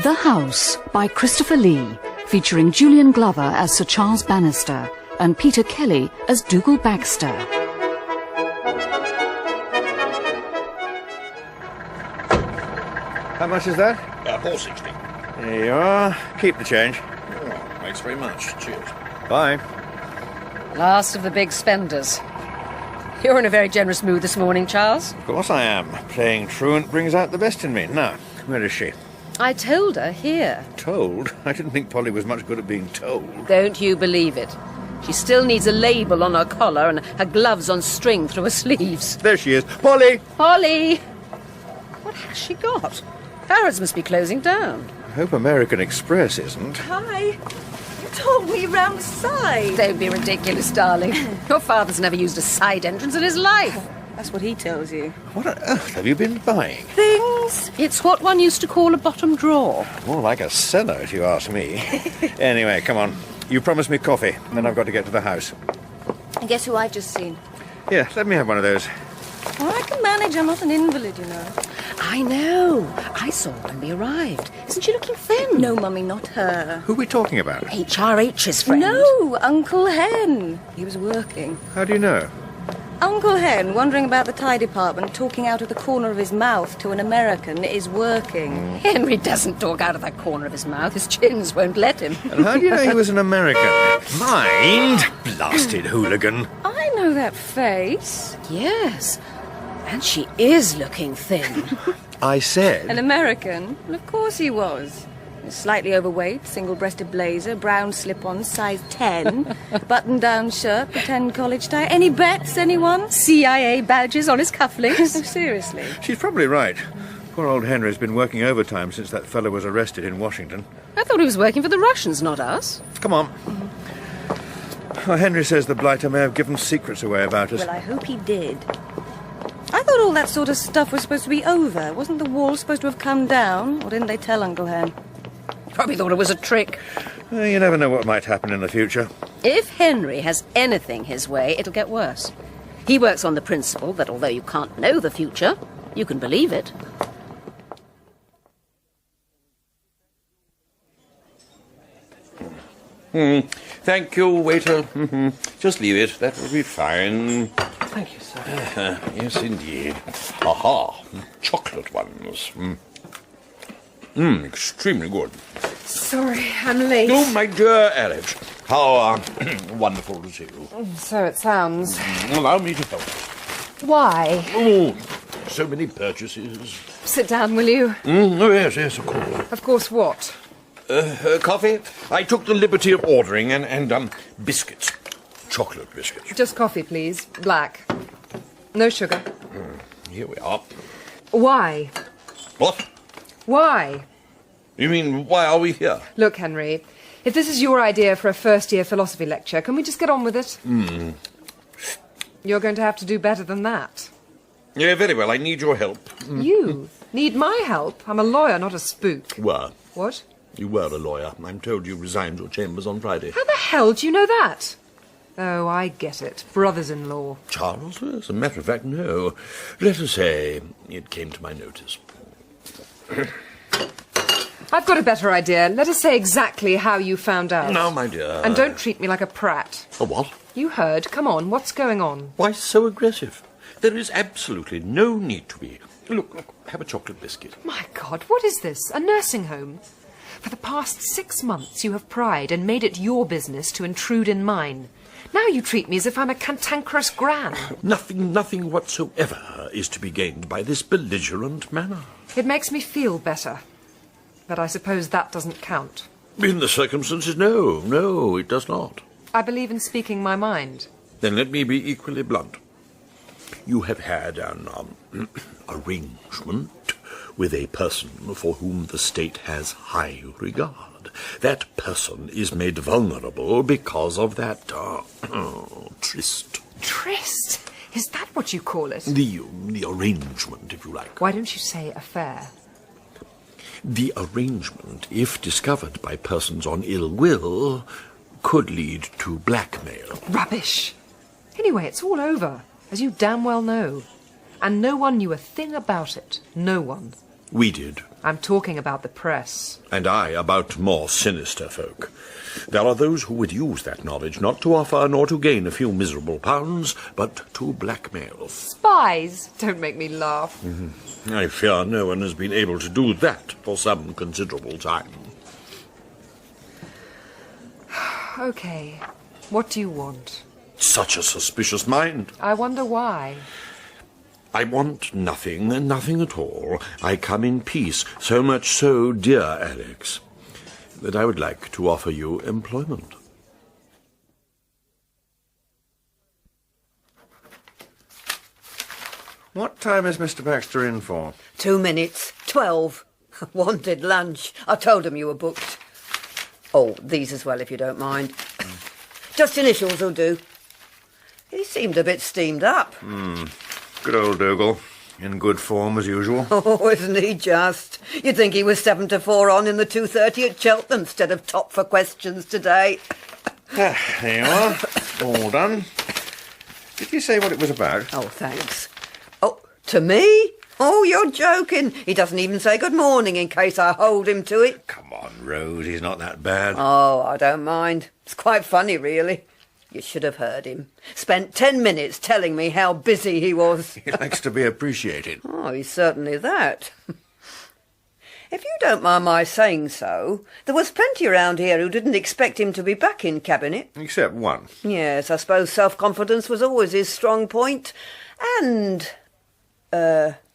The House by Christopher Lee, featuring Julian Glover as Sir Charles Bannister and Peter Kelly as Dougal Baxter. How much is that? $4.60. There you are. Keep the change. Oh, thanks very much. Cheers. Bye. Last of the big spenders. You're in a very generous mood this morning, Charles. Of course I am. Playing truant brings out the best in me. Now, where is she? I told her here. Told? I didn't think Polly was much good at being told. Don't you believe it? She still needs a label on her collar and her gloves on string through her sleeves. There she is. Polly! Polly! What has she got? Harrods must be closing down. I hope American Express isn't. Hi. You told me round the side. Don't be ridiculous, darling. Your father's never used a side entrance in his life. That's what he tells you. What on earth have you been buying? Things. It's what one used to call a bottom drawer. More like a cellar, if you ask me. Anyway, come on. You promised me coffee, and then I've got to get to the house. And guess who I've just seen? Here, let me have one of those. Well, I can manage. I'm not an invalid, you know. I know. I saw her when we arrived. Isn't she looking thin? No, Mummy, not her. Who are we talking about? HRH's friend. No, Uncle Hen. He was working. How do you know? Uncle Hen, wandering about the tie department, talking out of the corner of his mouth to an American, is working. Henry doesn't talk out of that corner of his mouth. His chins won't let him. And how do you know he was an American? Mind? Blasted hooligan. I know that face. Yes. And she is looking thin. I said... An American? Well, of course he was. Slightly overweight, single-breasted blazer, brown slip-on, size 10, button-down shirt, pretend college tie. Any bets, anyone? CIA badges on his cufflinks. No, seriously. She's probably right. Poor old Henry's been working overtime since that fellow was arrested in Washington. I thought he was working for the Russians, not us. Come on. Well, Henry says the blighter may have given secrets away about us. Well, I hope he did. I thought all that sort of stuff was supposed to be over. Wasn't the wall supposed to have come down? Or didn't they tell Uncle Hen? Probably thought it was a trick. You never know what might happen in the future. If Henry has anything his way, it'll get worse. He works on the principle that although you can't know the future, you can believe it. Thank you, waiter. Just leave it. That will be fine. Thank you, sir. Yes, indeed. Aha, chocolate ones. Extremely good. Sorry, I'm late. Oh, my dear Alice, how wonderful to see you. So it sounds. Allow me to help. Why? Oh, so many purchases. Sit down, will you? Oh, yes, of course. Of course, what? Coffee? I took the liberty of ordering, and biscuits. Chocolate biscuits. Just coffee, please. Black. No sugar. Here we are. Why? What? Why? You mean, why are we here? Look, Henry, if this is your idea for a first-year philosophy lecture, can we just get on with it? You're going to have to do better than that. Yeah, very well. I need your help. You need my help? I'm a lawyer, not a spook. Were. What? You were a lawyer. I'm told you resigned your chambers on Friday. How the hell do you know that? Oh, I get it. Brothers-in-law. Charles? As a matter of fact, no. Let us say it came to my notice. I've got a better idea. Let us say exactly how you found out. Now, my dear. And don't treat me like a prat. A what? You heard. Come on, what's going on? Why so aggressive? There is absolutely no need to be. Look, have a chocolate biscuit. My God, what is this? A nursing home? For the past 6 months you have pried and made it your business to intrude in mine. Now you treat me as if I'm a cantankerous gran. Nothing whatsoever is to be gained by this belligerent manner. It makes me feel better. But I suppose that doesn't count. In the circumstances, no, it does not. I believe in speaking my mind. Then let me be equally blunt. You have had an arrangement with a person for whom the state has high regard. That person is made vulnerable because of that tryst. Tryst? Is that what you call it? The arrangement, if you like. Why don't you say affair? The arrangement, if discovered by persons on ill will, could lead to blackmail. Rubbish! Anyway, it's all over, as you damn well know. And no one knew a thing about it. No one. We did. I'm talking about the press. And I about more sinister folk. There are those who would use that knowledge not to offer nor to gain a few miserable pounds, but to blackmail. Spies? Don't make me laugh. I fear no one has been able to do that for some considerable time. Okay. What do you want? Such a suspicious mind. I wonder why. I want nothing, nothing at all. I come in peace, so much so, dear Alex, that I would like to offer you employment. What time is Mr. Baxter in for? 2 minutes. 12. Wanted lunch. I told him you were booked. Oh, these as well, if you don't mind. Just initials will do. He seemed a bit steamed up. Good old Dougal. In good form, as usual. Oh, isn't he just? You'd think he was 7 to 4 on in the 2:30 at Cheltenham instead of top for questions today. There you are. All done. Did you say what it was about? Oh, thanks. Oh, to me? Oh, you're joking. He doesn't even say good morning in case I hold him to it. Come on, Rose. He's not that bad. Oh, I don't mind. It's quite funny, really. You should have heard him. Spent 10 minutes telling me how busy he was. He likes to be appreciated. Oh, he's certainly that. If you don't mind my saying so, there was plenty around here who didn't expect him to be back in Cabinet. Except one. Yes, I suppose self-confidence was always his strong point. And,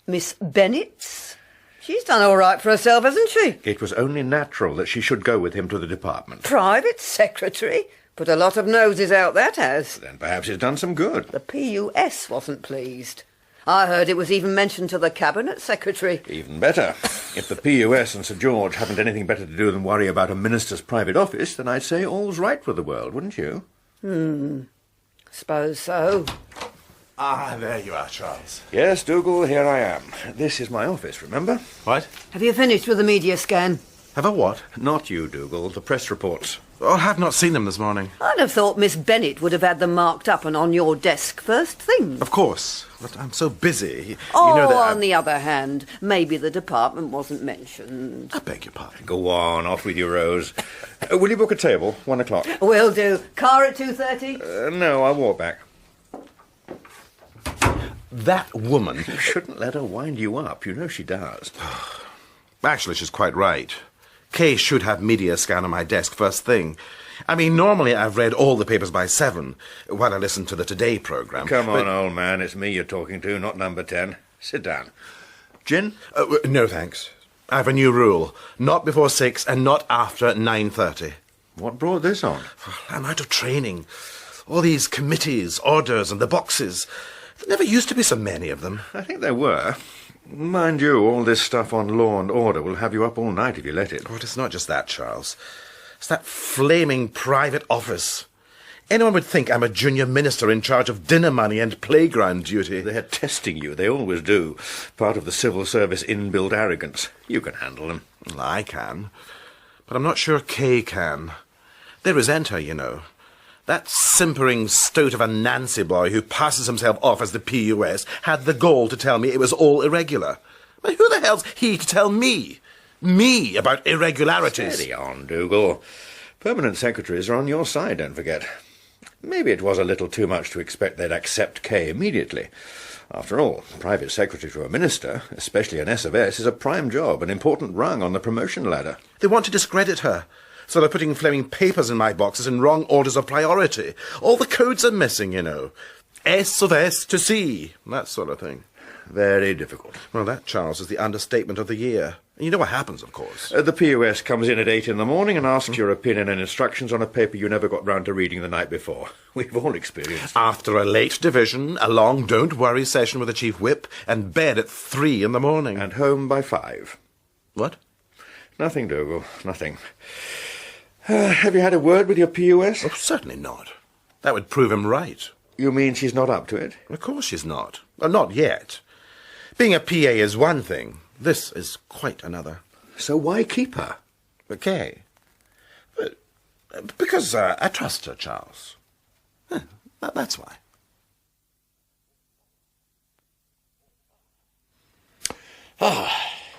Miss Bennet's? She's done all right for herself, hasn't she? It was only natural that she should go with him to the department. Private secretary? Put a lot of noses out, that has. Then perhaps it's done some good. The PUS wasn't pleased. I heard it was even mentioned to the Cabinet Secretary. Even better. If the PUS and Sir George haven't anything better to do than worry about a minister's private office, then I'd say all's right with the world, wouldn't you? Suppose so. Ah, there you are, Charles. Yes, Dougal, here I am. This is my office, remember? What? Have you finished with the media scan? Have I what? Not you, Dougal. The press reports. Oh, I have not seen them this morning. I'd have thought Miss Bennet would have had them marked up and on your desk first thing. Of course. But I'm so busy. Oh, you know that on the other hand, maybe the department wasn't mentioned. I beg your pardon. Go on, off with you, Rose. Will you book a table? 1 o'clock. Will do. Car at 2:30? No, I'll walk back. That woman... You shouldn't let her wind you up. You know she does. Actually, she's quite right. Kay should have media scan on my desk first thing. I mean, normally I've read all the papers by 7 while I listen to the Today programme. Come on, old man. It's me you're talking to, not number 10. Sit down. Gin? No, thanks. I have a new rule. Not before 6 and not after 9:30. What brought this on? I'm out of training. All these committees, orders and the boxes. There never used to be so many of them. I think there were. Mind you, all this stuff on law and order will have you up all night if you let it. But it's not just that, Charles. It's that flaming private office. Anyone would think I'm a junior minister in charge of dinner money and playground duty. They're testing you. They always do. Part of the civil service inbuilt arrogance. You can handle them. Well, I can. But I'm not sure Kay can. They resent her, you know. That simpering stoat of a Nancy boy who passes himself off as the PUS had the gall to tell me it was all irregular. But who the hell's he to tell me? Me about irregularities? Steady on, Dougal. Permanent secretaries are on your side, don't forget. Maybe it was a little too much to expect they'd accept Kay immediately. After all, private secretary to a minister, especially an S.of.S., is a prime job, an important rung on the promotion ladder. They want to discredit her. So they're putting flaming papers in my boxes in wrong orders of priority. All the codes are missing, you know. S of S to C, that sort of thing. Very difficult. Well, that, Charles, is the understatement of the year. And you know what happens, of course. The PUS comes in at 8 in the morning and asks your opinion and instructions on a paper you never got round to reading the night before. We've all experienced. After a late division, a long don't-worry session with the chief whip, and bed at 3 in the morning. And home by 5. What? Nothing, Dougal, nothing. Have you had a word with your PUS? Oh, certainly not. That would prove him right. You mean she's not up to it? Of course she's not. Well, not yet. Being a PA is one thing. This is quite another. So why keep her? Okay. Because I trust her, Charles. That's why.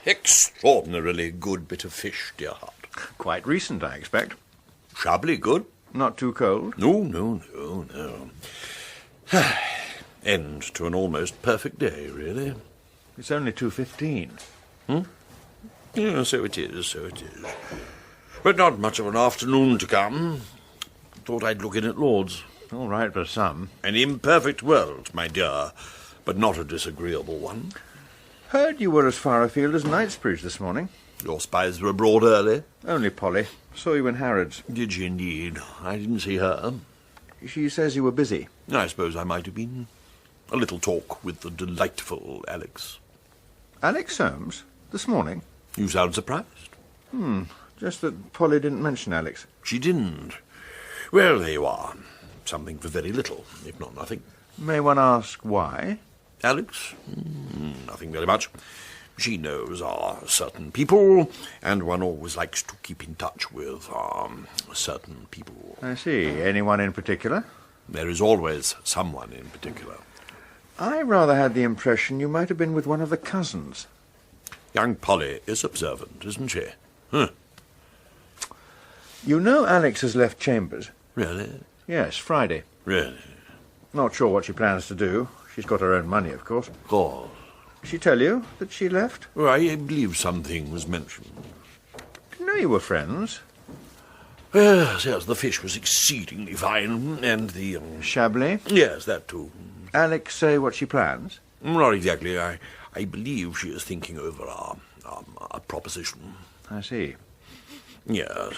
Extraordinarily good bit of fish, dear heart. Quite recent, I expect. Sharply good. Not too cold? No. End to an almost perfect day, really. It's only 2:15. Yeah, so it is. But not much of an afternoon to come. Thought I'd look in at Lord's. All right for some. An imperfect world, my dear, but not a disagreeable one. Heard you were as far afield as Knightsbridge this morning. Your spies were abroad early? Only Polly. Saw you in Harrods. Did she indeed? I didn't see her. She says you were busy. I suppose I might have been. A little talk with the delightful Alex. Alex Soames? This morning? You sound surprised. Just that Polly didn't mention Alex. She didn't. Well, there you are. Something for very little, if not nothing. May one ask why? Alex? Nothing very much. She knows certain people, and one always likes to keep in touch with certain people. I see. Anyone in particular? There is always someone in particular. I rather had the impression you might have been with one of the cousins. Young Polly is observant, isn't she? You know Alex has left Chambers? Really? Yes, Friday. Really? Not sure what she plans to do. She's got her own money, of course. Of course. Did she tell you that she left? Well, I believe something was mentioned. Didn't know you were friends. Yes, the fish was exceedingly fine, and the... Chablis? Yes, that too. Alex say what she plans? Not exactly. I believe she is thinking over a proposition. I see. Yes.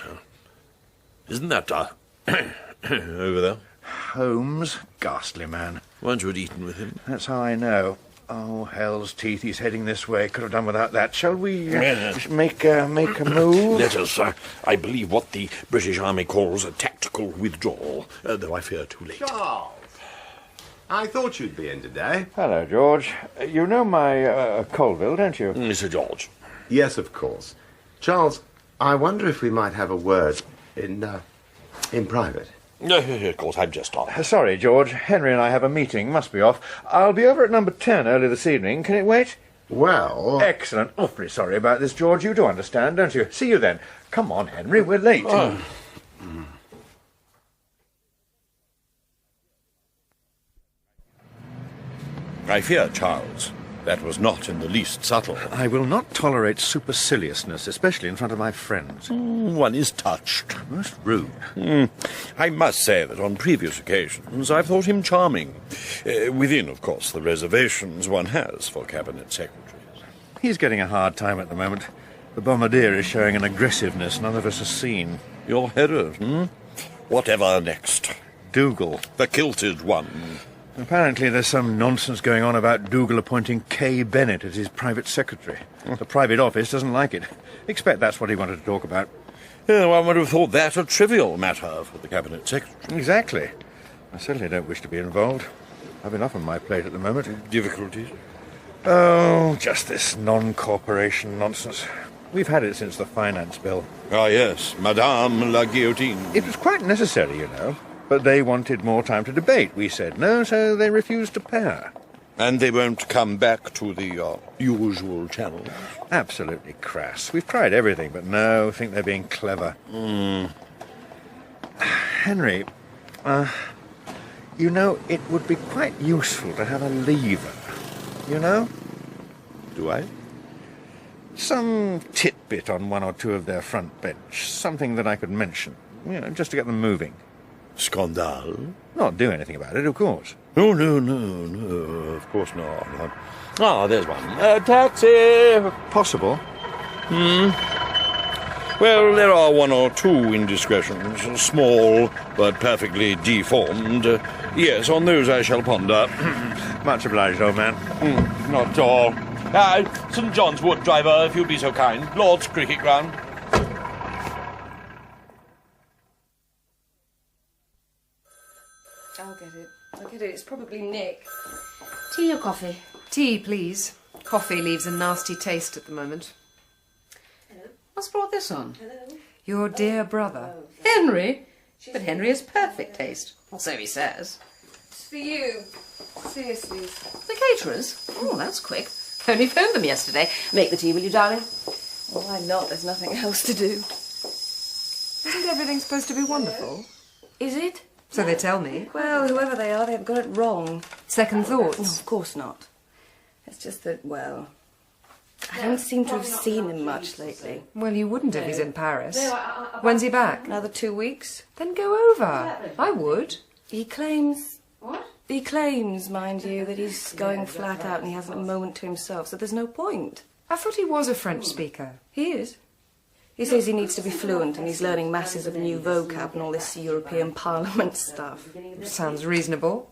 Isn't that, over there? Holmes, ghastly man. Weren't you at Eton with him? That's how I know. Oh, hell's teeth, he's heading this way. Could have done without that. Shall we make a move? Let us. I believe what the British Army calls a tactical withdrawal, though I fear too late. Charles! I thought you'd be in today. Hello, George. You know my Colvil, don't you? Mr. George. Yes, of course. Charles, I wonder if we might have a word in private. Of course, I'm just on. Sorry, George. Henry and I have a meeting. Must be off. I'll be over at number 10 early this evening. Can it wait? Well... Excellent. Awfully sorry about this, George. You do understand, don't you? See you then. Come on, Henry. We're late. I fear, Charles, that was not in the least subtle. I will not tolerate superciliousness, especially in front of my friends. One is touched. Most rude. I must say that on previous occasions I've thought him charming. Within, of course, the reservations one has for cabinet secretaries. He's getting a hard time at the moment. The bombardier is showing an aggressiveness none of us has seen. Your Herod, Whatever next? Dougal. The kilted one. Apparently there's some nonsense going on about Dougal appointing Kay Bennett as his private secretary. The private office doesn't like it. Expect that's what he wanted to talk about. One would have thought that a trivial matter for the cabinet secretary. Exactly. I certainly don't wish to be involved. I've enough on my plate at the moment. Difficulties? Oh, just this non-corporation nonsense. We've had it since the finance bill. Ah, yes, Madame la Guillotine. It was quite necessary, you know. But they wanted more time to debate. We said no, so they refused to pair. And they won't come back to the usual channel? Absolutely crass. We've tried everything, but no, think they're being clever. Henry, you know, it would be quite useful to have a lever. You know? Do I? Some titbit on one or two of their front bench. Something that I could mention. You know, just to get them moving. Scandal? Not do anything about it, of course. No, of course not. Ah, there's one. Taxi! Possible. Well, there are one or two indiscretions, small but perfectly deformed. Yes, on those I shall ponder. Much obliged, old man. Not at all. St. John's Wood, driver, if you'd be so kind. Lord's cricket ground. I'll get it. It's probably Nick. Tea or coffee? Tea, please. Coffee leaves a nasty taste at the moment. Hello. What's brought this on? Hello. Your dear brother. Henry? But Henry has perfect taste. Or so he says. It's for you. Seriously. The caterers? Oh, that's quick. Only phoned them yesterday. Make the tea, will you, darling? Well, why not? There's nothing else to do. Isn't everything supposed to be wonderful? Is it? So they tell me. Well, whoever they are, they've got it wrong. Second thoughts? No, of course not. It's just that, well, I don't seem to have seen him much lately. Well, you wouldn't if he's in Paris. When's he back? Another 2 weeks. Then go over. I would. He claims... What? He claims, mind you, that he's going flat out and he hasn't a moment to himself, so there's no point. I thought he was a French speaker. He is. He says he needs to be fluent and he's learning masses of new vocab and all this European Parliament stuff. Sounds reasonable.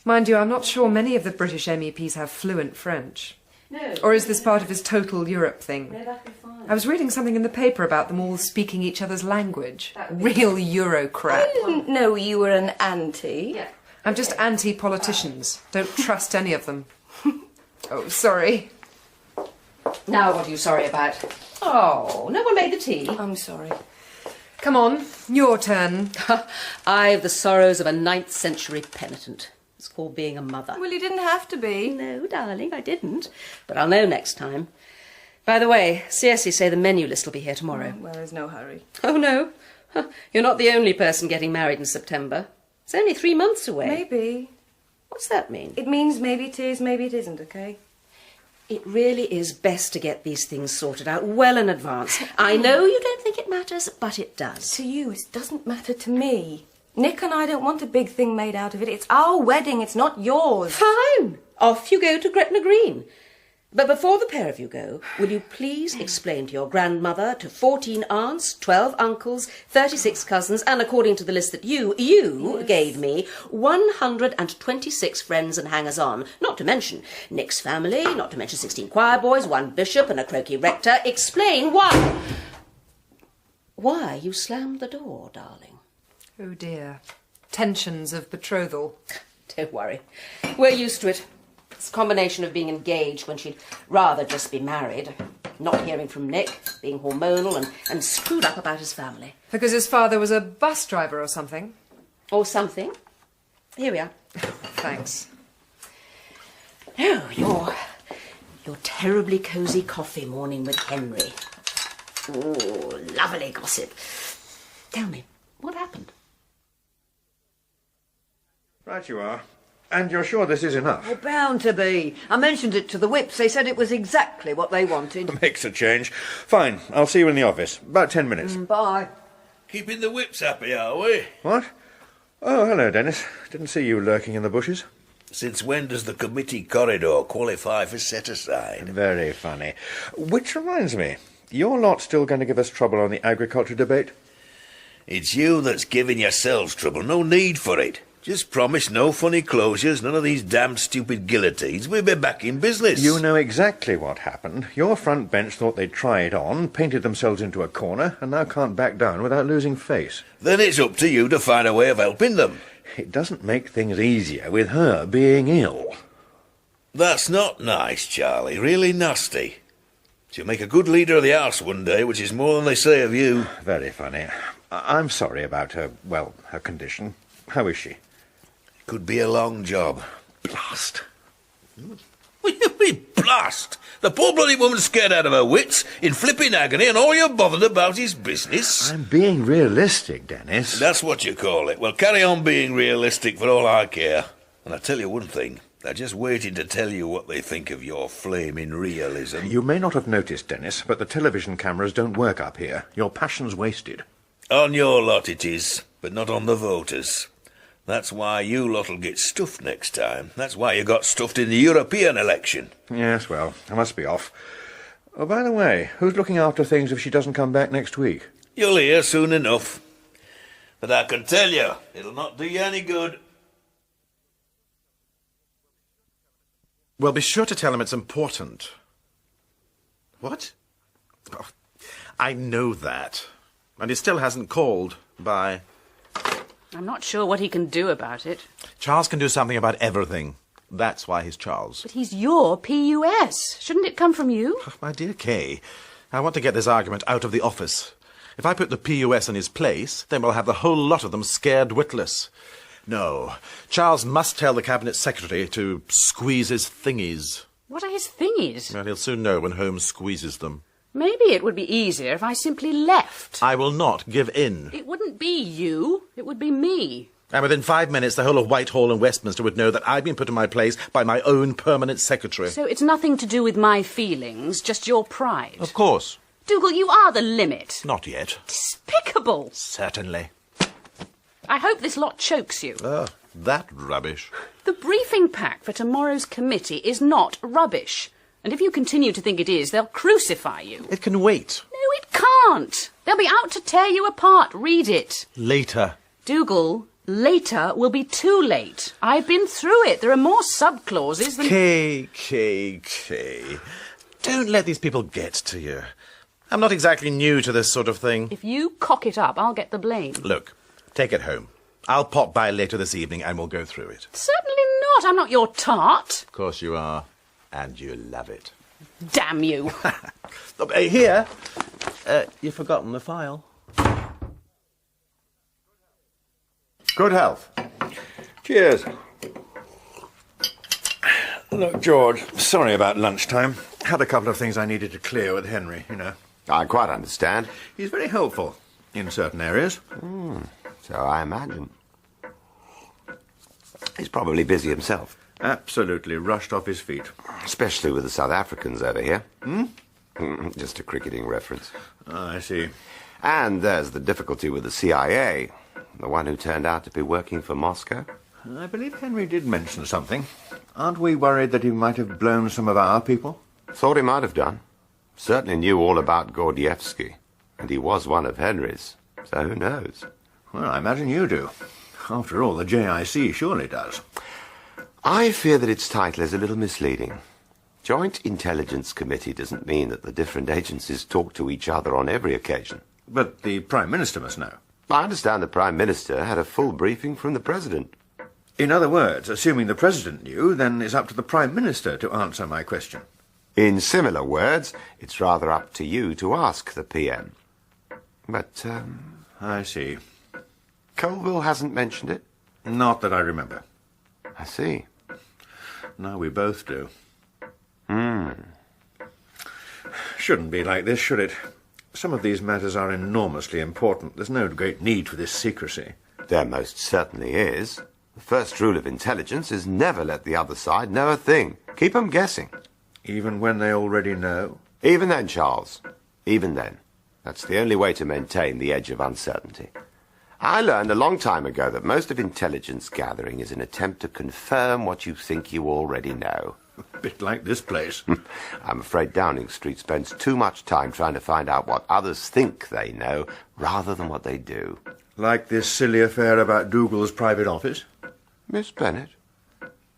Mind you, I'm not sure many of the British MEPs have fluent French. Or is this part of his total Europe thing? I was reading something in the paper about them all speaking each other's language. Real Euro crap. I didn't know you were an anti. I'm just anti-politicians. Don't trust any of them. Oh, sorry. Now what are you sorry about? Oh, no one made the tea. I'm sorry. Come on, your turn. I've the sorrows of a 9th century penitent. It's called being a mother. Well, you didn't have to be. No, darling, I didn't. But I'll know next time. By the way, CSE say the menu list will be here tomorrow. Well, there's no hurry. Oh, no. You're not the only person getting married in September. It's only 3 months away. Maybe. What's that mean? It means maybe it is, maybe it isn't, okay? It really is best to get these things sorted out well in advance. I know you don't think it matters, but it does. To you, it doesn't matter to me. Nick and I don't want a big thing made out of it. It's our wedding, it's not yours. Fine. Off you go to Gretna Green. But before the pair of you go, will you please explain to your grandmother, to 14 aunts, 12 uncles, 36 cousins, and according to the list that you gave me, 126 friends and hangers-on, not to mention Nick's family, not to mention 16 choir boys, 1 bishop and a croaky rector. Explain why you slammed the door, darling. Oh dear. Tensions of betrothal. Don't worry. We're used to it. It's a combination of being engaged when she'd rather just be married, not hearing from Nick, being hormonal and screwed up about his family. Because his father was a bus driver or something? Or something. Here we are. Thanks. Oh, your terribly cosy coffee morning with Henry. Oh, lovely gossip. Tell me, what happened? Right you are. And you're sure this is enough? Well, bound to be. I mentioned it to the whips. They said it was exactly what they wanted. Makes a change. Fine, I'll see you in the office. About 10 minutes. Bye. Keeping the whips happy, are we? What? Oh, hello, Denis. Didn't see you lurking in the bushes. Since when does the committee corridor qualify for set-aside? Very funny. Which reminds me, you're not still going to give us trouble on the agriculture debate? It's you that's giving yourselves trouble. No need for it. Just promise no funny closures, none of these damned stupid guillotines. We'll be back in business. You know exactly what happened. Your front bench thought they'd try it on, painted themselves into a corner, and now can't back down without losing face. Then it's up to you to find a way of helping them. It doesn't make things easier with her being ill. That's not nice, Charlie. Really nasty. She'll make a good leader of the house one day, which is more than they say of you. Very funny. I'm sorry about her, well, her condition. How is she? Could be a long job. Blast. What do you mean, blast? The poor bloody woman's scared out of her wits, in flipping agony, and all you're bothered about is business. I'm being realistic, Denis. That's what you call it. Well, carry on being realistic for all I care. And I'll tell you one thing. They're just waiting to tell you what they think of your flaming realism. You may not have noticed, Denis, but the television cameras don't work up here. Your passion's wasted. On your lot it is, but not on the voters. That's why you lot'll get stuffed next time. That's why you got stuffed in the European election. Yes, well, I must be off. Oh, by the way, who's looking after things if she doesn't come back next week? You'll hear soon enough. But I can tell you, it'll not do you any good. Well, be sure to tell him it's important. What? Oh, I know that. And he still hasn't called. Bye. I'm not sure what he can do about it. Charles can do something about everything. That's why he's Charles. But he's your PUS. Shouldn't it come from you? Oh, my dear Kay, I want to get this argument out of the office. If I put the PUS in his place, then we'll have the whole lot of them scared witless. No, Charles must tell the Cabinet Secretary to squeeze his thingies. What are his thingies? Well, he'll soon know when Holmes squeezes them. Maybe it would be easier if I simply left. I will not give in. It wouldn't be you. It would be me. And within 5 minutes, the whole of Whitehall and Westminster would know that I've been put in my place by my own permanent secretary. So it's nothing to do with my feelings, just your pride. Of course. Dougal, you are the limit. Not yet. Despicable. Certainly. I hope this lot chokes you. Oh, that rubbish. The briefing pack for tomorrow's committee is not rubbish. And if you continue to think it is, they'll crucify you. It can wait. No, it can't. They'll be out to tear you apart. Read it. Later. Dougal, later will be too late. I've been through it. There are more sub-clauses than... K. Don't let these people get to you. I'm not exactly new to this sort of thing. If you cock it up, I'll get the blame. Look, take it home. I'll pop by later this evening and we'll go through it. Certainly not. I'm not your tart. Of course you are. And you love it. Damn you. Here. You've forgotten the file. Good health. Cheers. Look, George, sorry about lunchtime. Had a couple of things I needed to clear with Henry, you know. I quite understand. He's very helpful in certain areas. So I imagine. He's probably busy himself. Absolutely rushed off his feet. Especially with the South Africans over here. Just a cricketing reference. Ah, I see. And there's the difficulty with the CIA. The one who turned out to be working for Moscow. I believe Henry did mention something. Aren't we worried that he might have blown some of our people? Thought he might have done. Certainly knew all about Gordievsky. And he was one of Henry's. So who knows? Well, I imagine you do. After all, the JIC surely does. I fear that its title is a little misleading. Joint Intelligence Committee doesn't mean that the different agencies talk to each other on every occasion. But the Prime Minister must know. I understand the Prime Minister had a full briefing from the President. In other words, assuming the President knew, then it's up to the Prime Minister to answer my question. In similar words, it's rather up to you to ask the PM. But, I see. Colvil hasn't mentioned it? Not that I remember. I see. Now we both do. Shouldn't be like this, should it? Some of these matters are enormously important. There's no great need for this secrecy. There most certainly is. The first rule of intelligence is never let the other side know a thing. Keep 'em guessing. Even when they already know? Even then, Charles. Even then. That's the only way to maintain the edge of uncertainty. I learned a long time ago that most of intelligence gathering is an attempt to confirm what you think you already know. A bit like this place. I'm afraid Downing Street spends too much time trying to find out what others think they know, rather than what they do. Like this silly affair about Dougal's private office? Miss Bennet?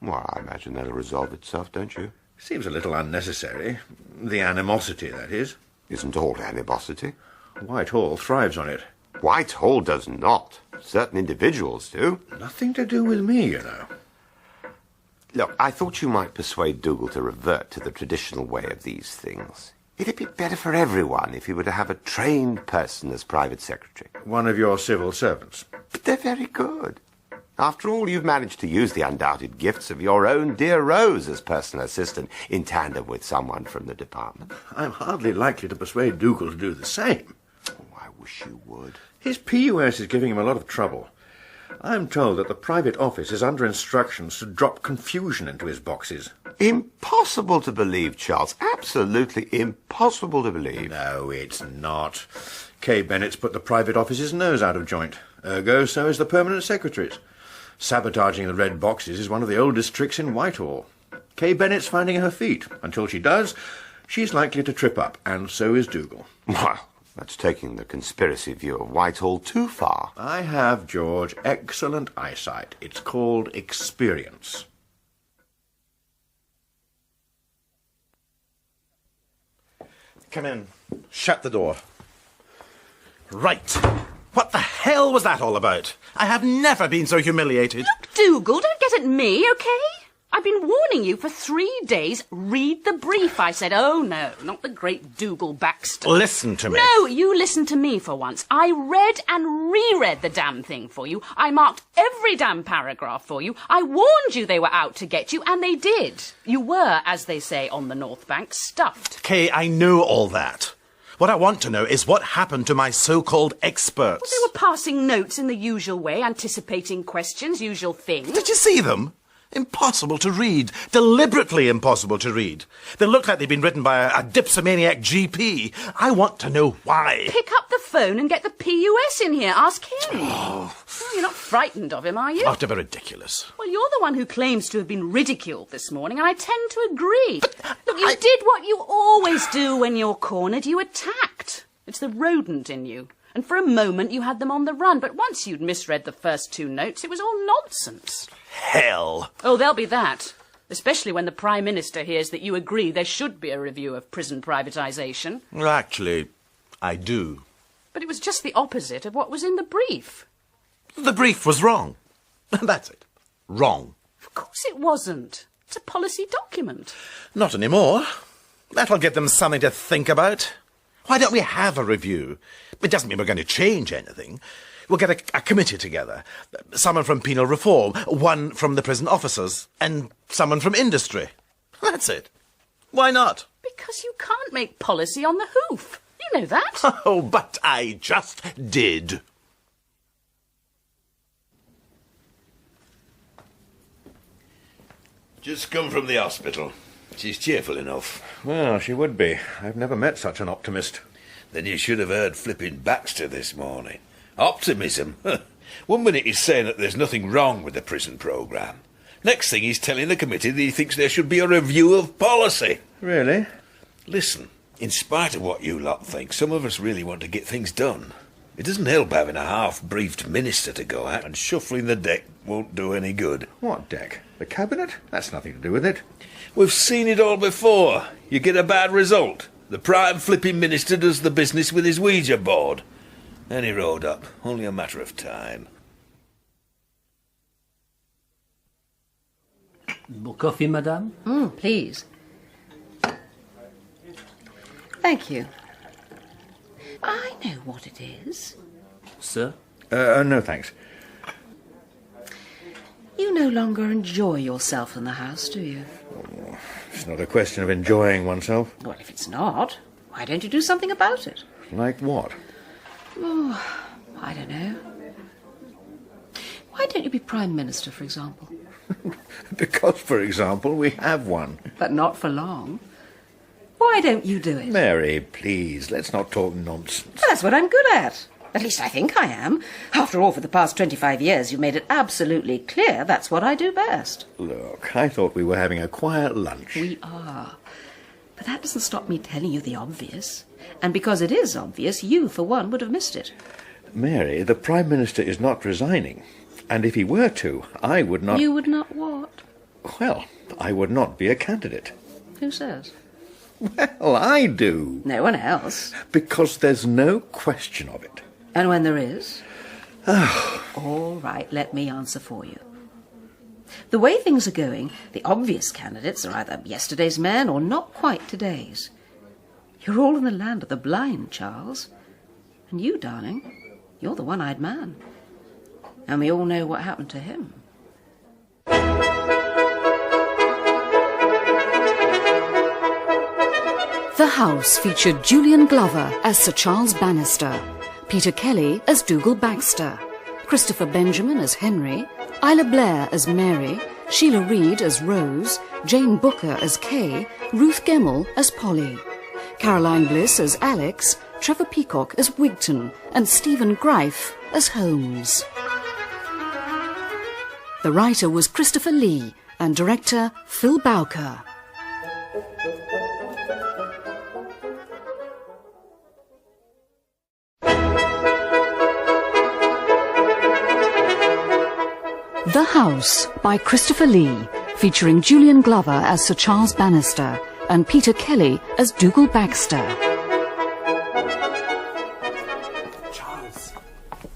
Well, I imagine that'll resolve itself, don't you? Seems a little unnecessary. The animosity, that is. Isn't all animosity. Whitehall thrives on it. Whitehall does not. Certain individuals do. Nothing to do with me, you know. Look, I thought you might persuade Dougal to revert to the traditional way of these things. It'd be better for everyone if he were to have a trained person as private secretary. One of your civil servants. But they're very good. After all, you've managed to use the undoubted gifts of your own dear Rose as personal assistant in tandem with someone from the department. I'm hardly likely to persuade Dougal to do the same. Oh, I wish you would. His PUS is giving him a lot of trouble. I'm told that the private office is under instructions to drop confusion into his boxes. Impossible to believe, Charles. Absolutely impossible to believe. No, it's not. Kay Bennett's put the private office's nose out of joint. Ergo, so is the permanent secretary's. Sabotaging the red boxes is one of the oldest tricks in Whitehall. Kay Bennett's finding her feet. Until she does, she's likely to trip up, and so is Dougal. Well, that's taking the conspiracy view of Whitehall too far. I have, George, excellent eyesight. It's called experience. Come in. Shut the door. Right. What the hell was that all about? I have never been so humiliated. Look, Dougal, don't get at me, OK? I I've been warning you for 3 days. Read the brief, I said. Oh, no, not the great Dougal Baxter. Listen to me. No, you listen to me for once. I read and reread the damn thing for you. I marked every damn paragraph for you. I warned you they were out to get you, and they did. You were, as they say on the North Bank, stuffed. Kay, I know all that. What I want to know is what happened to my so-called experts. Well, they were passing notes in the usual way, anticipating questions, usual thing. Did you see them? Impossible to read. Deliberately impossible to read. They look like they've been written by a dipsomaniac GP. I want to know why. Pick up the phone and get the PUS in here. Ask him. Oh, you're not frightened of him, are you? Oh, to be ridiculous. Well, you're the one who claims to have been ridiculed this morning, and I tend to agree. Look, you did what you always do when you're cornered. You attacked. It's the rodent in you. And for a moment you had them on the run, but once you'd misread the first 2 notes, it was all nonsense. Hell. Oh, there'll be that. Especially when the Prime Minister hears that you agree there should be a review of prison privatisation. Well, actually, I do. But it was just the opposite of what was in the brief. The brief was wrong. That's it. Wrong. Of course it wasn't. It's a policy document. Not anymore. That'll give them something to think about. Why don't we have a review? It doesn't mean we're going to change anything. We'll get a committee together. Someone from penal reform, one from the prison officers, and someone from industry. That's it. Why not? Because you can't make policy on the hoof. You know that. Oh, but I just did. Just come from the hospital. She's cheerful enough. Well, she would be. I've never met such an optimist. Then you should have heard flipping Baxter this morning. Optimism. One minute he's saying that there's nothing wrong with the prison programme. Next thing he's telling the committee that he thinks there should be a review of policy. Really? Listen, in spite of what you lot think, some of us really want to get things done. It doesn't help having a half-briefed minister to go at, and shuffling the deck won't do any good. What deck? The cabinet? That's nothing to do with it. We've seen it all before. You get a bad result. The prime flipping minister does the business with his Ouija board. Any road up, only a matter of time. More coffee, madame? Please. Thank you. I know what it is. Sir? No thanks. You no longer enjoy yourself in the house, do you? Oh, it's not a question of enjoying oneself. Well, if it's not, why don't you do something about it? Like what? Oh, I don't know. Why don't you be Prime Minister, for example? Because, for example, we have one. But not for long. Why don't you do it? Mary, please, let's not talk nonsense. Well, that's what I'm good at. At least I think I am. After all, for the past 25 years, you've made it absolutely clear that's what I do best. Look, I thought we were having a quiet lunch. We are. But that doesn't stop me telling you the obvious. And because it is obvious, you, for one, would have missed it. Mary, the Prime Minister is not resigning. And if he were to, I would not... You would not what? Well, I would not be a candidate. Who says? Well, I do. No one else. Because there's no question of it. And when there is? All right, let me answer for you. The way things are going, the obvious candidates are either yesterday's men or not quite today's. You're all in the land of the blind, Charles. And you, darling, you're the one-eyed man. And we all know what happened to him. The House featured Julian Glover as Sir Charles Bannister, Peter Kelly as Dougal Baxter, Christopher Benjamin as Henry, Isla Blair as Mary, Sheila Reid as Rose, Jane Booker as Kay, Ruth Gemmell as Polly, Caroline Bliss as Alex, Trevor Peacock as Wigton, and Stephen Greif as Holmes. The writer was Christopher Lee and director Phil Bowker. The House by Christopher Lee, featuring Julian Glover as Sir Charles Bannister and Peter Kelly as Dougal Baxter.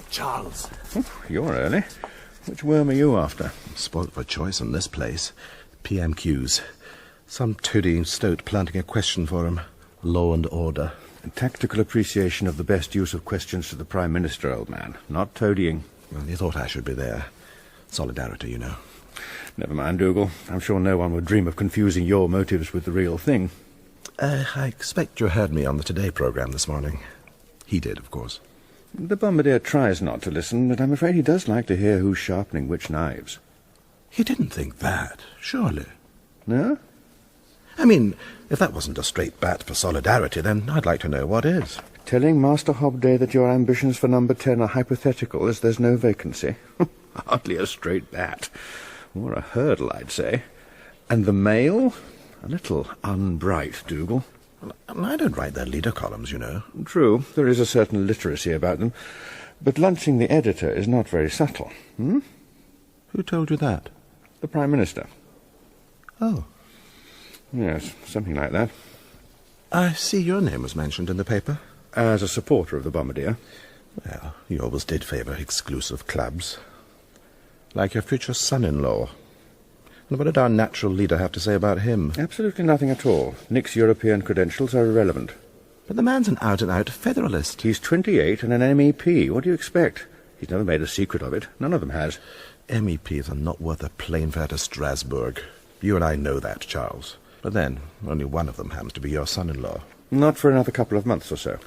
Charles. Oh, you're early. Which worm are you after? Spoilt for choice in this place. PMQs. Some toady stoat planting a question for him. Law and order. A tactical appreciation of the best use of questions to the Prime Minister, old man. Not toadying. Well, you thought I should be there. Solidarity, you know. Never mind, Dougal. I'm sure no one would dream of confusing your motives with the real thing. I expect you heard me on the Today programme this morning. He did, of course. The Bombardier tries not to listen, but I'm afraid he does like to hear who's sharpening which knives. He didn't think that, surely. No? I mean, if that wasn't a straight bat for solidarity, then I'd like to know what is. Telling Master Hobday that your ambitions for number 10 are hypothetical, as there's no vacancy. Hardly a straight bat. Or a hurdle, I'd say. And the Mail? A little unbright, Dougal. I don't write their leader columns, you know. True, there is a certain literacy about them. But lunching the editor is not very subtle. Hmm? Who told you that? The Prime Minister. Oh. Yes, something like that. I see your name was mentioned in the paper. As a supporter of the Bombardier. Well, you always did favour exclusive clubs. Like your future son-in-law. And what did our natural leader have to say about him? Absolutely nothing at all. Nick's European credentials are irrelevant. But the man's an out-and-out federalist. He's 28 and an MEP. What do you expect? He's never made a secret of it. None of them has. MEPs are not worth a plane fare to Strasbourg. You and I know that, Charles. But then, only one of them happens to be your son-in-law. Not for another couple of months or so.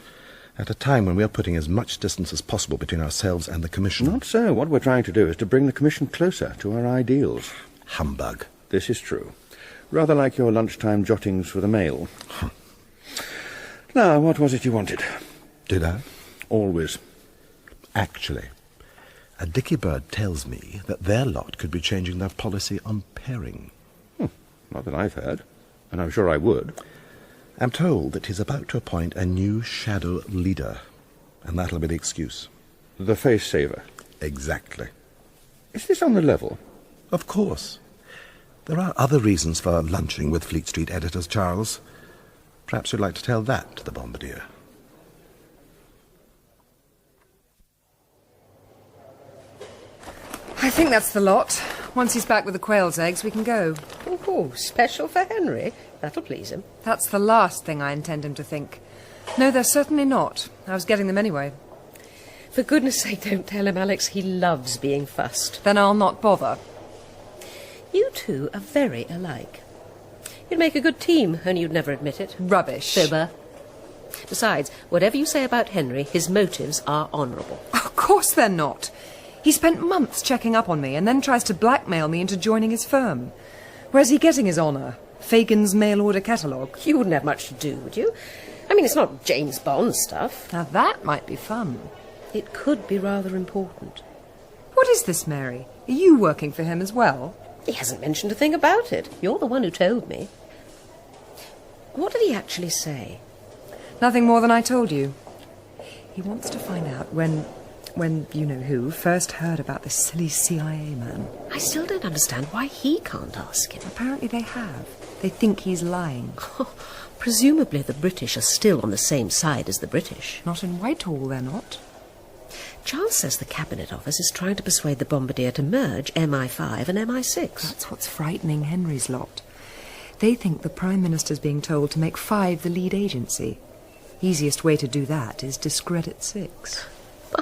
At a time when we are putting as much distance as possible between ourselves and the Commission. Not so. What we're trying to do is to bring the Commission closer to our ideals. Humbug. This is true. Rather like your lunchtime jottings for the Mail. Now, what was it you wanted? Did I? Always. Actually, a dicky bird tells me that their lot could be changing their policy on pairing. Not that I've heard. And I'm sure I would. I'm told that he's about to appoint a new shadow leader, and that'll be the excuse. The face-saver. Exactly. Is this on the level? Of course. There are other reasons for lunching with Fleet Street editors, Charles. Perhaps you'd like to tell that to the Bombardier. I think that's the lot. Once he's back with the quail's eggs, we can go. Oh, special for Henry. That'll please him. That's the last thing I intend him to think. No, they're certainly not. I was getting them anyway. For goodness sake, don't tell him, Alex. He loves being fussed. Then I'll not bother. You two are very alike. You'd make a good team, only you'd never admit it. Rubbish. Fibber. Besides, whatever you say about Henry, his motives are honourable. Of course they're not. He spent months checking up on me and then tries to blackmail me into joining his firm. Where's he getting his honour? Fagin's mail-order catalogue? You wouldn't have much to do, would you? I mean, it's not James Bond stuff. Now that might be fun. It could be rather important. What is this, Mary? Are you working for him as well? He hasn't mentioned a thing about it. You're the one who told me. What did he actually say? Nothing more than I told you. He wants to find out when you-know-who first heard about this silly CIA man. I still don't understand why he can't ask him. Apparently they have. They think he's lying. Presumably the British are still on the same side as the British. Not in Whitehall, they're not. Charles says the Cabinet Office is trying to persuade the Bombardier to merge MI5 and MI6. That's what's frightening Henry's lot. They think the Prime Minister's being told to make 5 the lead agency. Easiest way to do that is discredit 6.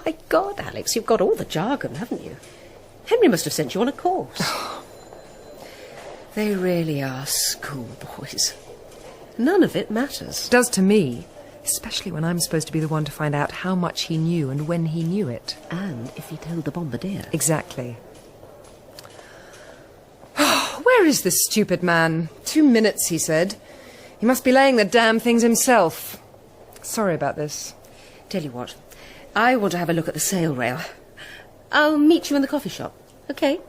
My God, Alex, you've got all the jargon, haven't you? Henry must have sent you on a course. They really are schoolboys. None of it matters. It does to me, especially when I'm supposed to be the one to find out how much he knew and when he knew it. And if he told the Bombardier. Exactly. Where is this stupid man? 2 minutes, he said. He must be laying the damn things himself. Sorry about this. Tell you what, I want to have a look at the sail rail. I'll meet you in the coffee shop, OK?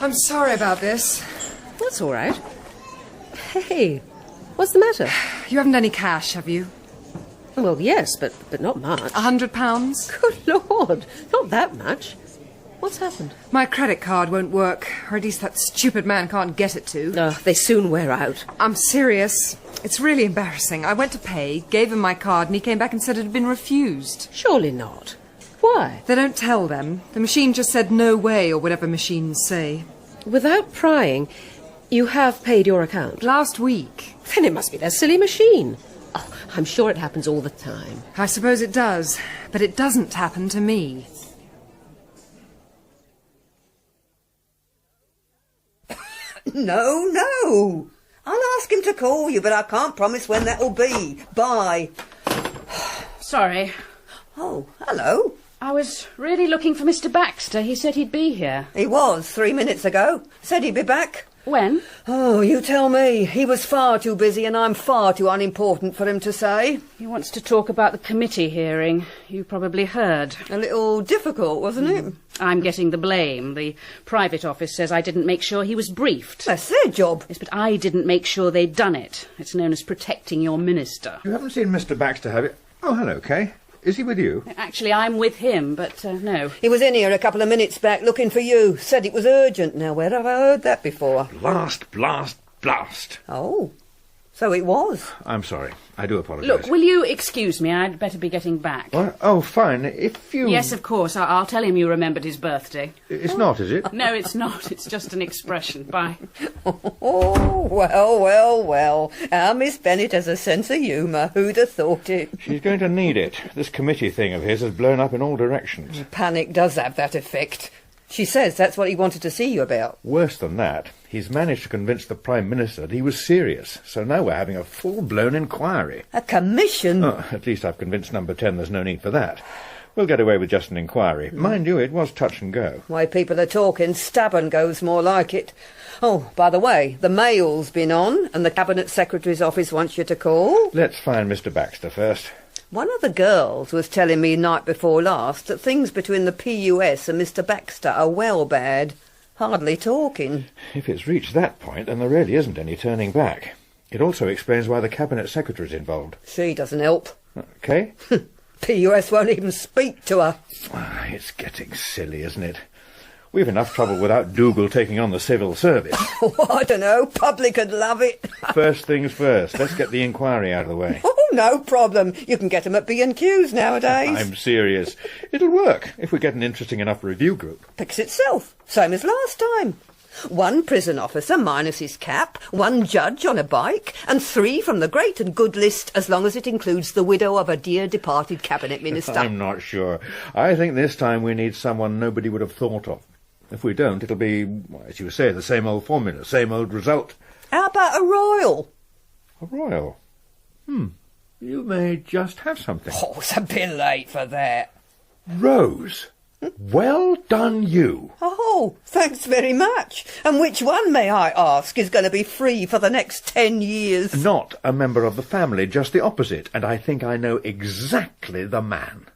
I'm sorry about this. That's all right. Hey, what's the matter? You haven't any cash, have you? Well, yes, but not much. £100? Good Lord, not that much. What's happened? My credit card won't work, or at least that stupid man can't get it to. Oh, they soon wear out. I'm serious. It's really embarrassing. I went to pay, gave him my card, and he came back and said it had been refused. Surely not. Why? They don't tell them. The machine just said no way, or whatever machines say. Without prying, you have paid your account? Last week. Then it must be their silly machine. Oh, I'm sure it happens all the time. I suppose it does, but it doesn't happen to me. No. I'll ask him to call you, but I can't promise when that'll be. Bye. Sorry. Oh, hello. I was really looking for Mr. Baxter. He said he'd be here. He was 3 minutes ago. Said he'd be back. When? Oh, you tell me. He was far too busy and I'm far too unimportant for him to say. He wants to talk about the committee hearing. You probably heard. A little difficult, wasn't it? I'm getting the blame. The private office says I didn't make sure he was briefed. That's their job. Yes, but I didn't make sure they'd done it. It's known as protecting your minister. You haven't seen Mr. Baxter, have you? Oh, hello, Kay. Is he with you? Actually, I'm with him, but no. He was in here a couple of minutes back looking for you. Said it was urgent. Now, where have I heard that before? Blast. Oh, so it was. I'm sorry. I do apologise. Look, will you excuse me? I'd better be getting back. What? Oh, fine. If you... Yes, of course. I'll tell him you remembered his birthday. It's not, is it? No, it's not. It's just an expression. Bye. Oh, well. Our Miss Bennet has a sense of humour. Who'd have thought it? She's going to need it. This committee thing of his has blown up in all directions. Panic does have that effect. She says that's what he wanted to see you about. Worse than that, he's managed to convince the Prime Minister that he was serious. So now we're having a full-blown inquiry. A commission? Oh, at least I've convinced Number 10 there's no need for that. We'll get away with just an inquiry. Mind you, it was touch and go. Way people are talking, stab and go's more like it. Oh, by the way, the mail's been on, and the Cabinet Secretary's office wants you to call. Let's find Mr. Baxter first. One of the girls was telling me night before last that things between the PUS and Mr. Baxter are well bad. Hardly talking. If it's reached that point, then there really isn't any turning back. It also explains why the Cabinet Secretary's involved. She doesn't help. Okay? PUS won't even speak to her. It's getting silly, isn't it? We've enough trouble without Dougal taking on the civil service. Oh, I don't know. Public would love it. First things first. Let's get the inquiry out of the way. Oh, no problem. You can get them at B&Q's nowadays. I'm serious. It'll work if we get an interesting enough review group. Picks itself. Same as last time. 1 prison officer minus his cap, 1 judge on a bike, and 3 from the great and good list, as long as it includes the widow of a dear departed cabinet minister. I'm not sure. I think this time we need someone nobody would have thought of. If we don't, it'll be, as you say, the same old formula, same old result. How about a Ryall? A Ryall? You may just have something. Oh, it's a bit late for that. Rose, well done you. Oh, thanks very much. And which one, may I ask, is going to be free for the next 10 years? Not a member of the family, just the opposite. And I think I know exactly the man.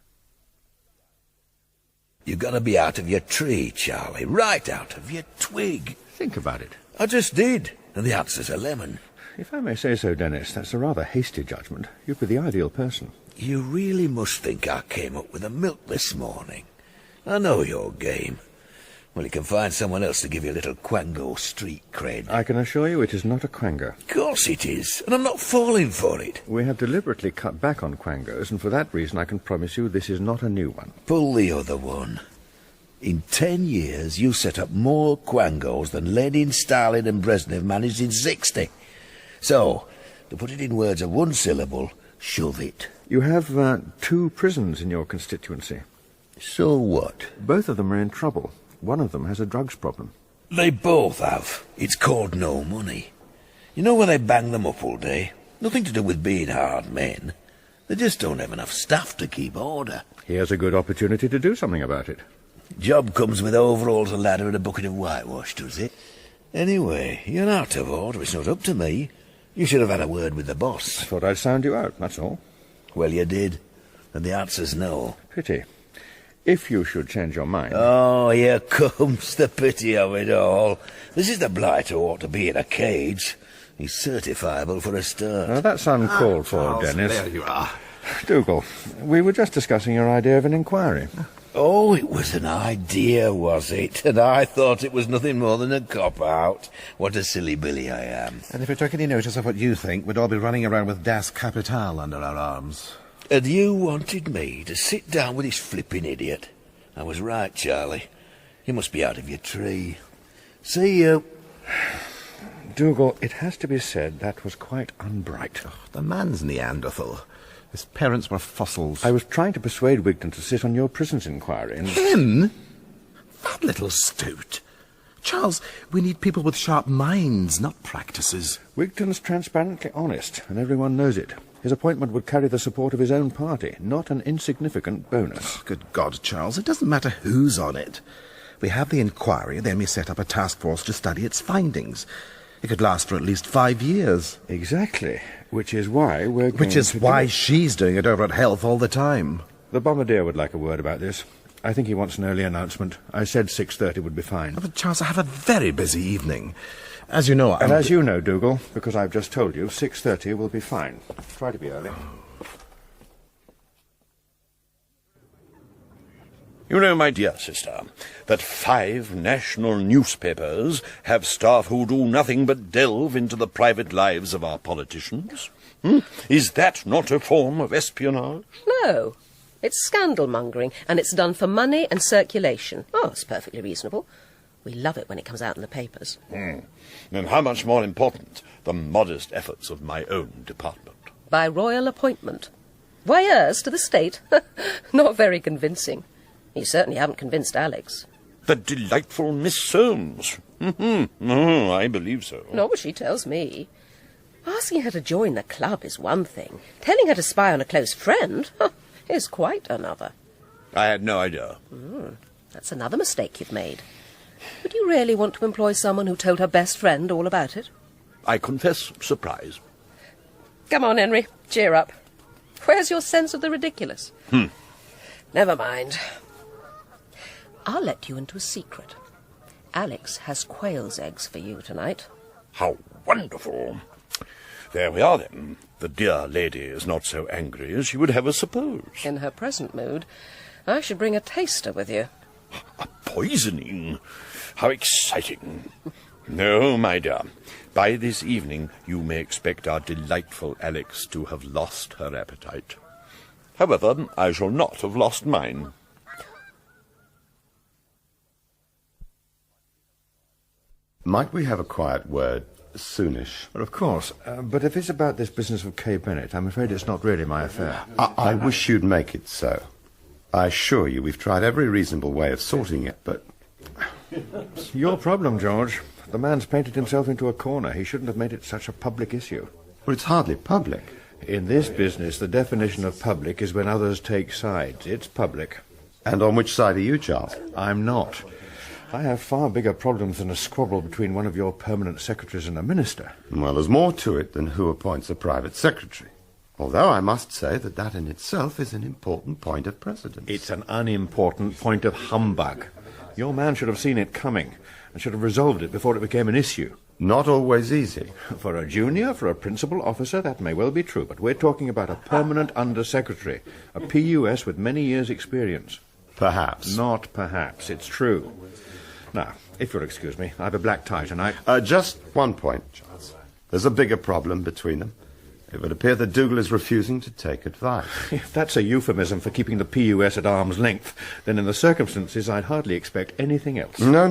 You've got to be out of your tree, Charlie, right out of your twig. Think about it. I just did, and the answer's a lemon. If I may say so, Denis, that's a rather hasty judgment. You'd be the ideal person. You really must think I came up with the milk this morning. I know your game. Well, you can find someone else to give you a little quango street cred. I can assure you it is not a quango. Of course it is, and I'm not falling for it. We have deliberately cut back on quangos, and for that reason I can promise you this is not a new one. Pull the other one. In 10 years, you set up more quangos than Lenin, Stalin and Brezhnev managed in 60. So, to put it in words of 1 syllable, shove it. You have 2 prisons in your constituency. So what? Both of them are in trouble. One of them has a drugs problem. They both have. It's called no money. You know where they bang them up all day? Nothing to do with being hard men. They just don't have enough staff to keep order. Here's a good opportunity to do something about it. Job comes with overalls, a ladder and a bucket of whitewash, does it? Anyway, you're out of order. It's not up to me. You should have had a word with the boss. I thought I'd sound you out, that's all. Well, you did. And the answer's no. Pity. If you should change your mind... Oh, here comes the pity of it all. This is the blight who ought to be in a cage. He's certifiable for a start. Now, that's uncalled for, Charles, Denis. there you are. Dougal, we were just discussing your idea of an inquiry. Oh, it was an idea, was it? And I thought it was nothing more than a cop-out. What a silly Billy I am. And if we took any notice of what you think, we'd all be running around with Das Kapital under our arms. And you wanted me to sit down with this flipping idiot. I was right, Charlie. You must be out of your tree. See you. Dougal, it has to be said that was quite unbright. Oh, the man's Neanderthal. His parents were fossils. I was trying to persuade Wigton to sit on your prisons inquiry and... Him? That little stoat. Charles, we need people with sharp minds, not practices. Wigton's transparently honest, and everyone knows it. His appointment would carry the support of his own party, not an insignificant bonus. Oh, good God, Charles, it doesn't matter who's on it. We have the inquiry, then we set up a task force to study its findings. It could last for at least 5 years. Exactly, which is why we're going Which is to why do it. she's doing it over at Health all the time. The Bombardier would like a word about this. I think he wants an early announcement. I said 6:30 would be fine. Oh, but Charles, I have a very busy evening. As you know, And as you know, Dougal, because I've just told you, 6:30 will be fine. Try to be early. You know, my dear sister, that 5 national newspapers have staff who do nothing but delve into the private lives of our politicians? Is that not a form of espionage? No. It's scandal-mongering, and it's done for money and circulation. Oh, it's perfectly reasonable. We love it when it comes out in the papers. And how much more important the modest efforts of my own department? By royal appointment. Voyeurs to the state? Not very convincing. You certainly haven't convinced Alex. The delightful Miss Soames. Oh, I believe so. Not what she tells me. Asking her to join the club is one thing. Telling her to spy on a close friend is quite another. I had no idea. That's another mistake you've made. Would you really want to employ someone who told her best friend all about it? I confess surprise. Come on, Henry. Cheer up. Where's your sense of the ridiculous? Never mind. I'll let you into a secret. Alex has quail's eggs for you tonight. How wonderful. There we are, then. The dear lady is not so angry as she would have us suppose. In her present mood, I should bring a taster with you. A poisoning? How exciting. No, my dear. By this evening you may expect our delightful Alex to have lost her appetite. However, I shall not have lost mine. Might we have a quiet word soonish? Well, of course. But if it's about this business of Kay Bennett, I'm afraid it's not really my affair. I wish you'd make it so. I assure you we've tried every reasonable way of sorting it, but... It's your problem, George. The man's painted himself into a corner. He shouldn't have made it such a public issue. Well, it's hardly public. In this business, the definition of public is when others take sides. It's public. And on which side are you, Charles? I'm not. I have far bigger problems than a squabble between one of your permanent secretaries and a minister. Well, there's more to it than who appoints a private secretary. Although I must say that in itself is an important point of precedence. It's an unimportant point of humbug. Your man should have seen it coming and should have resolved it before it became an issue. Not always easy. For a junior, for a principal officer, that may well be true, but we're talking about a permanent under-secretary, a PUS with many years' experience. Perhaps. Not perhaps, it's true. Now, if you'll excuse me, I have a black tie tonight. Just one point, Charles. There's a bigger problem between them. It would appear that Dougal is refusing to take advice. If that's a euphemism for keeping the PUS at arm's length, then in the circumstances I'd hardly expect anything else. No.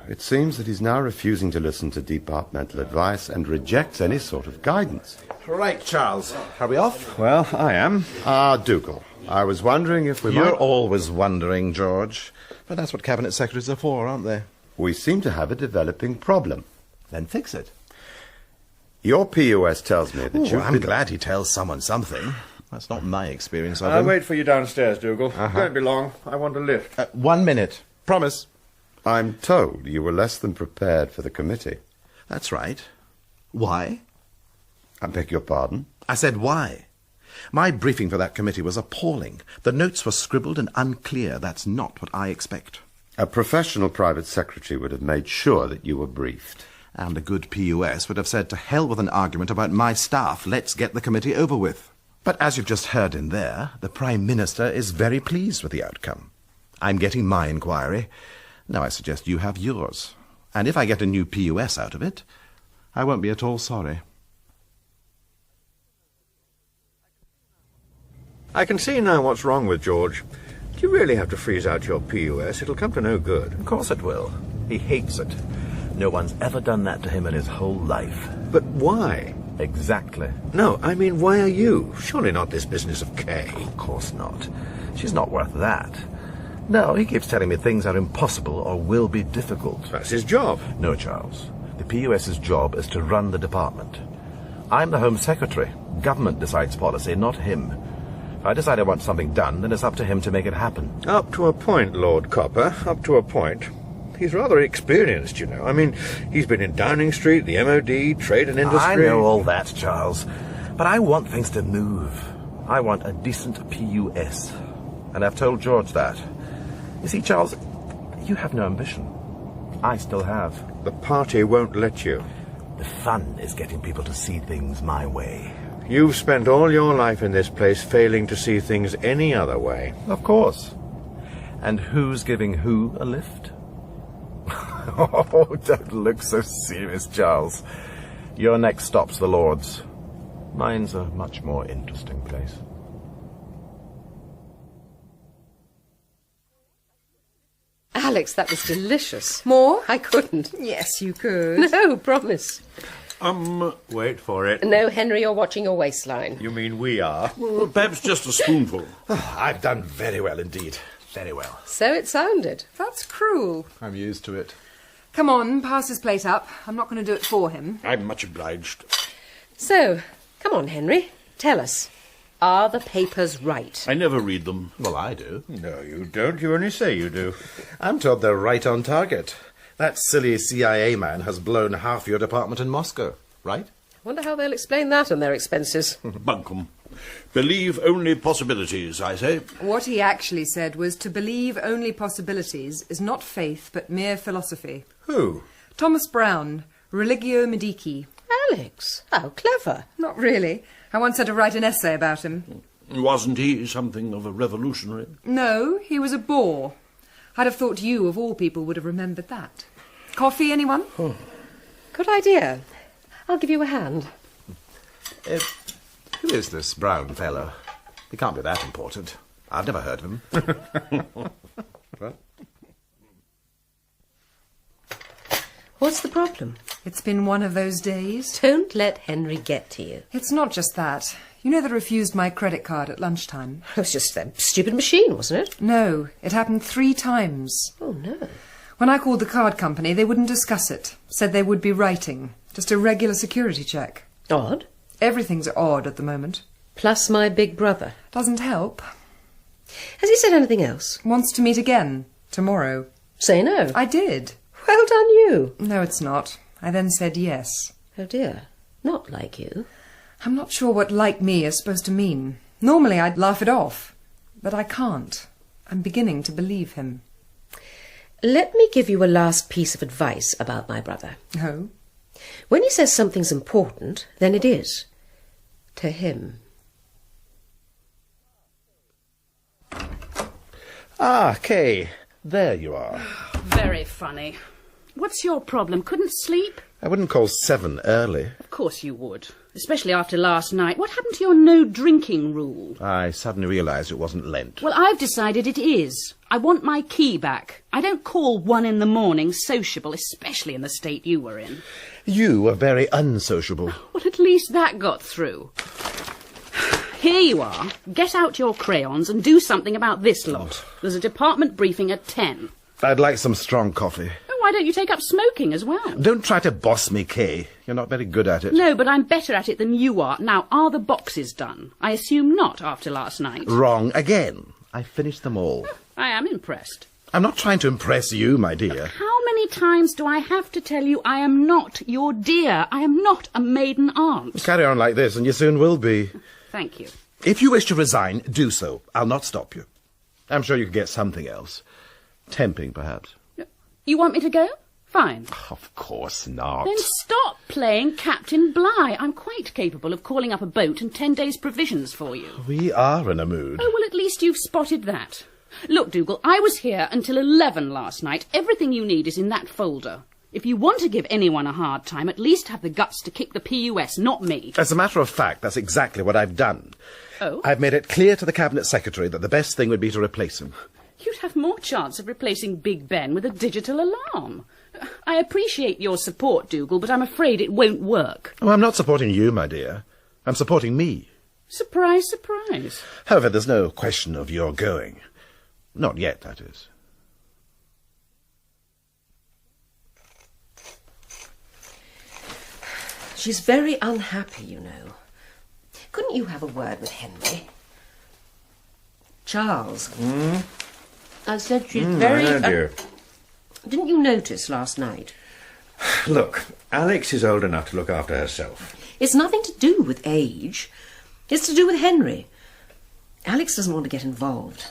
It seems that he's now refusing to listen to departmental advice and rejects any sort of guidance. Right, Charles. Are we off? Well, I am. Dougal, I was wondering if we You're might... always wondering, George. But that's what cabinet secretaries are for, aren't they? We seem to have a developing problem. Then fix it. Your PUS tells me that I'm glad he tells someone something. That's not my experience of I'll him. wait for you downstairs, Dougal. Don't be long. I want a lift. 1 minute. Promise. I'm told you were less than prepared for the committee. That's right. Why? I beg your pardon? I said why. My briefing for that committee was appalling. The notes were scribbled and unclear. That's not what I expect. A professional private secretary would have made sure that you were briefed. And a good PUS would have said, to hell with an argument about my staff. Let's get the committee over with. But as you've just heard in there, the Prime Minister is very pleased with the outcome. I'm getting my inquiry. Now I suggest you have yours. And if I get a new PUS out of it, I won't be at all sorry. I can see now what's wrong with George. Do you really have to freeze out your PUS? It'll come to no good. Of course it will. He hates it. No one's ever done that to him in his whole life. But why? Exactly. No, I mean, why are you? Surely not this business of Kay. Of course not. She's not worth that. No, he keeps telling me things are impossible or will be difficult. That's his job. No, Charles. The PUS's job is to run the department. I'm the Home Secretary. Government decides policy, not him. If I decide I want something done, then it's up to him to make it happen. Up to a point, Lord Copper, up to a point. He's rather experienced, you know. I mean, he's been in Downing Street, the MOD, trade and industry. I know all that, Charles. But I want things to move. I want a decent PUS. And I've told George that. You see, Charles, you have no ambition. I still have. The party won't let you. The fun is getting people to see things my way. You've spent all your life in this place failing to see things any other way. Of course. And who's giving who a lift? Oh, don't look so serious, Charles. Your next stop's the Lord's. Mine's a much more interesting place. Alex, that was delicious. More? I couldn't. Yes, you could. No, promise. Wait for it. No, Henry, you're watching your waistline. You mean we are? Well, perhaps just a spoonful. I've done very well indeed. Very well. So it sounded. That's cruel. I'm used to it. Come on, pass his plate up. I'm not going to do it for him. I'm much obliged. So, come on, Henry. Tell us. Are the papers right? I never read them. Well, I do. No, you don't. You only say you do. I'm told they're right on target. That silly CIA man has blown half your department in Moscow, right? I wonder how they'll explain that on their expenses. Bunkum. Believe only possibilities, I say. What he actually said was to believe only possibilities is not faith but mere philosophy. Who? Thomas Brown, Religio Medici. Alex, how clever. Not really. I once had to write an essay about him. Wasn't he something of a revolutionary? No, he was a bore. I'd have thought you, of all people, would have remembered that. Coffee, anyone? Oh. Good idea. I'll give you a hand. Who is this Brown fellow? He can't be that important. I've never heard of him. What? What's the problem? It's been one of those days. Don't let Henry get to you. It's not just that. You know they refused my credit card at lunchtime? It was just that stupid machine, wasn't it? No, it happened 3 times. Oh, no. When I called the card company, they wouldn't discuss it. Said they would be writing. Just a regular security check. Odd. Everything's odd at the moment. Plus my big brother. Doesn't help. Has he said anything else? Wants to meet again. Tomorrow. Say no. I did. Well done you. No, it's not. I then said yes. Oh dear. Not like you. I'm not sure what like me is supposed to mean. Normally I'd laugh it off. But I can't. I'm beginning to believe him. Let me give you a last piece of advice about my brother. Oh? When he says something's important, then it is. To him. Ah, Kay. There you are. Very funny. What's your problem? Couldn't sleep? I wouldn't call 7 early. Of course you would. Especially after last night. What happened to your no-drinking rule? I suddenly realised it wasn't Lent. Well, I've decided it is. I want my key back. I don't call 1 in the morning sociable, especially in the state you were in. You were very unsociable. Well, at least that got through. Here you are. Get out your crayons and do something about this lot. There's a department briefing at 10. I'd like some strong coffee. Oh, why don't you take up smoking as well? Don't try to boss me, Kay. You're not very good at it. No, but I'm better at it than you are. Now, are the boxes done? I assume not after last night. Wrong again. I finished them all. I am impressed. I'm not trying to impress you, my dear. How many times do I have to tell you I am not your dear? I am not a maiden aunt. Carry on like this and you soon will be. Thank you. If you wish to resign, do so. I'll not stop you. I'm sure you could get something else. Temping, perhaps. You want me to go? Fine. Of course not. Then stop playing Captain Bligh. I'm quite capable of calling up a boat and 10 days' provisions for you. We are in a mood. Oh, well, at least you've spotted that. Look, Dougal, I was here until 11 last night. Everything you need is in that folder. If you want to give anyone a hard time, at least have the guts to kick the PUS, not me. As a matter of fact, that's exactly what I've done. Oh? I've made it clear to the Cabinet Secretary that the best thing would be to replace him. You'd have more chance of replacing Big Ben with a digital alarm. I appreciate your support, Dougal, but I'm afraid it won't work. Oh, I'm not supporting you, my dear. I'm supporting me. Surprise, surprise. However, there's no question of your going. Not yet, that is. She's very unhappy, you know. Couldn't you have a word with Henry? Charles. I said she's very... Oh, dear. Didn't you notice last night? Look, Alex is old enough to look after herself. It's nothing to do with age. It's to do with Henry. Alex doesn't want to get involved.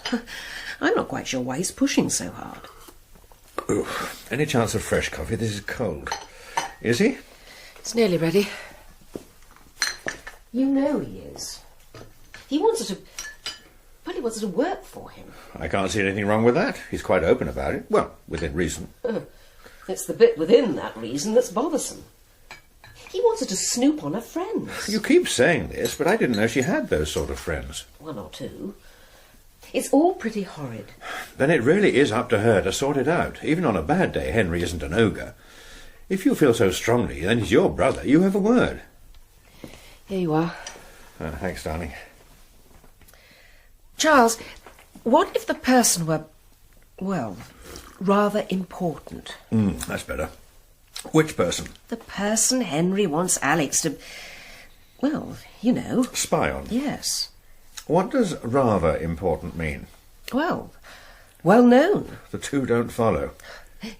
I'm not quite sure why he's pushing so hard. Ooh, any chance of fresh coffee? This is cold. Is he? It's nearly ready. You know he is. He wants her to... Well, he wants her to work for him. I can't see anything wrong with that. He's quite open about it. Well, within reason. It's the bit within that reason that's bothersome. He wants her to snoop on her friends. You keep saying this, but I didn't know she had those sort of friends. One or two. It's all pretty horrid. Then it really is up to her to sort it out. Even on a bad day, Henry isn't an ogre. If you feel so strongly, then he's your brother. You have a word. Here you are. Thanks, darling. Charles, what if the person were, well, rather important? That's better. Which person? The person Henry wants Alex to, well, you know. Spy on? Yes. What does rather important mean? Well known. The two don't follow.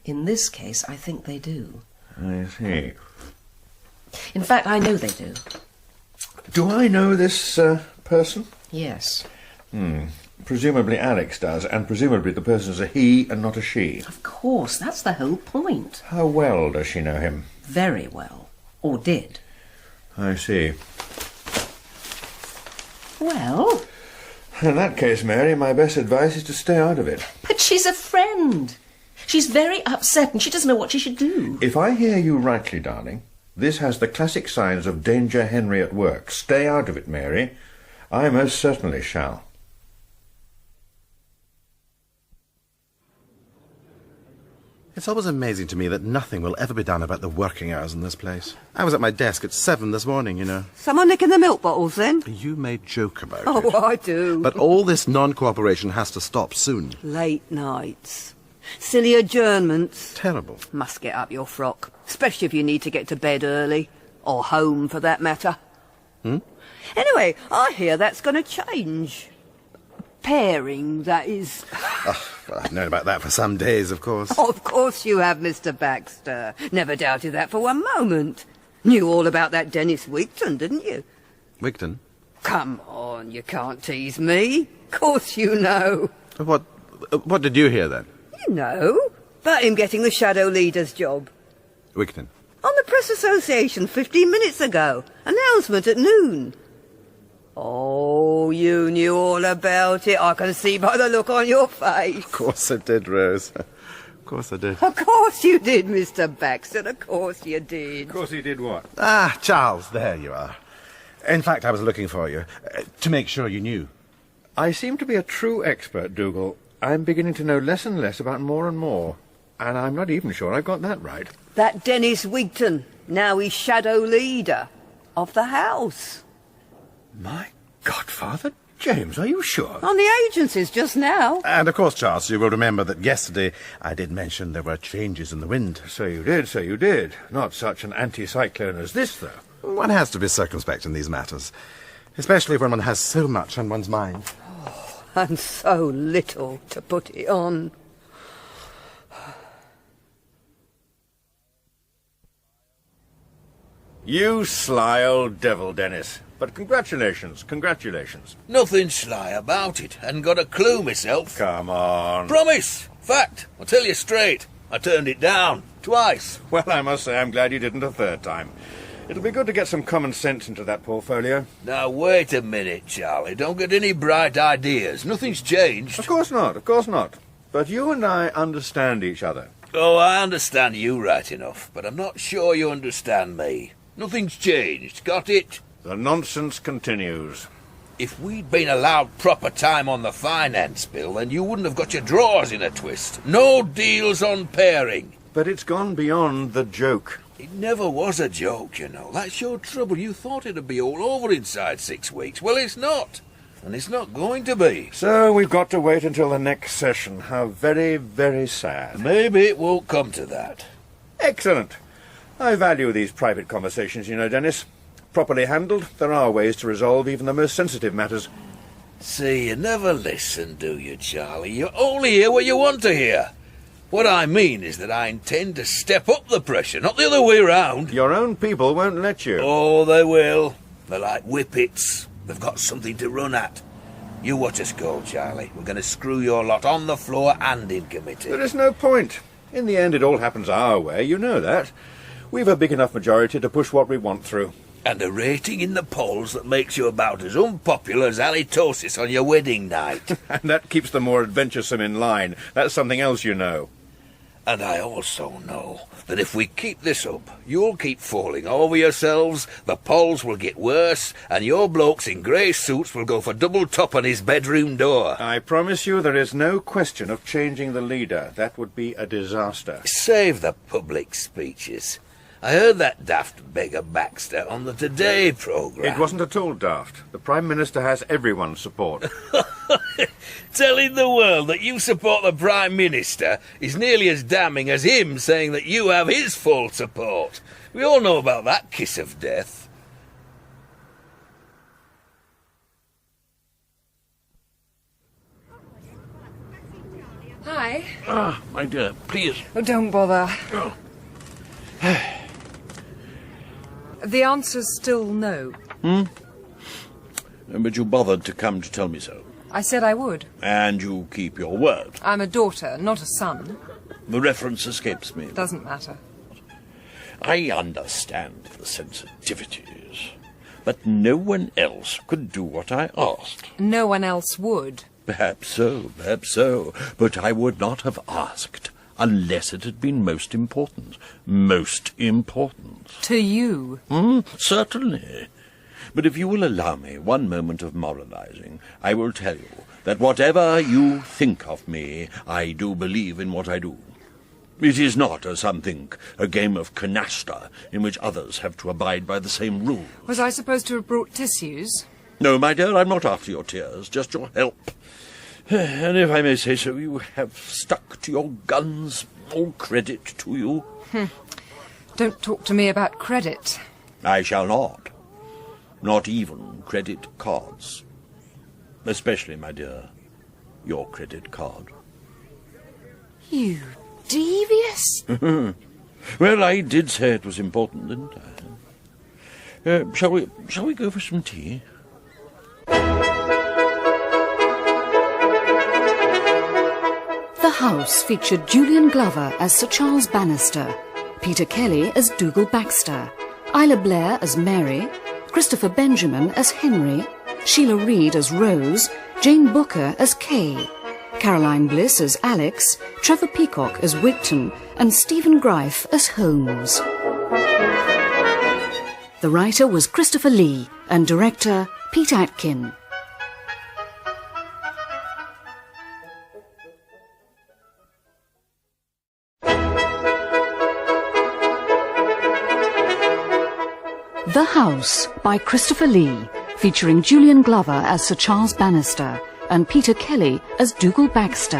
In this case, I think they do. I see. In fact, I know they do. Do I know this person? Yes. Presumably Alex does, and presumably the person's a he and not a she. Of course, that's the whole point. How well does she know him? Very well. Or did. I see. Well? In that case, Mary, my best advice is to stay out of it. But she's a friend. She's very upset and she doesn't know what she should do. If I hear you rightly, darling, this has the classic signs of danger Henry at work. Stay out of it, Mary. I most certainly shall. It's always amazing to me that nothing will ever be done about the working hours in this place. I was at my desk at 7 this morning, you know. Someone nicking the milk bottles, then? You may joke about it. Oh, I do. But all this non-cooperation has to stop soon. Late nights. Silly adjournments. Terrible. Must get up your frock, especially if you need to get to bed early. Or home, for that matter. Anyway, I hear that's going to change. Pairing, that is. Oh, well, I've known about that for some days, of course. Of course you have, Mr. Baxter. Never doubted that for one moment. Knew all about that Denis Wigton, didn't you? Wigton? Come on, you can't tease me. Of course you know. What did you hear, then? You know, about him getting the Shadow Leader's job. Wigton? On the Press Association 15 minutes ago. Announcement at noon. Oh, you knew all about it. I can see by the look on your face. Of course I did, Rose. Of course I did. Of course you did, Mr. Baxter. Of course you did. Of course he did what? Ah, Charles, there you are. In fact, I was looking for you, to make sure you knew. I seem to be a true expert, Dougal. I'm beginning to know less and less about more and more. And I'm not even sure I've got that right. That Denis Wigton, now he's Shadow Leader of the House. My godfather? James, are you sure? On the agencies just now. And of course, Charles, you will remember that yesterday I did mention there were changes in the wind. So you did. Not such an anticyclone as this, though. One has to be circumspect in these matters, especially when one has so much on one's mind. Oh, and so little to put it on. You sly old devil, Denis. But congratulations. Nothing sly about it. Hadn't got a clue myself. Come on. Promise. Fact. I'll tell you straight. I turned it down. Twice. Well, I must say I'm glad you didn't a third time. It'll be good to get some common sense into that portfolio. Now, wait a minute, Charlie. Don't get any bright ideas. Nothing's changed. Of course not. But you and I understand each other. Oh, I understand you right enough, but I'm not sure you understand me. Nothing's changed. Got it? The nonsense continues. If we'd been allowed proper time on the finance bill, then you wouldn't have got your drawers in a twist. No deals on pairing. But it's gone beyond the joke. It never was a joke, you know. That's your trouble. You thought it'd be all over inside 6 weeks. Well, it's not. And it's not going to be. So we've got to wait until the next session. How very, very sad. Maybe it won't come to that. Excellent. I value these private conversations, you know, Denis. Properly handled, there are ways to resolve even the most sensitive matters. See, you never listen, do you, Charlie? You only hear what you want to hear. What I mean is that I intend to step up the pressure, not the other way round. Your own people won't let you. Oh, they will. They're like whippets. They've got something to run at. You watch us go, Charlie. We're going to screw your lot on the floor and in committee. There is no point. In the end, it all happens our way. You know that. We've a big enough majority to push what we want through. And a rating in the polls that makes you about as unpopular as halitosis on your wedding night. And that keeps the more adventuresome in line. That's something else you know. And I also know that if we keep this up, you'll keep falling over yourselves, the polls will get worse, and your blokes in grey suits will go for double top on his bedroom door. I promise you there is no question of changing the leader. That would be a disaster. Save the public speeches. I heard that daft beggar Baxter on the Today programme. It wasn't at all daft. The Prime Minister has everyone's support. Telling the world that you support the Prime Minister is nearly as damning as him saying that you have his full support. We all know about that kiss of death. Hi. Ah, my dear, please. Oh, don't bother. Oh. The answer's still no. But you bothered to come to tell me so. I said I would. And you keep your word. I'm a daughter, not a son. The reference escapes me. Doesn't matter. I understand the sensitivities, but no one else could do what I asked. No one else would. Perhaps so, but I would not have asked unless it had been most important. Most important. To you? Certainly. But if you will allow me one moment of moralizing, I will tell you that whatever you think of me, I do believe in what I do. It is not, as some think, a game of canasta in which others have to abide by the same rules. Was I supposed to have brought tissues? No, my dear, I'm not after your tears, just your help. And if I may say so, you have stuck to your guns. All credit to you. Don't talk to me about credit. I shall not. Not even credit cards. Especially, my dear, your credit card. You devious? Well, I did say it was important, didn't I? Shall we go for some tea? The House featured Julian Glover as Sir Charles Bannister, Peter Kelly as Dougal Baxter, Isla Blair as Mary, Christopher Benjamin as Henry, Sheila Reid as Rose, Jane Booker as Kay, Caroline Bliss as Alex, Trevor Peacock as Wigton, and Stephen Greif as Holmes. The writer was Christopher Lee and director Pete Atkin. The House by Christopher Lee, featuring Julian Glover as Sir Charles Bannister and Peter Kelly as Dougal Baxter.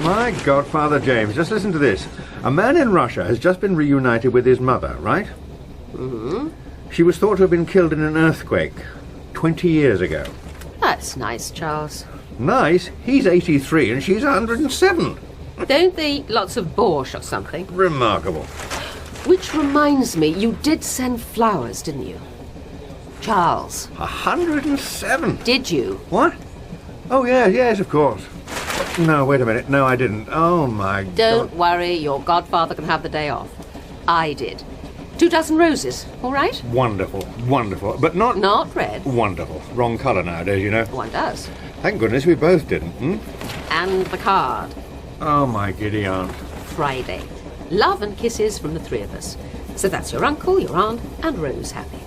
My godfather James, just listen to this. A man in Russia has just been reunited with his mother, right? Mm-hmm. She was thought to have been killed in an earthquake 20 years ago. That's nice, Charles. Nice? He's 83 and she's 107. Don't they eat lots of borscht or something? Remarkable. Which reminds me, you did send flowers, didn't you? Charles. 107? Did you? What? Oh, yes, of course. No, wait a minute. No, I didn't. Oh, my God. Don't worry, your godfather can have the day off. I did. 2 dozen roses, all right? Wonderful, wonderful. But not... Not red. Wonderful. Wrong colour nowadays, you know. One does. Thank goodness we both didn't, And the card. Oh, my giddy aunt. Friday. Love and kisses from the three of us. So that's your uncle, your aunt, and Rose happy.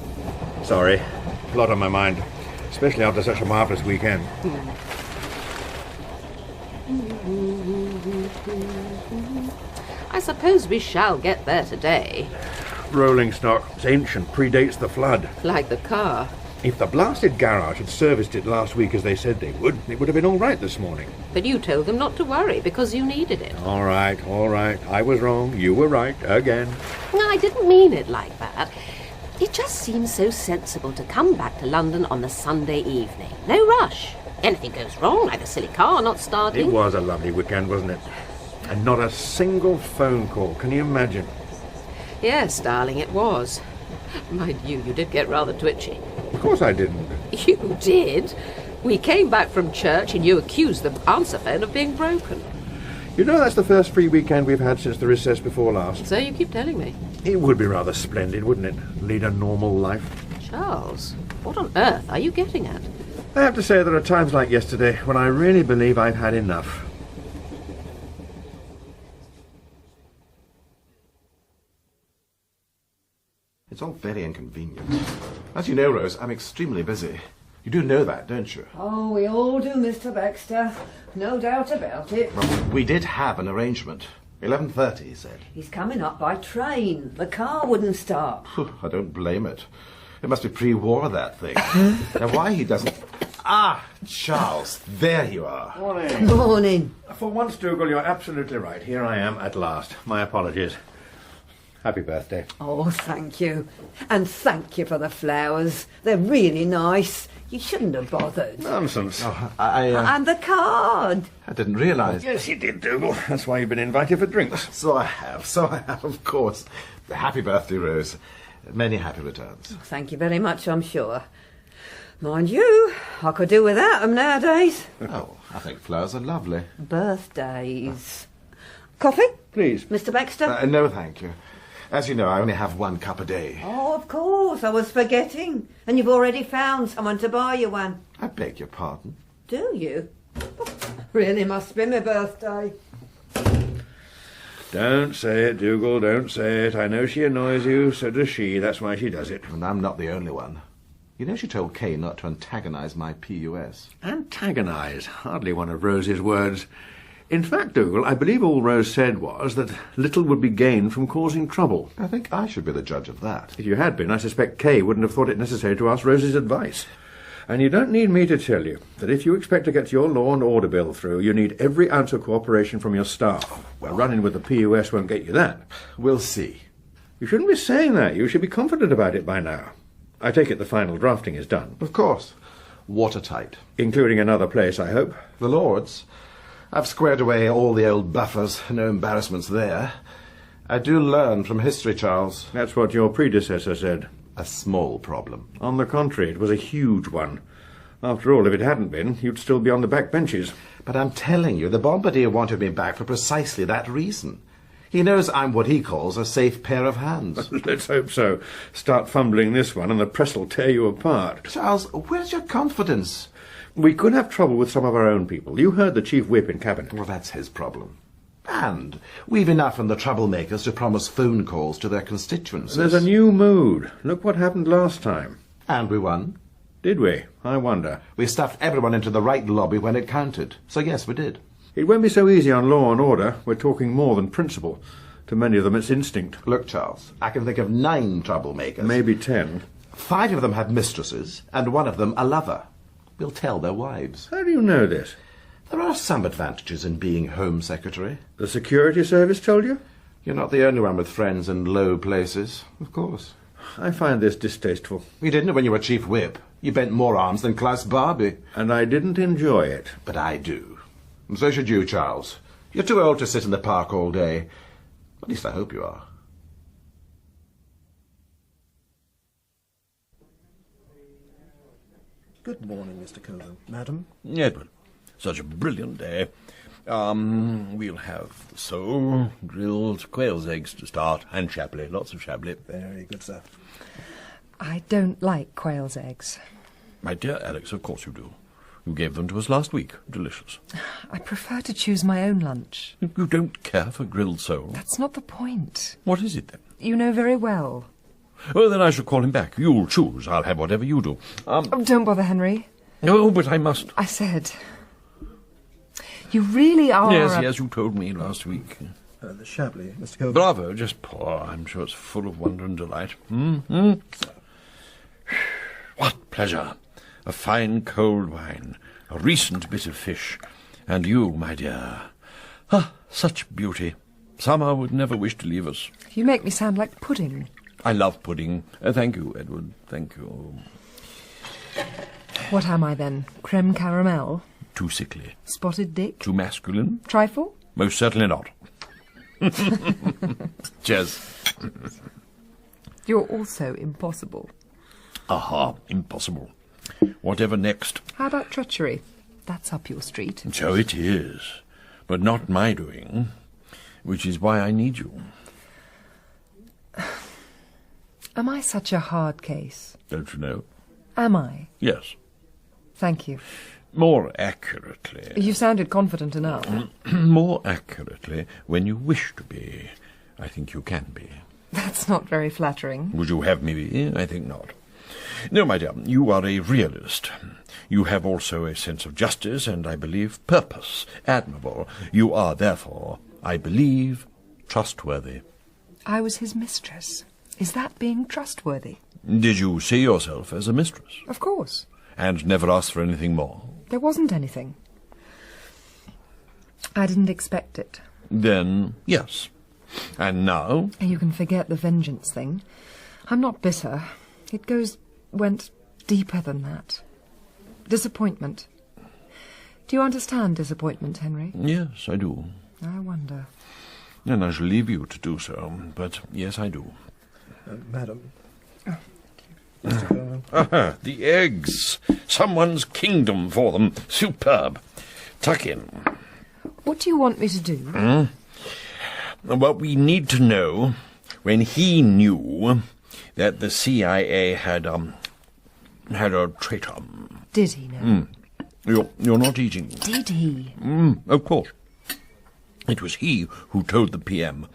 Sorry. A lot on my mind, especially after such a marvellous weekend. I suppose we shall get there today. Rolling stock. It's ancient, predates the flood. Like the car. If the blasted garage had serviced it last week as they said they would, it would have been all right this morning. But you told them not to worry because you needed it. All right. I was wrong. You were right, again. No, I didn't mean it like that. It just seems so sensible to come back to London on the Sunday evening. No rush. Anything goes wrong, like the silly car not starting. It was a lovely weekend, wasn't it? And not a single phone call. Can you imagine? Yes, darling, it was. Mind you did get rather twitchy. Of course I didn't. You did? We came back from church and you accused the answer phone of being broken. You know that's the first free weekend we've had since the recess before last. So you keep telling me. It would be rather splendid, wouldn't it? Lead a normal life. Charles, what on earth are you getting at? I have to say there are times like yesterday when I really believe I've had enough. It's all very inconvenient. As you know, Rose, I'm extremely busy. You do know that, don't you? Oh, we all do, Mr. Baxter. No doubt about it. Well, we did have an arrangement. 11:30, he said. He's coming up by train. The car wouldn't start. I don't blame it. It must be pre-war, that thing. Now, why he doesn't... Ah, Charles, there you are. Morning. Morning. For once, Dougal, you're absolutely right. Here I am at last. My apologies. Happy birthday. Oh, thank you. And thank you for the flowers. They're really nice. You shouldn't have bothered. Nonsense. Oh, And the card. I didn't realise. Yes, you did, Dougal. That's why you've been invited for drinks. So I have, of course. Happy birthday, Rose. Many happy returns. Thank you very much, I'm sure. Mind you, I could do without them nowadays. Oh, I think flowers are lovely. Birthdays. Coffee? Please. Mr. Baxter? No, thank you. As you know, I only have 1 cup a day. Oh, of course, I was forgetting. And you've already found someone to buy you one. I beg your pardon. Do you? Really must be my birthday. Don't say it, Dougal, don't say it. I know she annoys you, so does she. That's why she does it. And I'm not the only one. You know she told Kay not to antagonise my PUS. Antagonise? Hardly one of Rose's words. In fact, Dougal, I believe all Rose said was that little would be gained from causing trouble. I think I should be the judge of that. If you had been, I suspect Kay wouldn't have thought it necessary to ask Rose's advice. And you don't need me to tell you that if you expect to get your law and order bill through, you need every ounce of cooperation from your staff. Well, running with the PUS won't get you that. We'll see. You shouldn't be saying that. You should be confident about it by now. I take it the final drafting is done. Of course. Watertight. Including another place, I hope. The Lords. I've squared away all the old buffers. No embarrassments there. I do learn from history, Charles. That's what your predecessor said. A small problem. On the contrary, it was a huge one. After all, if it hadn't been, you'd still be on the back benches. But I'm telling you, the Bombardier wanted me back for precisely that reason. He knows I'm what he calls a safe pair of hands. Let's hope so. Start fumbling this one and the press will tear you apart. Charles, where's your confidence? We could have trouble with some of our own people. You heard the Chief Whip in Cabinet. Well, that's his problem. And we've enough in the troublemakers to promise phone calls to their constituencies. There's a new mood. Look what happened last time. And we won. Did we? I wonder. We stuffed everyone into the right lobby when it counted. So yes, we did. It won't be so easy on law and order. We're talking more than principle. To many of them, it's instinct. Look, Charles, I can think of 9 troublemakers. Maybe 10. 5 of them have mistresses, and 1 of them a lover. We'll tell their wives. How do you know this? There are some advantages in being Home Secretary. The security service told you? You're not the only one with friends in low places, of course. I find this distasteful. You didn't when you were Chief Whip. You bent more arms than Klaus Barbie. And I didn't enjoy it. But I do. And so should you, Charles. You're too old to sit in the park all day. At least I hope you are. Good morning, Mr. Colvil. Madam? Edward, such a brilliant day. We'll have the sole, grilled, quail's eggs to start, and chablis, lots of chablis. Very good, sir. I don't like quail's eggs. My dear Alex, of course you do. You gave them to us last week. Delicious. I prefer to choose my own lunch. You don't care for grilled sole? That's not the point. What is it, then? You know very well. Well, then I shall call him back. You'll choose. I'll have whatever you do. Oh, don't bother, Henry. No, but I must. I said... You really are... Yes, you told me last week. The Chablis, Mr. Colvil. Bravo, just pour. I'm sure it's full of wonder and delight. What pleasure. A fine cold wine, a recent bit of fish, and you, my dear. Ah, such beauty. Summer would never wish to leave us. You make me sound like pudding. I love pudding. Thank you, Edward. Thank you. What am I, then? Creme caramel? Too sickly. Spotted dick? Too masculine? Trifle? Most certainly not. Cheers. You're also impossible. Aha, impossible. Whatever next? How about treachery? That's up your street. So it is, but not my doing, which is why I need you. Am I such a hard case? Don't you know? Am I? Yes. Thank you. More accurately... You sounded confident enough. More accurately, when you wish to be, I think you can be. That's not very flattering. Would you have me be? I think not. No, my dear, you are a realist. You have also a sense of justice and, I believe, purpose. Admirable. You are, therefore, I believe, trustworthy. I was his mistress. Is that being trustworthy? Did you see yourself as a mistress? Of course. And never asked for anything more? There wasn't anything. I didn't expect it. Then, yes. And now? You can forget the vengeance thing. I'm not bitter. It went deeper than that. Disappointment. Do you understand disappointment, Henry? Yes, I do. I wonder. And I shall leave you to do so, but yes, I do. Madam. Oh, Mr. Colvil. The eggs. Someone's kingdom for them. Superb. Tuck in. What do you want me to do? Well, we need to know when he knew that the CIA had a traitor. Did he know? You're not eating. Did he? Of course. It was he who told the PM,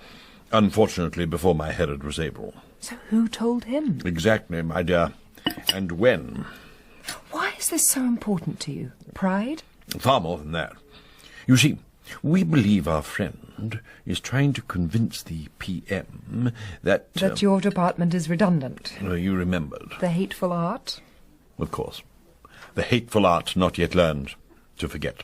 unfortunately before my Herod was able. So who told him? Exactly, my dear. And when? Why is this so important to you? Pride? Far more than that. You see, we believe our friend is trying to convince the PM that... That your department is redundant. You remembered. The hateful art? Of course. The hateful art not yet learned to forget.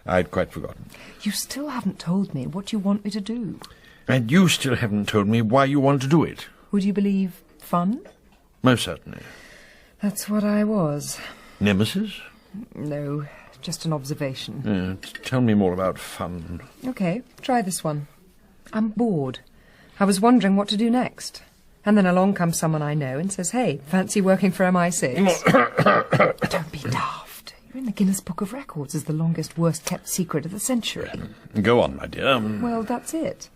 I'd quite forgotten. You still haven't told me what you want me to do. And you still haven't told me why you want to do it. Would you believe fun? Most certainly. That's what I was. Nemesis? No, just an observation. Tell me more about fun. OK, try this one. I'm bored. I was wondering what to do next. And then along comes someone I know and says, hey, fancy working for MI6? Don't be daft. You're in the Guinness Book of Records as the longest, worst-kept secret of the century. Go on, my dear. Well, that's it.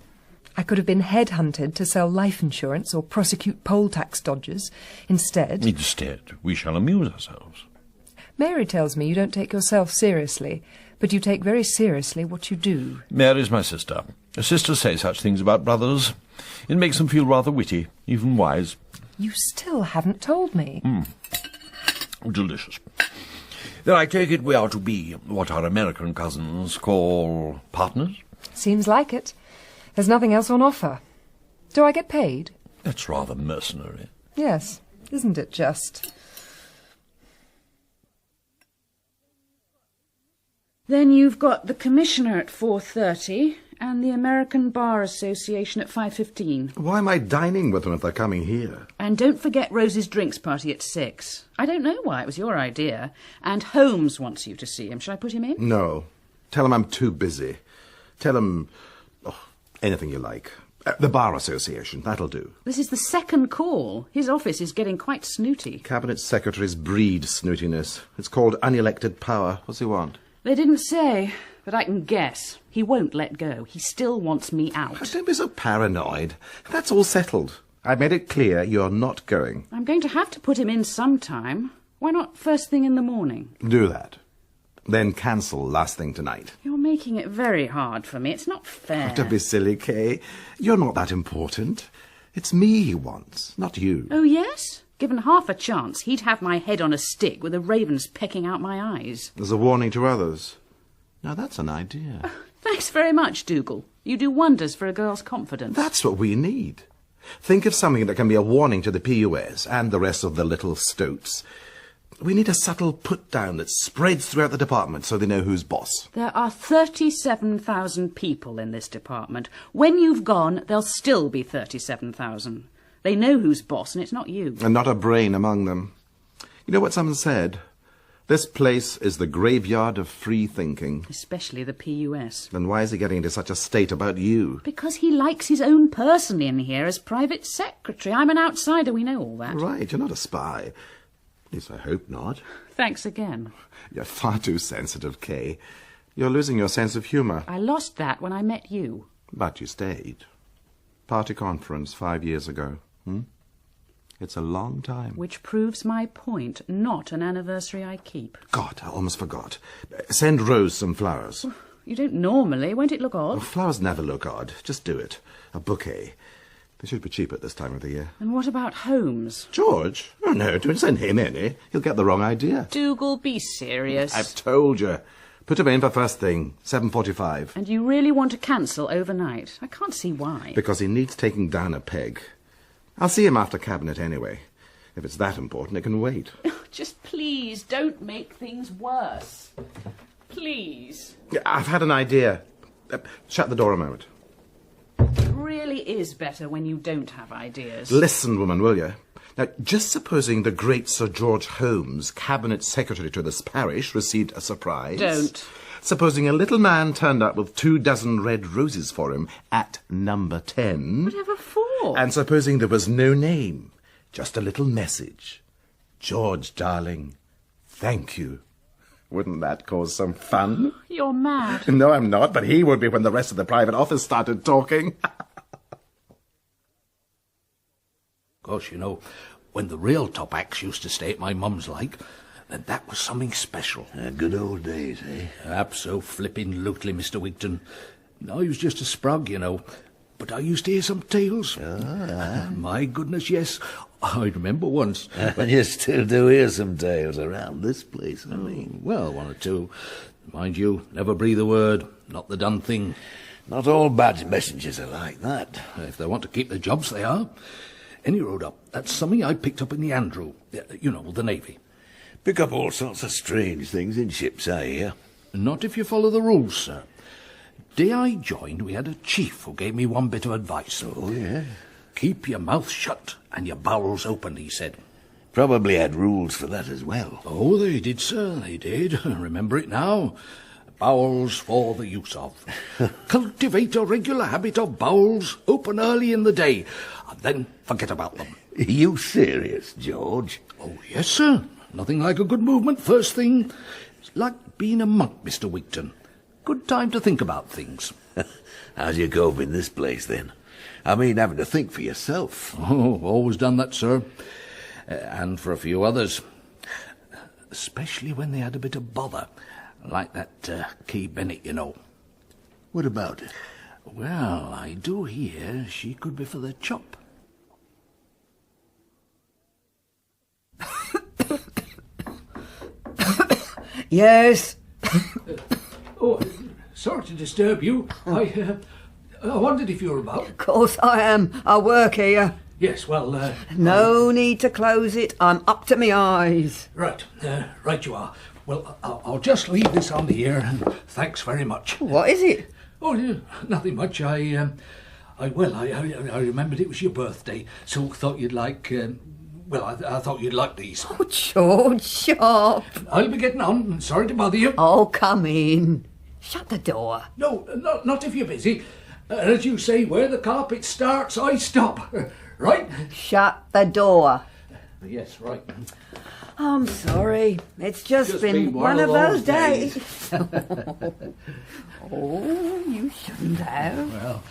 I could have been headhunted to sell life insurance or prosecute poll tax dodgers. Instead, we shall amuse ourselves. Mary tells me you don't take yourself seriously, but you take very seriously what you do. Mary's my sister. Sisters say such things about brothers. It makes them feel rather witty, even wise. You still haven't told me. Delicious. Then I take it we are to be what our American cousins call partners? Seems like it. There's nothing else on offer. Do I get paid? That's rather mercenary. Yes, isn't it just? Then you've got the Commissioner at 4:30 and the American Bar Association at 5:15. Why am I dining with them if they're coming here? And don't forget Rose's drinks party at 6. I don't know why, it was your idea. And Holmes wants you to see him. Shall I put him in? No. Tell him I'm too busy. Tell him... anything you like. The Bar Association, that'll do. This is the second call. His office is getting quite snooty. Cabinet secretaries breed snootiness. It's called unelected power. What's he want? They didn't say, but I can guess. He won't let go. He still wants me out. Don't be so paranoid. That's all settled. I've made it clear you're not going. I'm going to have to put him in sometime. Why not first thing in the morning? Do that. then cancel last thing tonight. You're making it very hard for me. It's not fair. Don't be silly, Kay. You're not that important. It's me he wants, not you. Oh, yes? Given half a chance, he'd have my head on a stick with the ravens pecking out my eyes. As a warning to others. Now, that's an idea. Thanks very much, Dougal. You do wonders for a girl's confidence. That's what we need. Think of something that can be a warning to the PUS and the rest of the little stoats. We need a subtle put-down that spreads throughout the department so they know who's boss. There are 37,000 people in this department. When you've gone, there'll still be 37,000. They know who's boss, and it's not you. And not a brain among them. You know what someone said? This place is the graveyard of free thinking. Especially the PUS. Then why is he getting into such a state about you? Because he likes his own person in here as private secretary. I'm an outsider, we know all that. Right, you're not a spy. At least I hope not. Thanks again. You're far too sensitive, Kay. You're losing your sense of humour. I lost that when I met you. But you stayed. Party conference 5 years ago. It's a long time. Which proves my point, not an anniversary I keep. God, I almost forgot. Send Rose some flowers. You don't normally. Won't it look odd? Oh, flowers never look odd. Just do it. A bouquet. They should be cheap at this time of the year. And what about Holmes? George? Oh, no, don't send him any. He'll get the wrong idea. Dougal, be serious. I've told you. Put him in for first thing, 7:45. And you really want to cancel overnight? I can't see why. Because he needs taking down a peg. I'll see him after cabinet anyway. If it's that important, it can wait. Just please, don't make things worse. Please. I've had an idea. Shut the door a moment. It really is better when you don't have ideas. Listen, woman, will you? Now, just supposing the great Sir George Holmes, cabinet secretary to this parish, received a surprise. Don't. Supposing a little man turned up with 24 red roses for him at number 10. Whatever for? And supposing there was no name, just a little message. George, darling, thank you. Wouldn't that cause some fun? You're mad. No, I'm not, but he would be when the rest of the private office started talking. Gosh, you know, when the real top acts used to stay at my mum's then that was something special. Good old days, eh? Abso-flipping-lutely, Mr. Wigton. I was just a sprug, you know, but I used to hear some tales. My goodness, yes. I remember once. And you still do hear some tales around this place, I mean. Well, one or two. Mind you, never breathe a word. Not the done thing. Not all bad messengers are like that. If they want to keep their jobs, they are. Any road up, that's something I picked up in the Andrew. You know, the Navy. Pick up all sorts of strange things in ships, I hear. Not if you follow the rules, sir. Day I joined, we had a chief who gave me one bit of advice. Oh, yeah? Keep your mouth shut and your bowels open, he said. Probably had rules for that as well. Oh, they did, sir, they did. Remember it now. Bowels for the use of. Cultivate a regular habit of bowels, open early in the day, and then forget about them. Are you serious, George? Oh, yes, sir. Nothing like a good movement first thing. It's like being a monk, Mr. Wigton. Good time to think about things. How's your cope in this place, then? I mean, having to think for yourself. Oh, always done that, sir. And for a few others. Especially when they had a bit of bother. Like that Kay Bennett, you know. What about it? Well, I do hear she could be for the chop. Yes? Oh, sorry to disturb you. I wondered if you were about. Of course I am. I work here. Yes, well... no need to close it. I'm up to my eyes. Right, right you are. Well, I'll just leave this on the air, and thanks very much. What is it? Oh, nothing much. I remembered it was your birthday, so thought you'd like... I thought you'd like these. Oh, George, sharp. I'll be getting on. Sorry to bother you. Oh, come in. Shut the door. No, not if you're busy. As you say, where the carpet starts, I stop. Right? Shut the door. Yes, right. I'm sorry. It's just been one of those days. Oh, you shouldn't have. Well,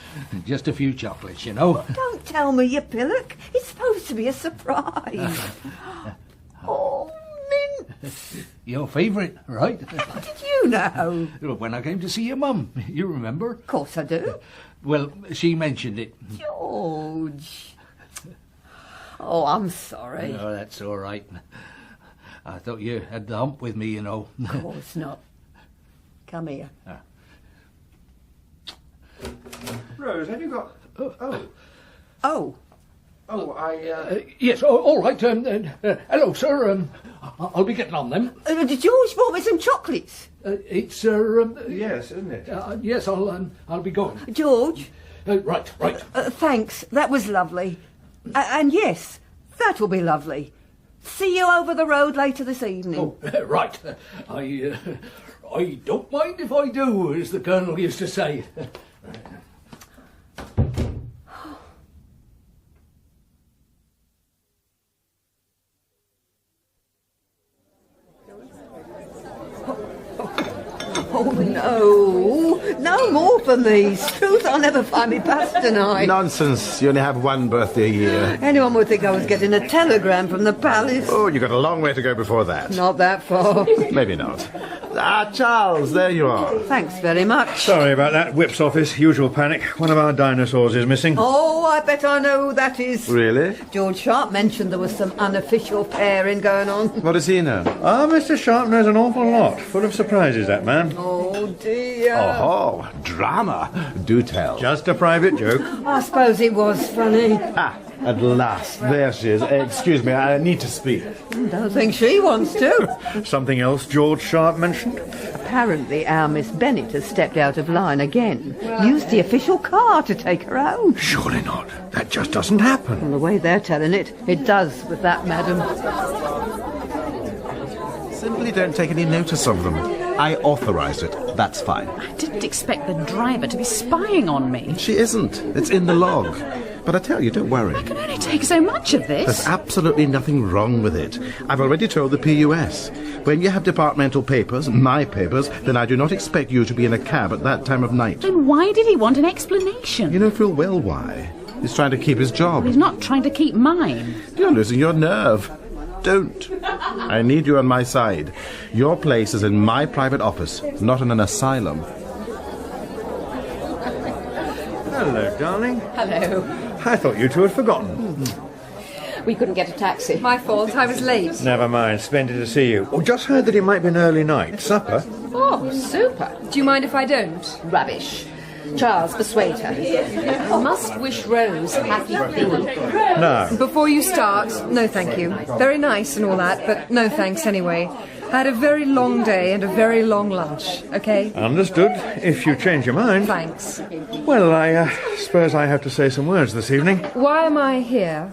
just a few chocolates, you know. Don't tell me, you pillock. It's supposed to be a surprise. Oh, mint. Your favourite, right? How did you know? When I came to see your mum, you remember? Of course I do. Well, she mentioned it. George. Oh, I'm sorry. No, that's all right. I thought you had the hump with me, you know. Of course not. Come here. Rose, have you got... Oh. Yes, all right. Hello, sir. I'll be getting on them. George bought me some chocolates. It's, Yes, isn't it? yes, I'll be going. George. Right. Thanks. That was lovely. And yes, that'll be lovely. See you over the road later this evening. Oh, right. I don't mind if I do, as the Colonel used to say. Oh, no. No more for me. Truth, I'll never find me past tonight. Nonsense. You only have one birthday a year. Anyone would think I was getting a telegram from the palace. Oh, you've got a long way to go before that. Not that far. Maybe not. Charles, there you are. Thanks very much. Sorry about that. Whip's office. Usual panic. One of our dinosaurs is missing. Oh, I bet I know who that is. Really? George Sharp mentioned there was some unofficial pairing going on. What does he know? Mr. Sharp knows an awful lot. Full of surprises, that man. Oh, dear. Oh, drama. Do tell. Just a private joke. I suppose it was funny. At last. There she is. Excuse me, I need to speak. Don't think she wants to. Something else George Sharp mentioned? Apparently our Miss Bennet has stepped out of line again. Used the official car to take her home. Surely not. That just doesn't happen. From the way they're telling it, it does with that madam. Simply don't take any notice of them. I authorised it. That's fine. I didn't expect the driver to be spying on me. She isn't. It's in the log. But I tell you, don't worry. I can only take so much of this. There's absolutely nothing wrong with it. I've already told the PUS. When you have departmental papers, my papers, then I do not expect you to be in a cab at that time of night. Then why did he want an explanation? You know full well why. He's trying to keep his job. He's not trying to keep mine. You're losing your nerve. Don't. I need you on my side. Your place is in my private office, not in an asylum. Hello, darling. Hello. I thought you two had forgotten. We couldn't get a taxi. My fault, I was late. Never mind. Splendid to see you. Oh, just heard that it might be an early night. Supper? Oh, super. Do you mind if I don't? Rubbish. Charles, persuade her. I must wish Rose happy thee. No. Before you start, no thank you. Very nice and all that, but no thanks anyway. I had a very long day and a very long lunch, okay? Understood. If you change your mind. Thanks. Well, I suppose I have to say some words this evening. Why am I here?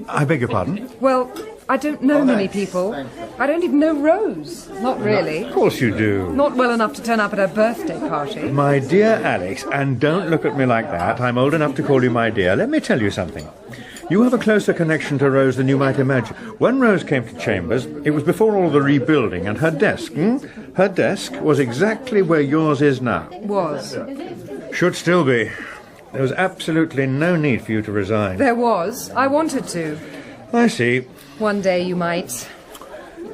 I beg your pardon? Well, I don't know many people. I don't even know Rose. Not really. Of course you do. Not well enough to turn up at her birthday party. My dear Alex, and don't look at me like that. I'm old enough to call you my dear. Let me tell you something. You have a closer connection to Rose than you might imagine. When Rose came to Chambers, it was before all the rebuilding, and her desk, her desk was exactly where yours is now. Was. Should still be. There was absolutely no need for you to resign. There was. I wanted to. I see. One day you might.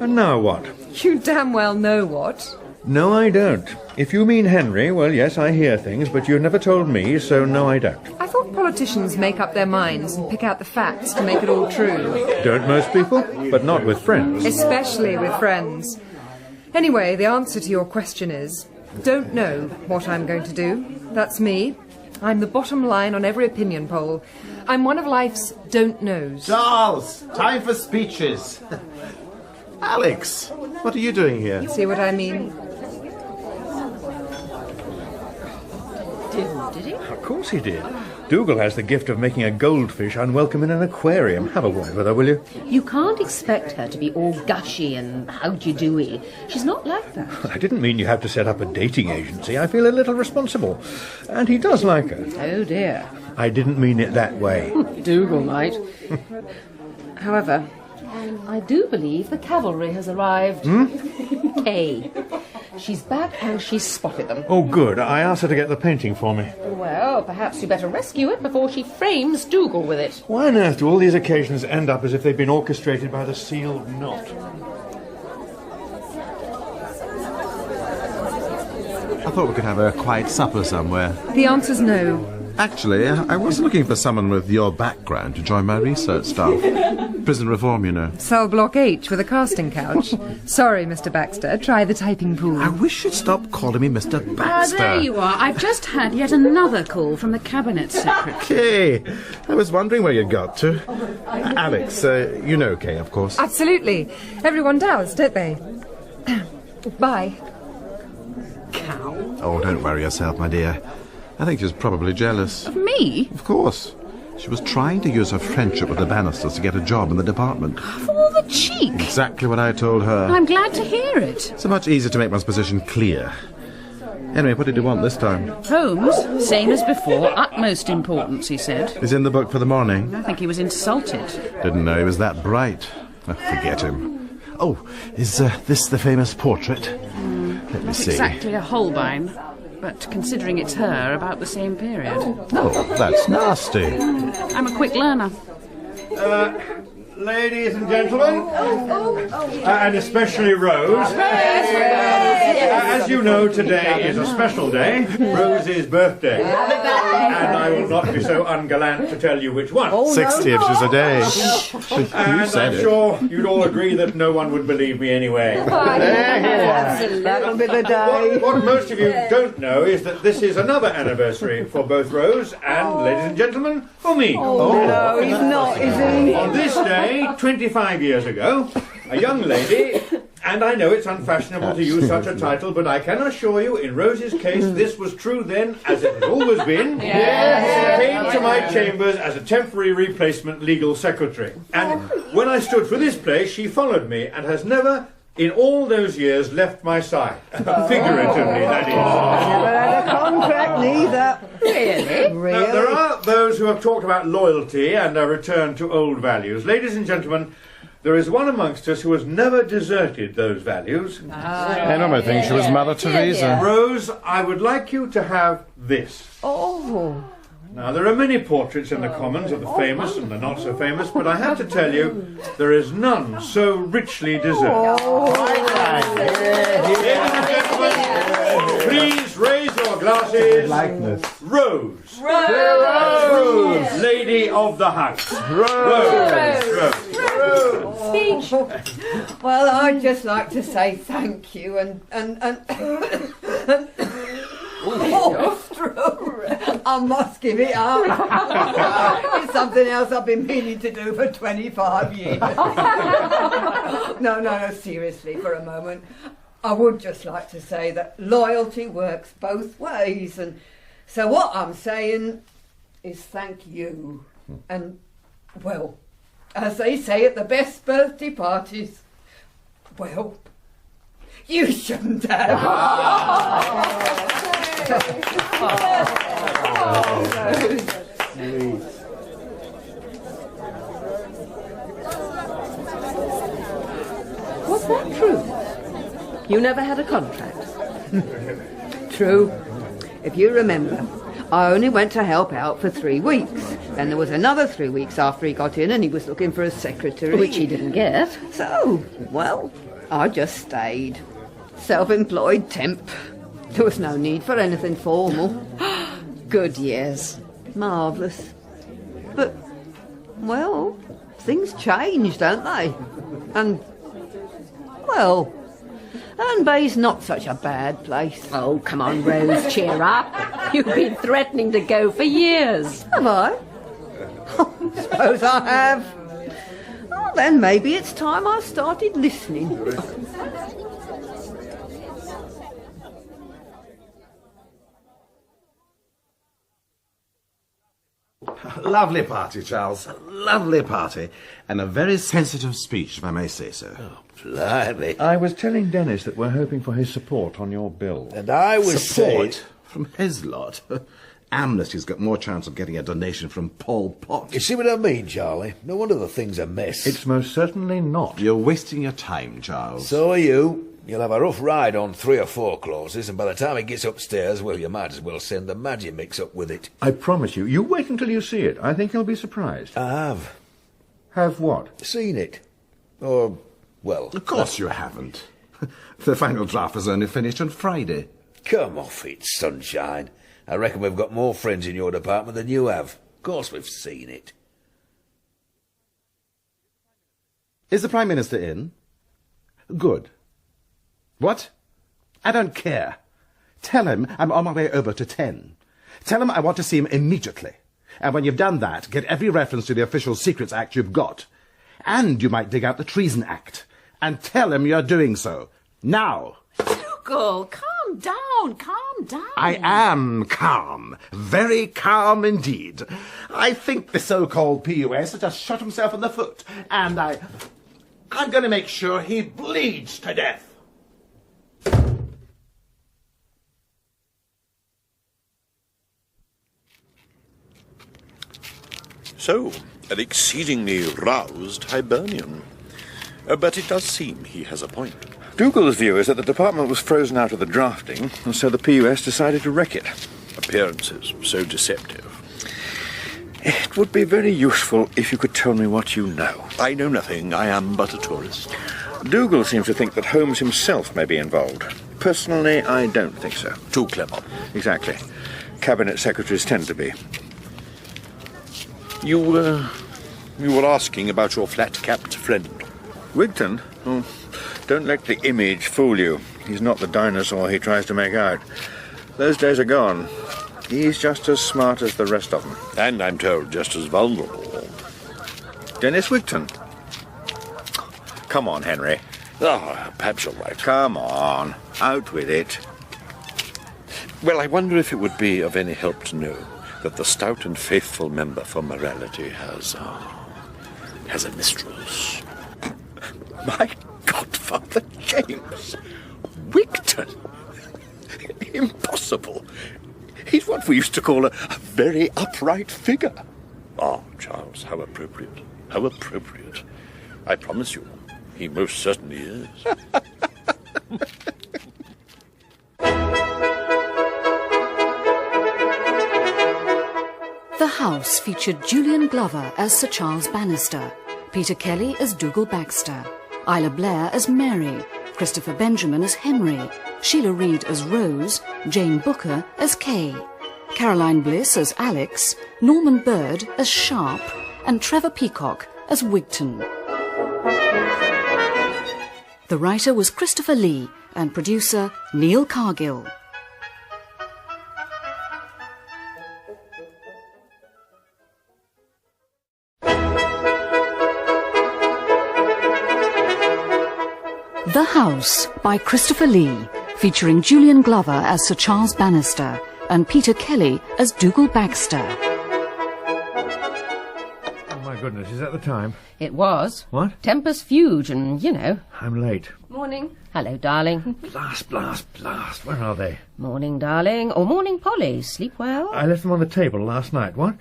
And now what? You damn well know what. No, I don't. If you mean Henry, well, yes, I hear things, but you've never told me, so no, I don't. I thought politicians make up their minds and pick out the facts to make it all true. Don't most people? But not with friends. Especially with friends. Anyway, the answer to your question is, don't know what I'm going to do. That's me. I'm the bottom line on every opinion poll. I'm one of life's don't knows. Charles, time for speeches. Alex, what are you doing here? See what I mean? Did he? Of course he did. Dougal has the gift of making a goldfish unwelcome in an aquarium. Have a word with her, will you? You can't expect her to be all gushy and how-do-you-do-y. She's not like that. I didn't mean you have to set up a dating agency. I feel a little responsible. And he does like her. Oh, dear. I didn't mean it that way. Dougal might. However, I do believe the cavalry has arrived. Kay. She's back and she's spotted them. Oh, good. I asked her to get the painting for me. Well, perhaps you better rescue it before she frames Dougal with it. Why on earth do all these occasions end up as if they've been orchestrated by the sealed knot? I thought we could have a quiet supper somewhere. The answer's no. Actually, I was looking for someone with your background to join my research staff. Prison reform, you know. Cell block H with a casting couch. Sorry, Mr. Baxter. Try the typing pool. I wish you'd stop calling me Mr. Baxter. There you are. I've just had yet another call from the Cabinet Secretary. Kay, I was wondering where you got to. Alex, you know Kay, of course. Absolutely. Everyone does, don't they? Bye. Cow. Oh, don't worry yourself, my dear. I think she's probably jealous. Of me? Of course. She was trying to use her friendship with the Bannisters to get a job in the department. Of all the cheek. Exactly what I told her. I'm glad to hear it. So much easier to make one's position clear. Anyway, what did you want this time? Holmes, same as before, utmost importance, he said. He's in the book for the morning. I think he was insulted. Didn't know he was that bright. Oh, forget him. Oh, is this the famous portrait? Let me Not see. exactly a Holbein, but considering it's her, about the same period. Oh, that's nasty. I'm a quick learner. Ladies and gentlemen, and especially Rose, as you know, today is a special day, Rose's birthday, and I will not be so ungallant to tell you which one. 60 if she's a day. And I'm sure you'd all agree that no one would believe me anyway. That'll be the day. What most of you don't know is that this is another anniversary for both Rose and, ladies and gentlemen, for me. No, he's not, is he? On this day, 25 years ago, a young lady, and I know it's unfashionable to use such a title, but I can assure you, in Rose's case, this was true then, as it has always been. Yes. Came to my chambers as a temporary replacement legal secretary. And when I stood for this place, she followed me and has never, in all those years, left my side. Figuratively, that is. Never had a contract, neither. Really? Now, there are those who have talked about loyalty and a return to old values. Ladies and gentlemen, there is one amongst us who has never deserted those values. I normally think she was Mother Teresa. Rose, I would like you to have this. Oh. Now, there are many portraits in the Commons of the famous and the not so famous, but I have to tell you, there is none so richly deserved. Ladies and gentlemen, please raise your glasses. Rose. Rose. Lady of the house. Rose. Speech. Well, I'd just like to say thank you and I must give it up. It's something else I've been meaning to do for 25 years. No, seriously, for a moment. I would just like to say that loyalty works both ways, and so what I'm saying is thank you. And, well, as they say at the best birthday parties, well, you shouldn't have. Was that true? You never had a contract? True. If you remember, I only went to help out for 3 weeks. Then there was another 3 weeks after he got in and he was looking for a secretary. Which he didn't get. So, well, I just stayed. Self-employed temp. There was no need for anything formal. Good years. Marvellous. But, well, things change, don't they? And, well, Herne Bay's not such a bad place. Oh, come on, Rose, cheer up. You've been threatening to go for years. Have I? Suppose I have. Well, then maybe it's time I started listening. Lovely party, Charles. Lovely party. And a very sensitive speech, if I may say so. Oh, blimey. I was telling Denis that we're hoping for his support on your bill. And I was saying... Support from his lot? Amnesty's got more chance of getting a donation from Pol Pot. You see what I mean, Charlie? No wonder the thing's a mess. It's most certainly not. You're wasting your time, Charles. So are you. You'll have a rough ride on 3 or 4 clauses, and by the time it gets upstairs, well, you might as well send the Magic Mix up with it. I promise you. You wait until you see it. I think you'll be surprised. I have. Have what? Seen it. Or, well... Of course you haven't. The final draft was only finished on Friday. Come off it, sunshine. I reckon we've got more friends in your department than you have. Of course we've seen it. Is the Prime Minister in? Good. What? I don't care. Tell him I'm on my way over to 10. Tell him I want to see him immediately. And when you've done that, get every reference to the Official Secrets Act you've got. And you might dig out the Treason Act. And tell him you're doing so. Now! Dougal, calm down, calm down. I am calm. Very calm indeed. I think the so-called PUS has just shot himself in the foot. And I'm going to make sure he bleeds to death. So, an exceedingly roused Hibernian. But it does seem he has a point. Dougal's view is that the department was frozen out of the drafting, and so the PUS decided to wreck it. Appearances so deceptive. It would be very useful if you could tell me what you know. I know nothing. I am but a tourist. Dougal seems to think that Holmes himself may be involved. Personally, I don't think so. Too clever. Exactly. Cabinet secretaries tend to be. You were asking about your flat-capped friend. Wigton? Oh, don't let the image fool you. He's not the dinosaur he tries to make out. Those days are gone. He's just as smart as the rest of them. And, I'm told, just as vulnerable. Denis Wigton. Come on, Henry. Perhaps you're right. Come on. Out with it. Well, I wonder if it would be of any help to know that the stout and faithful member for morality has a mistress. My godfather, James. Wigton. Impossible. He's what we used to call a very upright figure. Charles, how appropriate. How appropriate. I promise you, he most certainly is. The House featured Julian Glover as Sir Charles Bannister, Peter Kelly as Dougal Baxter, Isla Blair as Mary, Christopher Benjamin as Henry, Sheila Reid as Rose, Jane Booker as Kay, Caroline Bliss as Alex, Norman Bird as Sharp, and Trevor Peacock as Wigton. The writer was Christopher Lee and producer Neil Cargill. The House by Christopher Lee, featuring Julian Glover as Sir Charles Bannister and Peter Kelly as Dougal Baxter. Oh, my goodness, is that the time? It was. What? Tempus Fuge and, I'm late. Morning. Hello, darling. Blast. Where are they? Morning, darling. Or morning, Polly. Sleep well? I left them on the table last night. What?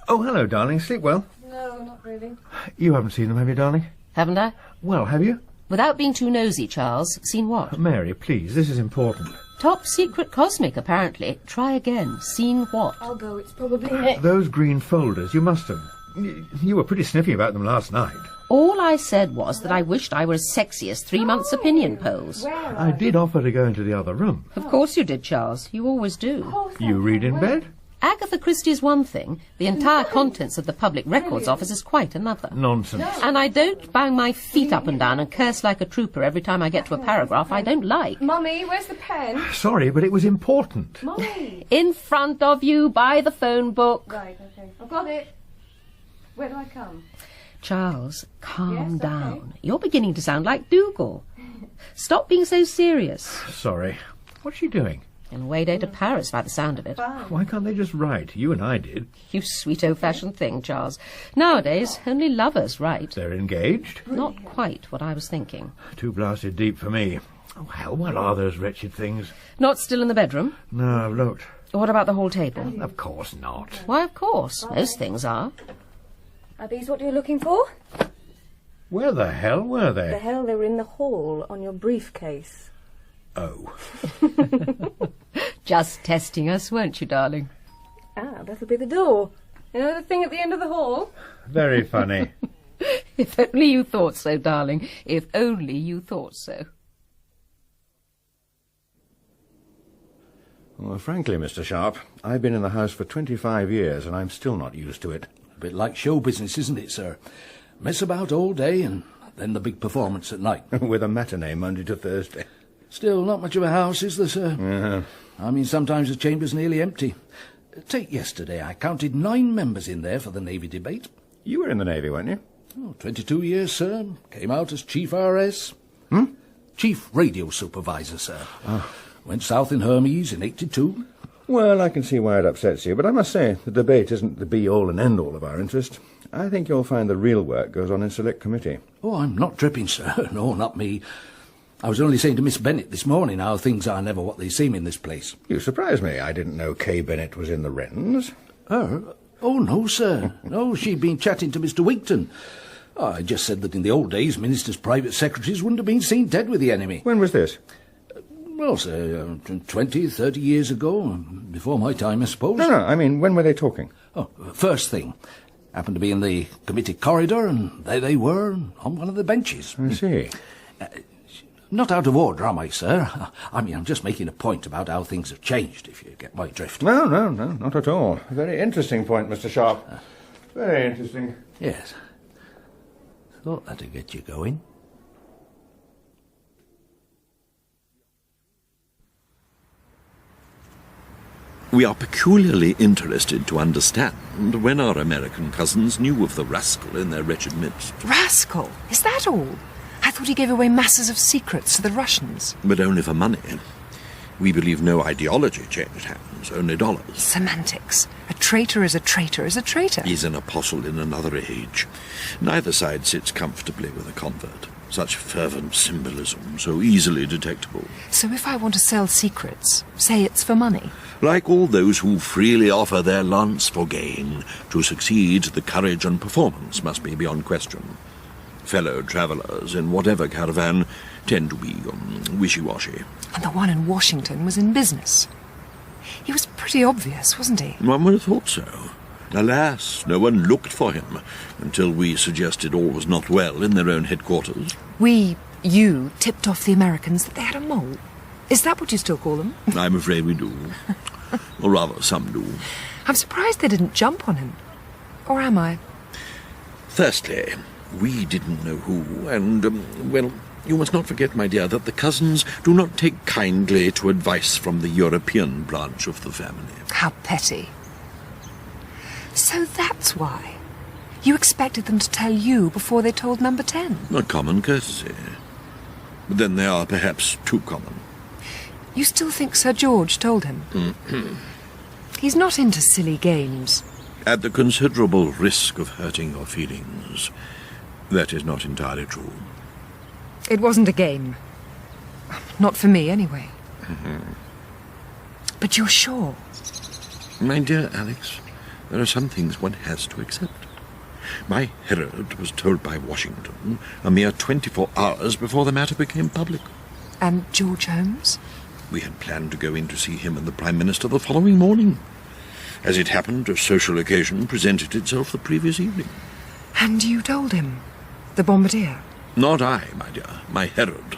Oh, hello, darling. Sleep well? No, not really. You haven't seen them, have you, darling? Haven't I? Well, have you? Without being too nosy, Charles. Seen what? Mary, please, this is important. Top secret cosmic, apparently. Try again. Seen what? I'll go. It's probably... Those green folders, you must have. You were pretty sniffy about them last night. All I said was that I wished I were as sexy as 3 months' opinion polls. I did offer to go into the other room. Of course you did, Charles. You always do. You read in bed? Agatha Christie's one thing. The entire contents of the Public Records Office is quite another. Nonsense. And I don't bang my feet up and down and curse like a trooper every time I get to a paragraph I don't like. Mummy, where's the pen? Sorry, but it was important. Mummy! In front of you by the phone book. Right, okay. I've got it. Where do I come? Charles, calm Yes, down. okay. You're beginning to sound like Dougal. Stop being so serious. Sorry. What's she doing? On way day to Paris by the sound of it. Why can't they just write? You and I did. You sweet old-fashioned thing, Charles. Nowadays, only lovers write. They're engaged? Not quite what I was thinking. Too blasted deep for me. Oh, hell, what are those wretched things? Not still in the bedroom? No, I've looked. What about the hall table? Of course not. Why, of course. Most things are. Are these what you're looking for? Where the hell were they? The hell, they were in the hall on your briefcase. Oh. Just testing us, weren't you, darling? That'll be the door. You know the thing at the end of the hall? Very funny. If only you thought so, darling. If only you thought so. Well, frankly, Mr. Sharp, I've been in the house for 25 years and I'm still not used to it. A bit like show business, isn't it, sir? Mess about all day and then the big performance at night. With a matinee Monday to Thursday. Still not much of a house, is there, sir? Uh-huh. I mean, sometimes the chamber's nearly empty. Take yesterday. I counted 9 members in there for the Navy debate. You were in the Navy, weren't you? Oh, 22 years, sir. Came out as Chief RS. Chief Radio Supervisor, sir. Oh. Went south in Hermes in 82. Well, I can see why it upsets you, but I must say, the debate isn't the be-all and end-all of our interest. I think you'll find the real work goes on in Select Committee. Oh, I'm not tripping, sir. No, not me. I was only saying to Miss Bennett this morning how things are never what they seem in this place. You surprise me. I didn't know Kay Bennett was in the Wrens. Her? Oh, no, sir. No, she'd been chatting to Mr. Wigton. I just said that in the old days, ministers' private secretaries wouldn't have been seen dead with the enemy. When was this? Well, sir, 20, 30 years ago. Before my time, I suppose. No, I mean, when were they talking? Oh, first thing. Happened to be in the committee corridor, and there they were, on one of the benches. I see. Not out of order, am I, sir? I mean, I'm just making a point about how things have changed, if you get my drift. No, not at all. A very interesting point, Mr. Sharp. Very interesting. Yes. Thought that'd get you going. We are peculiarly interested to understand when our American cousins knew of the rascal in their wretched midst. Rascal? Is that all? I thought he gave away masses of secrets to the Russians. But only for money. We believe no ideology changed hands, only dollars. Semantics. A traitor is a traitor is a traitor. He's an apostle in another age. Neither side sits comfortably with a convert. Such fervent symbolism, so easily detectable. So if I want to sell secrets, say it's for money? Like all those who freely offer their lance for gain, to succeed, the courage and performance must be beyond question. Fellow travellers in whatever caravan tend to be wishy-washy. And the one in Washington was in business. He was pretty obvious, wasn't he? One would have thought so. Alas, no one looked for him until we suggested all was not well in their own headquarters. You tipped off the Americans that they had a mole. Is that what you still call them? I'm afraid we do. Or rather, some do. I'm surprised they didn't jump on him. Or am I? Firstly, we didn't know who, and, well, you must not forget, my dear, that the cousins do not take kindly to advice from the European branch of the family. How petty. So that's why. You expected them to tell you before they told Number 10. A common courtesy. But then they are perhaps too common. You still think Sir George told him? He's not into silly games. At the considerable risk of hurting your feelings, that is not entirely true. It wasn't a game. Not for me, anyway. But you're sure? My dear Alex, there are some things one has to accept. My Herod was told by Washington a mere 24 hours before the matter became public. And George Holmes? We had planned to go in to see him and the Prime Minister the following morning. As it happened, a social occasion presented itself the previous evening. And you told him? The bombardier? Not I, my dear, my Herod.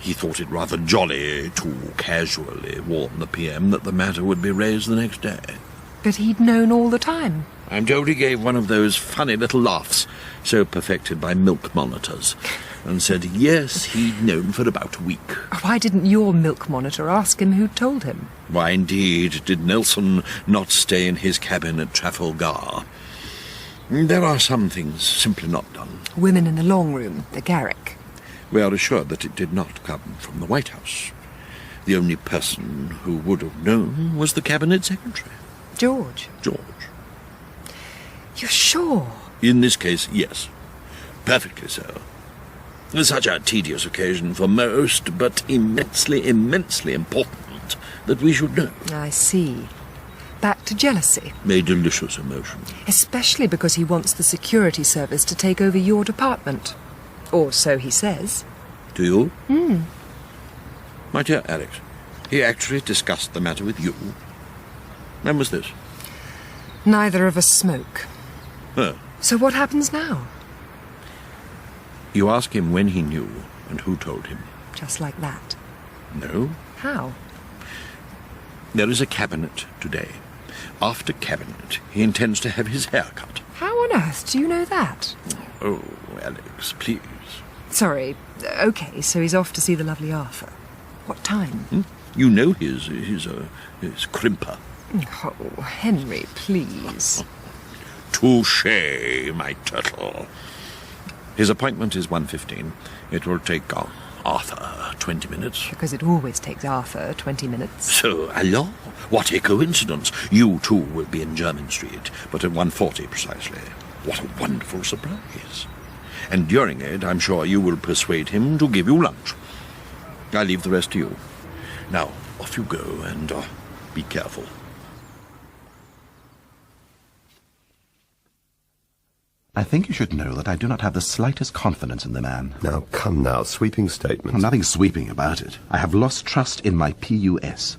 He thought it rather jolly to casually warn the PM that the matter would be raised the next day. But he'd known all the time. I'm told he gave one of those funny little laughs, so perfected by milk monitors, and said yes, he'd known for about a week. Why didn't your milk monitor ask him who'd told him? Why, indeed, did Nelson not stay in his cabin at Trafalgar? There are some things simply not done. Women in the long room, the garrick. We are assured that it did not come from the White House. The only person who would have known was the Cabinet Secretary. George? George. You're sure? In this case, yes. Perfectly so. Such a tedious occasion for most, but immensely, immensely important that we should know. I see. Back to jealousy. A delicious emotion. Especially because he wants the security service to take over your department. Or so he says. Do you? My dear Alex, he actually discussed the matter with you. When was this? Neither of us smoke. Oh. So what happens now? You ask him when he knew and who told him. Just like that? No. How? There is a cabinet today. After cabinet, he intends to have his hair cut. How on earth do you know that? Oh, Alex, please. Sorry. OK, so he's off to see the lovely Arthur. What time? You know his crimper. Oh, Henry, please. Touché, my turtle. His appointment is 1:15. It will take Arthur 20 minutes. Because it always takes Arthur 20 minutes. So, alors, what a coincidence. You, too, will be in Jermyn Street, but at 1:40 precisely. What a wonderful surprise. And during it, I'm sure you will persuade him to give you lunch. I leave the rest to you. Now, off you go, and be careful. I think you should know that I do not have the slightest confidence in the man. Now, come now, sweeping statements. Nothing sweeping about it. I have lost trust in my PUS.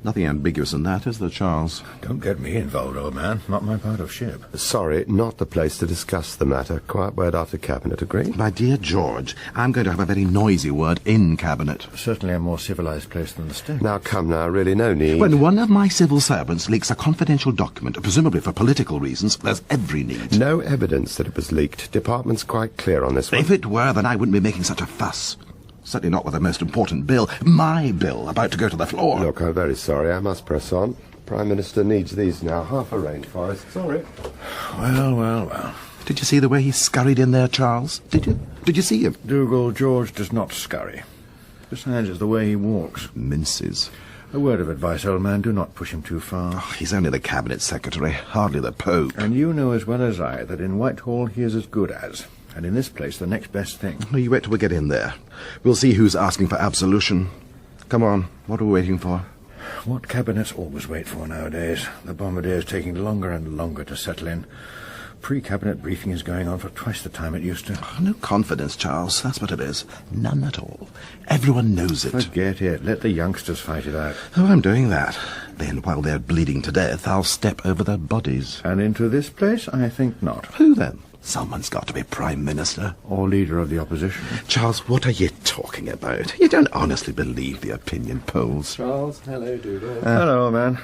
Nothing ambiguous in that, is there, Charles? Don't get me involved, old man. Not my part of ship. Sorry, not the place to discuss the matter. Quiet word after cabinet, agreed? My dear George, I'm going to have a very noisy word in cabinet. Certainly a more civilized place than the States. Now, come now, really no need. When one of my civil servants leaks a confidential document, presumably for political reasons, there's every need. No evidence that it was leaked. Department's quite clear on this one. If it were, then I wouldn't be making such a fuss. Certainly not with the most important bill, my bill, about to go to the floor. Look, I'm very sorry. I must press on. Prime Minister needs these now. Half a rainforest. Sorry. Well. Did you see the way he scurried in there, Charles? Did you? Did you see him? Dougal, George does not scurry. Besides, it's the way he walks. Minces. A word of advice, old man. Do not push him too far. Oh, he's only the Cabinet Secretary, hardly the Pope. And you know as well as I that in Whitehall he is as good as. And in this place, the next best thing. You wait till we get in there. We'll see who's asking for absolution. Come on, what are we waiting for? What cabinets always wait for nowadays. The bombardier's taking longer and longer to settle in. Pre-cabinet briefing is going on for twice the time it used to. Oh, no confidence, Charles. That's what it is. None at all. Everyone knows it. Forget it. Let the youngsters fight it out. Oh, I'm doing that. Then, while they're bleeding to death, I'll step over their bodies. And into this place? I think not. Who then? Someone's got to be Prime Minister. Or Leader of the Opposition. Charles, what are you talking about? You don't honestly believe the opinion polls. Charles, hello, Dougal. Hello, man.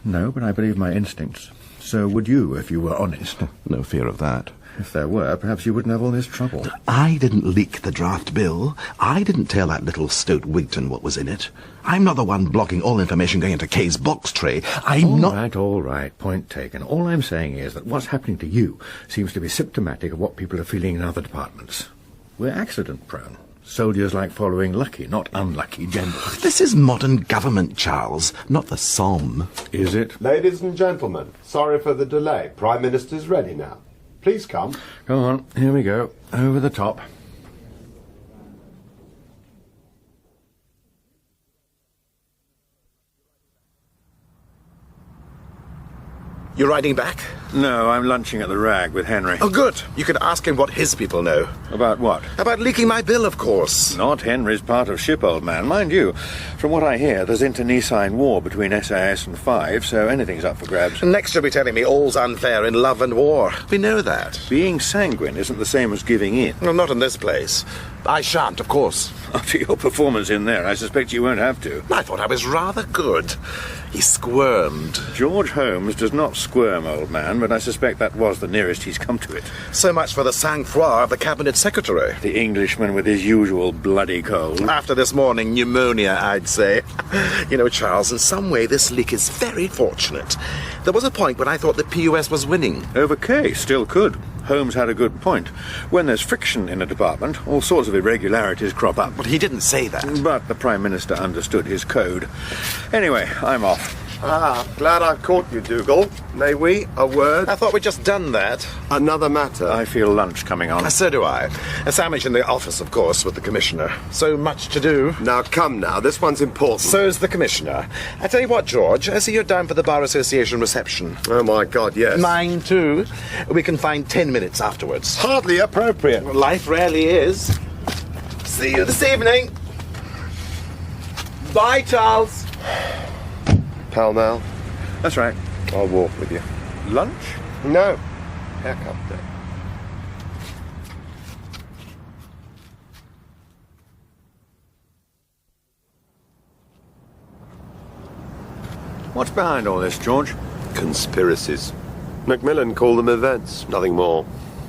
No, but I believe my instincts. So would you, if you were honest. No fear of that. If there were, perhaps you wouldn't have all this trouble. I didn't leak the draft bill. I didn't tell that little stoat Wigton what was in it. I'm not the one blocking all information going into Kay's box tray. I'm not... All right, point taken. All I'm saying is that what's happening to you seems to be symptomatic of what people are feeling in other departments. We're accident-prone. Soldiers like following lucky, not unlucky generals. This is modern government, Charles, not the Somme. Is it? Ladies and gentlemen, sorry for the delay. Prime Minister's ready now. Please come. Come on, here we go. Over the top. You're riding back? No, I'm lunching at the Rag with Henry. Oh, good. You can ask him what his people know. About what? About leaking my bill, of course. Not Henry's part of ship, old man. Mind you, from what I hear, there's internecine war between SAS and Five, so anything's up for grabs. Next you'll be telling me all's unfair in love and war. We know that. Being sanguine isn't the same as giving in. Well, not in this place. I shan't, of course. After your performance in there, I suspect you won't have to. I thought I was rather good. He squirmed. George Holmes does not squirm, old man, but I suspect that was the nearest he's come to it. So much for the sang-froid of the Cabinet Secretary. The Englishman with his usual bloody cold. After this morning, pneumonia, I'd say. You know, Charles, in some way this leak is very fortunate. There was a point when I thought the PUS was winning. Over Kay, still could. Holmes had a good point. When there's friction in a department, all sorts of irregularities crop up. But he didn't say that. But the Prime Minister understood his code. Anyway, I'm off. Glad I caught you, Dougal. May we? A word? I thought we'd just done that. Another matter. I feel lunch coming on. So do I. A sandwich in the office, of course, with the Commissioner. So much to do. Now, come now. This one's important. So's the Commissioner. I tell you what, George, I see you're down for the Bar Association reception. Oh, my God, yes. Mine, too. We can find 10 minutes afterwards. Hardly appropriate. Well, life rarely is. See you this evening. Bye, Charles. Pall Mall? That's right. I'll walk with you. Lunch? No. Haircut day. What's behind all this, George? Conspiracies. Macmillan called them events, nothing more.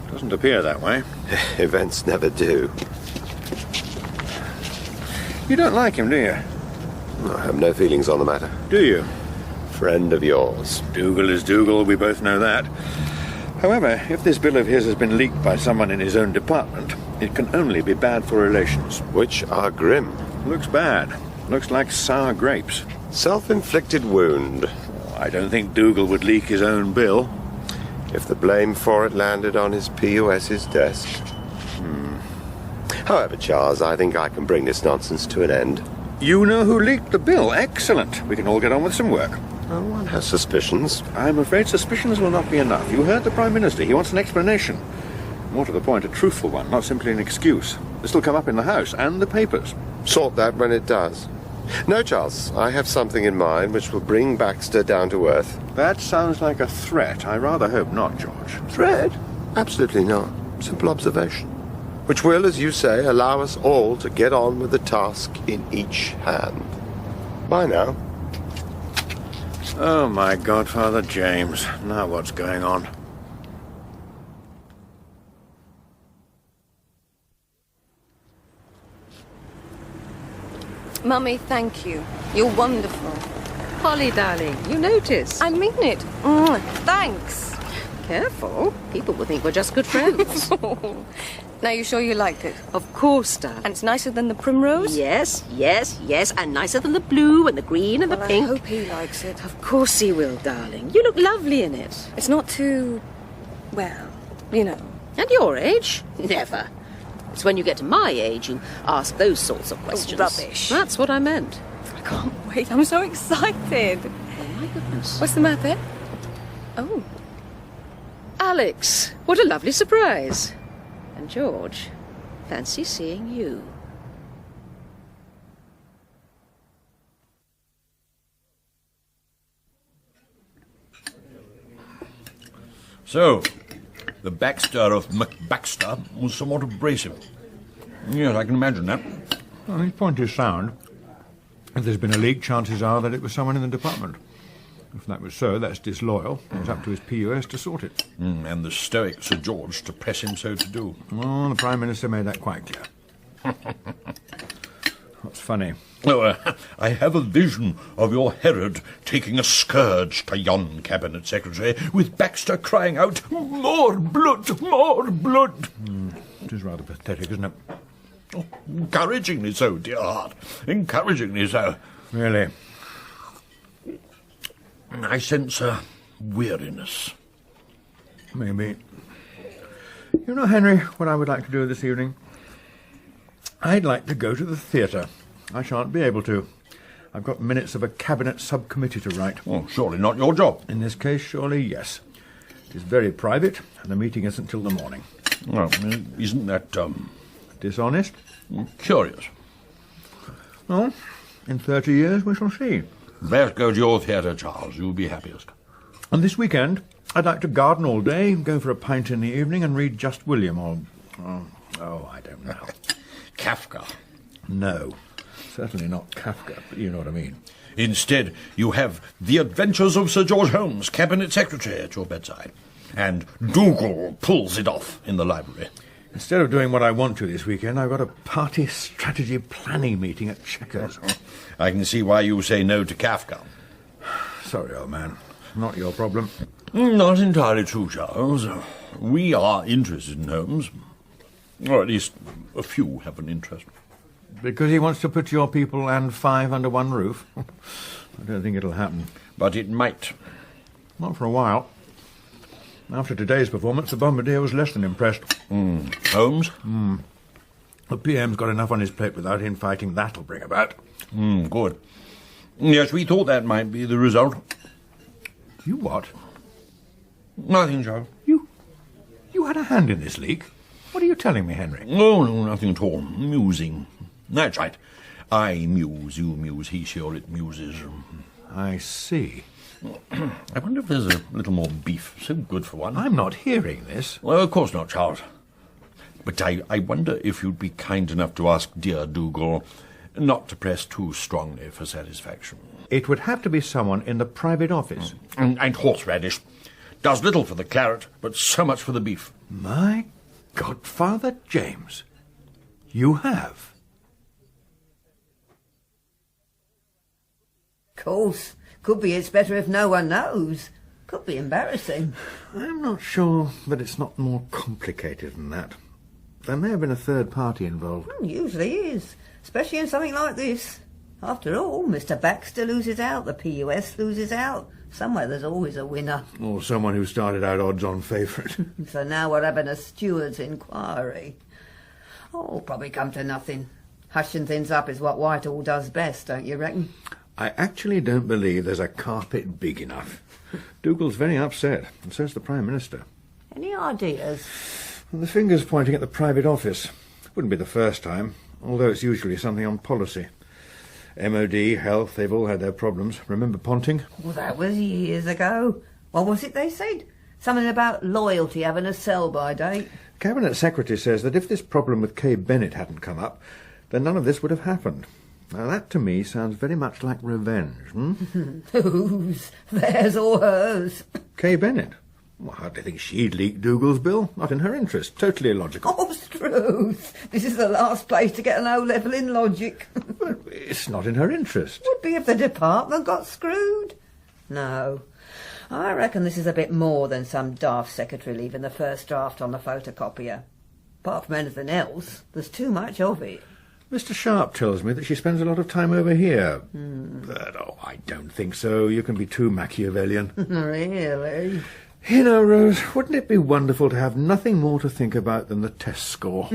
Doesn't appear that way. Events never do. You don't like him, do you? I have no feelings on the matter. Do you? Friend of yours. Dougal is Dougal, we both know that. However, if this bill of his has been leaked by someone in his own department, it can only be bad for relations. Which are grim. Looks bad. Looks like sour grapes. Self-inflicted wound. I don't think Dougal would leak his own bill. If the blame for it landed on his POS's desk. However, Charles, I think I can bring this nonsense to an end. You know who leaked the bill? Excellent. We can all get on with some work. No one has suspicions. I'm afraid suspicions will not be enough. You heard the Prime Minister. He wants an explanation. More to the point, a truthful one, not simply an excuse. This will come up in the House and the papers. Sort that when it does. No, Charles, I have something in mind which will bring Baxter down to earth. That sounds like a threat. I rather hope not, George. Threat? Absolutely not. Simple observation. Which will, as you say, allow us all to get on with the task in each hand. Bye now. Oh, my godfather James. Now what's going on? Mummy, thank you. You're wonderful. Polly, darling, you notice. I mean it. Thanks. Careful. People will think we're just good friends. Now, you sure you liked it? Of course, darling. And it's nicer than the primrose? Yes, yes, yes, and nicer than the blue and the green and the pink. I hope he likes it. Of course he will, darling. You look lovely in it. It's not too... well, you know. At your age? Never. It's when you get to my age you ask those sorts of questions. Oh, rubbish. That's what I meant. I can't wait. I'm so excited. Oh, my goodness. What's the matter? Oh. Alex, what a lovely surprise. And George, fancy seeing you. So, the Baxter of McBaxter was somewhat abrasive. Yes, I can imagine that. Well, his point is sound. If there's been a leak, chances are that it was someone in the department. If that was so, that's disloyal. It's up to his POS to sort it. And the stoic Sir George to press him so to do. Well, the Prime Minister made that quite clear. What's funny? Oh, I have a vision of your Herod taking a scourge to yon Cabinet Secretary, with Baxter crying out, "More blood! More blood!" It is rather pathetic, isn't it? Oh, encouragingly so, dear heart. Encouragingly so. Really? I sense a weariness. Maybe. You know, Henry, what I would like to do this evening? I'd like to go to the theatre. I shan't be able to. I've got minutes of a cabinet subcommittee to write. Oh, surely not your job. In this case, surely yes. It is very private, and the meeting isn't till the morning. Well, isn't that, dishonest? Curious. Well, in 30 years we shall see. Let's go to your theatre, Charles. You'll be happiest. And this weekend, I'd like to garden all day, go for a pint in the evening, and read Just William or... I don't know. Kafka. No, certainly not Kafka, but you know what I mean. Instead, you have The Adventures of Sir George Holmes, Cabinet Secretary, at your bedside. And Dougal pulls it off in the library. Instead of doing what I want to this weekend, I've got a party strategy planning meeting at Chequers. I can see why you say no to Kafka. Sorry, old man. Not your problem. Not entirely true, Charles. We are interested in Holmes. Or at least a few have an interest. Because he wants to put your people and 5 under one roof? I don't think it'll happen. But it might. Not for a while. After today's performance, the Bombardier was less than impressed. Holmes? The PM's got enough on his plate without infighting that'll bring about. Good. Yes, we thought that might be the result. You what? Nothing, Charles. You had a hand in this leak? What are you telling me, Henry? Oh, no, nothing at all. Musing. That's right. I muse, you muse, he sure it muses. I see. I wonder if there's a little more beef. So good for one. I'm not hearing this. Well, of course not, Charles. But I wonder if you'd be kind enough to ask dear Dougal not to press too strongly for satisfaction. It would have to be someone in the private office. And horseradish. Does little for the claret, but so much for the beef. My godfather James. You have? Of course. Could be it's better if no one knows. Could be embarrassing. I'm not sure that it's not more complicated than that. There may have been a third party involved. Usually is, especially in something like this. After all, Mr. Baxter loses out, the PUS loses out. Somewhere there's always a winner. Or someone who started out odds-on favourite. So now we're having a steward's inquiry. Oh, probably come to nothing. Hushing things up is what Whitehall does best, don't you reckon? I actually don't believe there's a carpet big enough. Dougal's very upset, and so's the Prime Minister. Any ideas? Well, the finger's pointing at the private office. Wouldn't be the first time, although it's usually something on policy. MOD, health, they've all had their problems. Remember Ponting? Well, that was years ago. What was it they said? Something about loyalty having a sell-by date. Cabinet Secretary says that if this problem with Kay Bennett hadn't come up, then none of this would have happened. Now, that to me sounds very much like revenge, Whose? Theirs or hers? Kay Bennett? Well, I hardly think she'd leak Dougal's bill. Not in her interest. Totally illogical. Oh, Struth! This is the last place to get an O-level in logic. But it's not in her interest. Would be if the department got screwed. No. I reckon this is a bit more than some daft secretary leaving the first draft on the photocopier. Apart from anything else, there's too much of it. Mr. Sharp tells me that she spends a lot of time over here. But, I don't think so. You can be too Machiavellian. Really? You know, Rose, wouldn't it be wonderful to have nothing more to think about than the test score?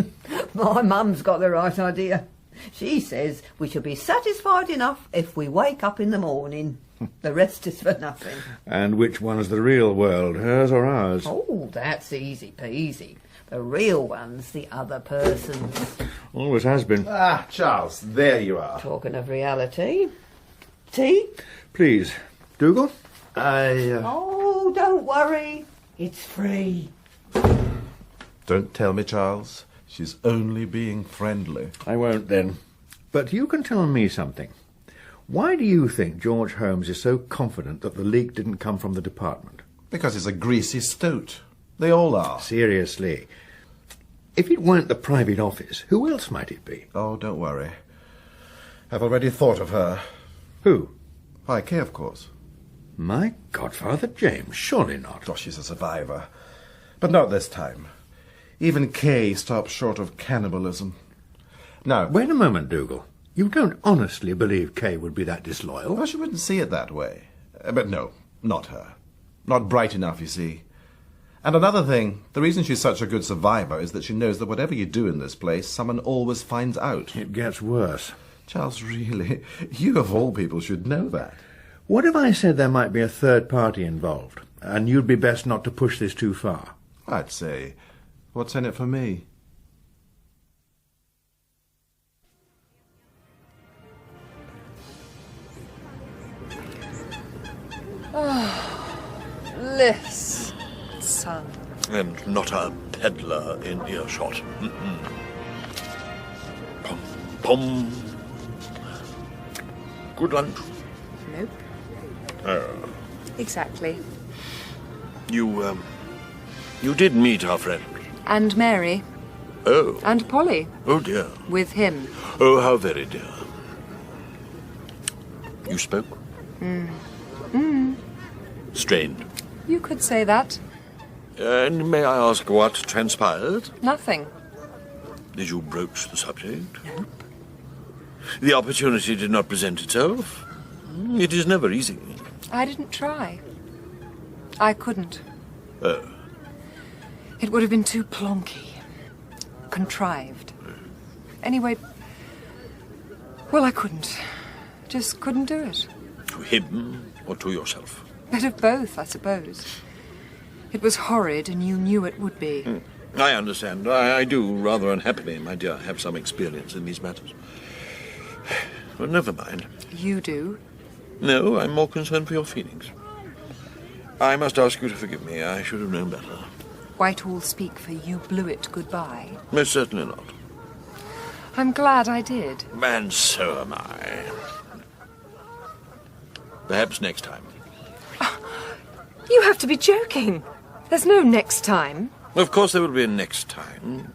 My mum's got the right idea. She says we should be satisfied enough if we wake up in the morning. The rest is for nothing. And which one's the real world, hers or ours? Oh, that's easy peasy. The real one's the other person's. Always has been. Ah, Charles, there you are. Talking of reality. Tea? Please. Dougal? Oh, don't worry. It's free. Don't tell me, Charles. She's only being friendly. I won't then. But you can tell me something. Why do you think George Holmes is so confident that the leak didn't come from the department? Because he's a greasy stoat. They all are. Seriously. If it weren't the private office, who else might it be? Oh, don't worry. I've already thought of her. Who? Why, Kay, of course. My godfather James, surely not. Oh, she's a survivor. But not this time. Even Kay stops short of cannibalism. Now... Wait a moment, Dougal. You don't honestly believe Kay would be that disloyal? Well, she wouldn't see it that way. But no, not her. Not bright enough, you see. And another thing, the reason she's such a good survivor is that she knows that whatever you do in this place, someone always finds out. It gets worse. Charles, really, you of all people should know that. What if I said there might be a third party involved, and you'd be best not to push this too far? I'd say, what's in it for me? Oh, bliss, son. And not a peddler in earshot. Pom, pom. Good lunch? Nope. Exactly. You did meet our friend? And Mary. Oh. And Polly. Oh, dear. With him. Oh, how very dear. You spoke? Strained. You could say that. And may I ask what transpired? Nothing. Did you broach the subject? Nope. The opportunity did not present itself? It is never easy. I didn't try. I couldn't. Oh. It would have been too plonky. Contrived. Anyway, well, I couldn't. Just couldn't do it. To him or to yourself? Bit of both, I suppose. It was horrid, and you knew it would be. I understand. I do, rather unhappily, my dear, have some experience in these matters. Well, never mind. You do? No, I'm more concerned for your feelings. I must ask you to forgive me. I should have known better. Whitehall speak for you blew it goodbye. Most certainly not. I'm glad I did. And so am I. Perhaps next time. You have to be joking. There's no next time. Of course there will be a next time.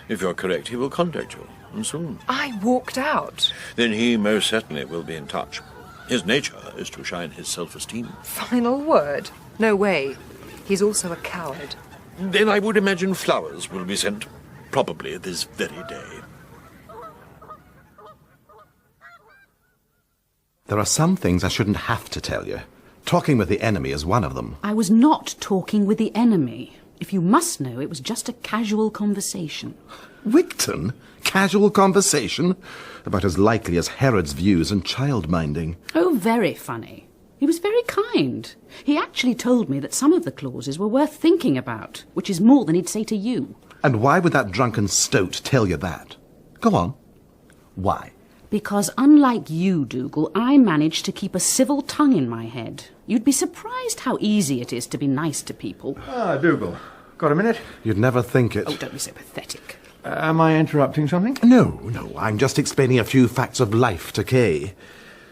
If you're correct, he will contact you, and soon. I walked out. Then he most certainly will be in touch. His nature is to shine his self-esteem. Final word? No way. He's also a coward. Then I would imagine flowers will be sent, probably this very day. There are some things I shouldn't have to tell you. Talking with the enemy is one of them. I was not talking with the enemy. If you must know, it was just a casual conversation. Wigton? Casual conversation? About as likely as Herod's views and child-minding. Oh, very funny. He was very kind. He actually told me that some of the clauses were worth thinking about, which is more than he'd say to you. And why would that drunken stoat tell you that? Go on. Why? Because unlike you, Dougal, I managed to keep a civil tongue in my head. You'd be surprised how easy it is to be nice to people. Ah, Dougal. Got a minute? You'd never think it. Oh, don't be so pathetic. Am I interrupting something? No, I'm just explaining a few facts of life to Kay.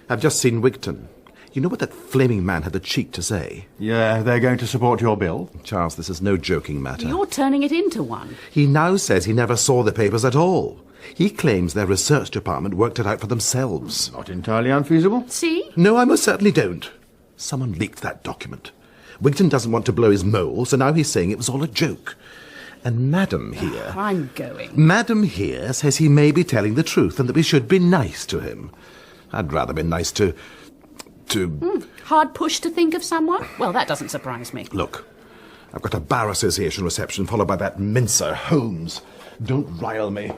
I've just seen Wigton. You know what that flaming man had the cheek to say? Yeah, they're going to support your bill? Charles, this is no joking matter. You're turning it into one. He now says he never saw the papers at all. He claims their research department worked it out for themselves. Not entirely unfeasible. See? No, I most certainly don't. Someone leaked that document. Wigton doesn't want to blow his mole, so now he's saying it was all a joke. And Madam here... I'm going. Madam here says he may be telling the truth and that we should be nice to him. I'd rather be nice to... Hard pushed to think of someone? Well, that doesn't surprise me. Look, I've got a Bar Association reception followed by that mincer, Holmes. Don't rile me.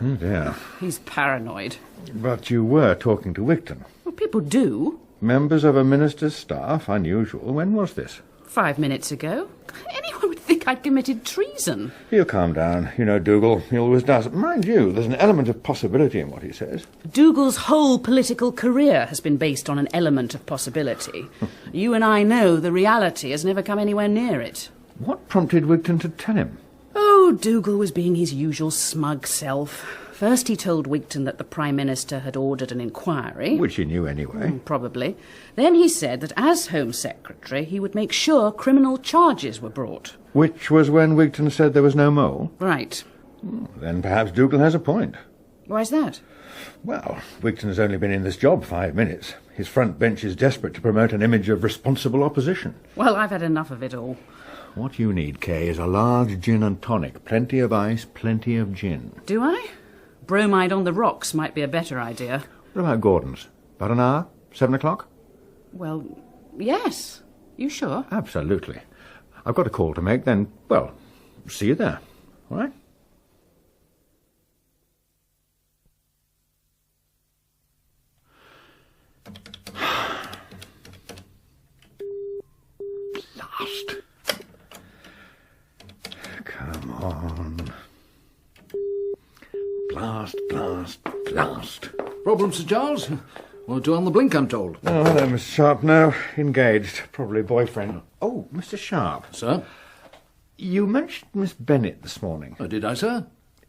Oh, dear. He's paranoid. But you were talking to Wigton. Well, people do. Members of a minister's staff? Unusual. When was this? 5 minutes ago. Anyone would think I'd committed treason. He'll calm down. You know Dougal. He always does. Mind you, there's an element of possibility in what he says. Dougal's whole political career has been based on an element of possibility. You and I know the reality has never come anywhere near it. What prompted Wigton to tell him? Oh, Dougal was being his usual smug self. First he told Wigton that the Prime Minister had ordered an inquiry. Which he knew anyway. Probably. Then he said that as Home Secretary he would make sure criminal charges were brought. Which was when Wigton said there was no mole? Right. Then perhaps Dougal has a point. Why's that? Well, Wigton's only been in this job 5 minutes. His front bench is desperate to promote an image of responsible opposition. Well, I've had enough of it all. What you need, Kay, is a large gin and tonic. Plenty of ice, plenty of gin. Do I? Bromide on the rocks might be a better idea. What about Gordon's? About an hour? 7 o'clock? Well, yes. You sure? Absolutely. I've got a call to make, then, well, see you there. All right? Blast. Come on. Blast, blast, blast. Problem, Sir Charles? Or two on the blink, I'm told. Oh, hello, Mr. Sharp. No, engaged. Probably boyfriend. Oh, Mr. Sharp. Sir? You mentioned Miss Bennet this morning. Oh, did I, sir?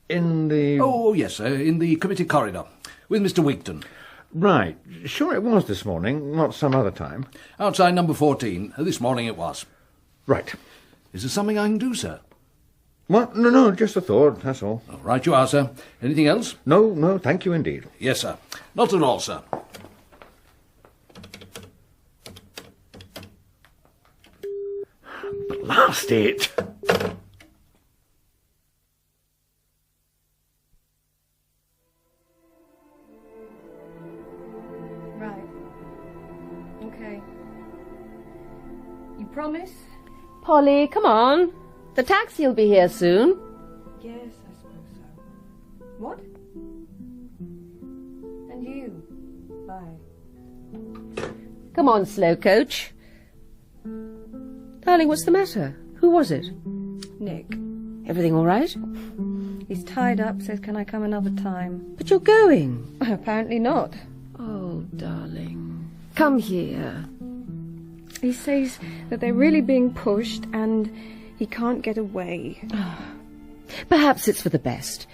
In the... Oh, yes, sir. In the committee corridor. With Mr. Wigton. Right. Sure it was this morning, not some other time. Outside number 14. This morning it was. Right. Is there something I can do, sir? What? No, just a thought, that's all. Right you are, sir. Anything else? No, thank you indeed. Yes, sir. Not at all, sir. Blast it! Right. Okay. You promise? Polly, come on. The taxi'll be here soon. Yes, I suppose so. What? And you? Bye. Come on, slow coach. Darling, what's the matter? Who was it? Nick. Everything all right? He's tied up, says can I come another time? But you're going. Apparently not. Oh, darling. Come here. He says that they're really being pushed and he can't get away. Perhaps it's for the best.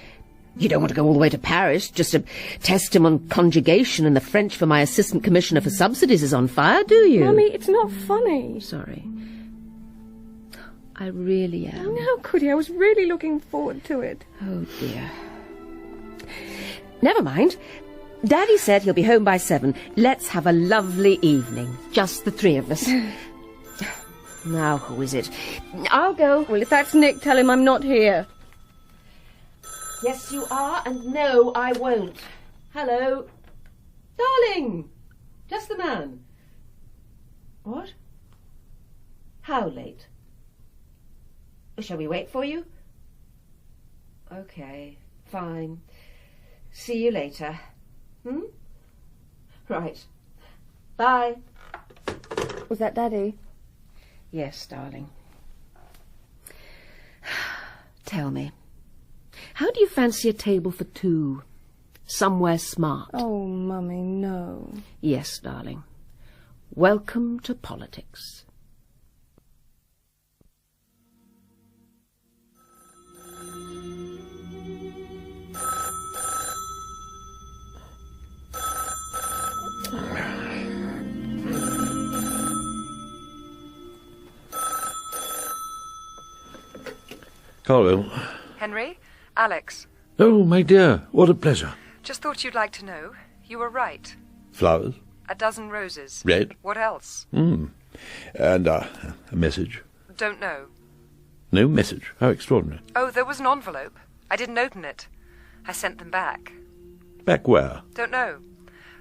You don't want to go all the way to Paris just to test him on conjugation and the French for my assistant commissioner for subsidies is on fire, do you? Mummy, it's not funny. Sorry. I really am. How could he? I was really looking forward to it. Oh, dear. Never mind. Daddy said he'll be home by 7. Let's have a lovely evening. Just the 3 of us. Now, who is it? I'll go. Well, if that's Nick, tell him I'm not here. Yes, you are, and no, I won't. Hello. Darling! Just the man. What? How late? Shall we wait for you? Okay, fine. See you later. Right. Bye. Was that Daddy? Yes, darling. Tell me, how do you fancy a table for 2? Somewhere smart. Oh, Mummy, no. Yes, darling. Welcome to politics. Colvil. Henry? Alex. Oh, my dear, what a pleasure. Just thought you'd like to know. You were right. Flowers? A dozen roses. Red? What else? And a message? Don't know. No message? How extraordinary. Oh, there was an envelope. I didn't open it. I sent them back. Back where? Don't know.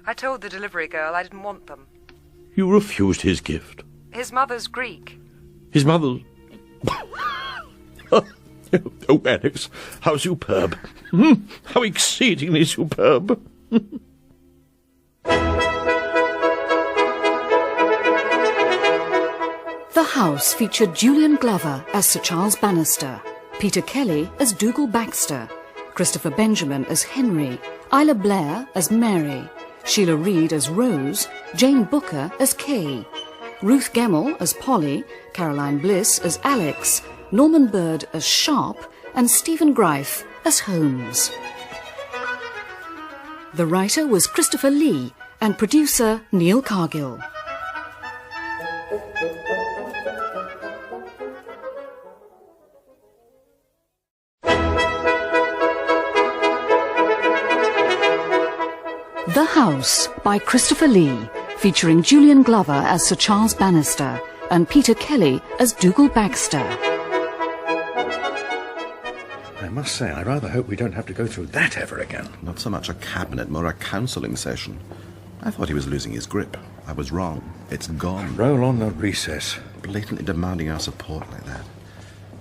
I told the delivery girl I didn't want them. You refused his gift. His mother's Greek. His mother's... Oh, Alex, how superb. How exceedingly superb. The House featured Julian Glover as Sir Charles Bannister, Peter Kelly as Dougal Baxter, Christopher Benjamin as Henry, Isla Blair as Mary, Sheila Reid as Rose, Jane Booker as Kay, Ruth Gemmell as Polly, Caroline Bliss as Alex, Norman Bird as Sharp, and Stephen Greif as Holmes. The writer was Christopher Lee and producer Neil Cargill. The House by Christopher Lee, featuring Julian Glover as Sir Charles Bannister and Peter Kelly as Dougal Baxter. I must say, I rather hope we don't have to go through that ever again. Not so much a cabinet, more a counselling session. I thought he was losing his grip. I was wrong. It's gone. Roll on the recess. Blatantly demanding our support like that.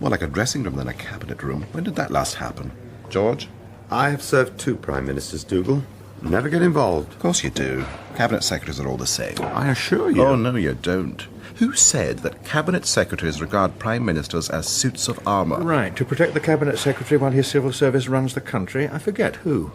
More like a dressing room than a cabinet room. When did that last happen? George? I have served 2 prime ministers, Dougal. Never get involved. Of course you do. Cabinet secretaries are all the same. I assure you. Oh, no, you don't. Who said that cabinet secretaries regard prime ministers as suits of armour? Right, to protect the cabinet secretary while his civil service runs the country. I forget who.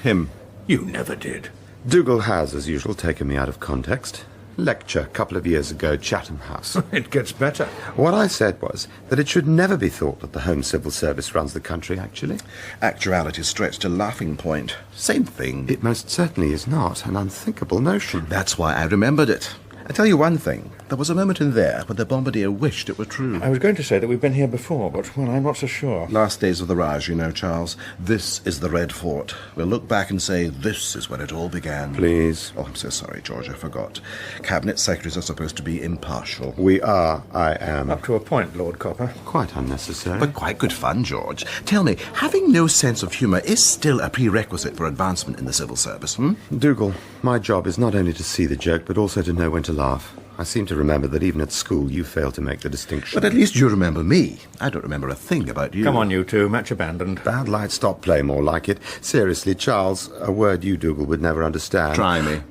Him. You never did. Dougal has, as usual, taken me out of context. Lecture a couple of years ago, Chatham House. It gets better. What I said was that it should never be thought that the Home Civil Service runs the country, actually. Actuality stretched to laughing point. Same thing. It most certainly is not an unthinkable notion. That's why I remembered it. I tell you one thing. There was a moment in there when the bombardier wished it were true. I was going to say that we've been here before, but, well, I'm not so sure. Last days of the Raj, you know, Charles. This is the Red Fort. We'll look back and say this is when it all began. Please. Oh, I'm so sorry, George, I forgot. Cabinet secretaries are supposed to be impartial. We are, I am. Up to a point, Lord Copper. Quite unnecessary. But quite good fun, George. Tell me, having no sense of humour is still a prerequisite for advancement in the civil service, Dougal, my job is not only to see the joke, but also to know when to laugh. I seem to remember that even at school you failed to make the distinction. But at least you remember me. I don't remember a thing about you. Come on, you two. Match abandoned. Bad light, stop play, more like it. Seriously, Charles, a word you, Dougal, would never understand. Try me.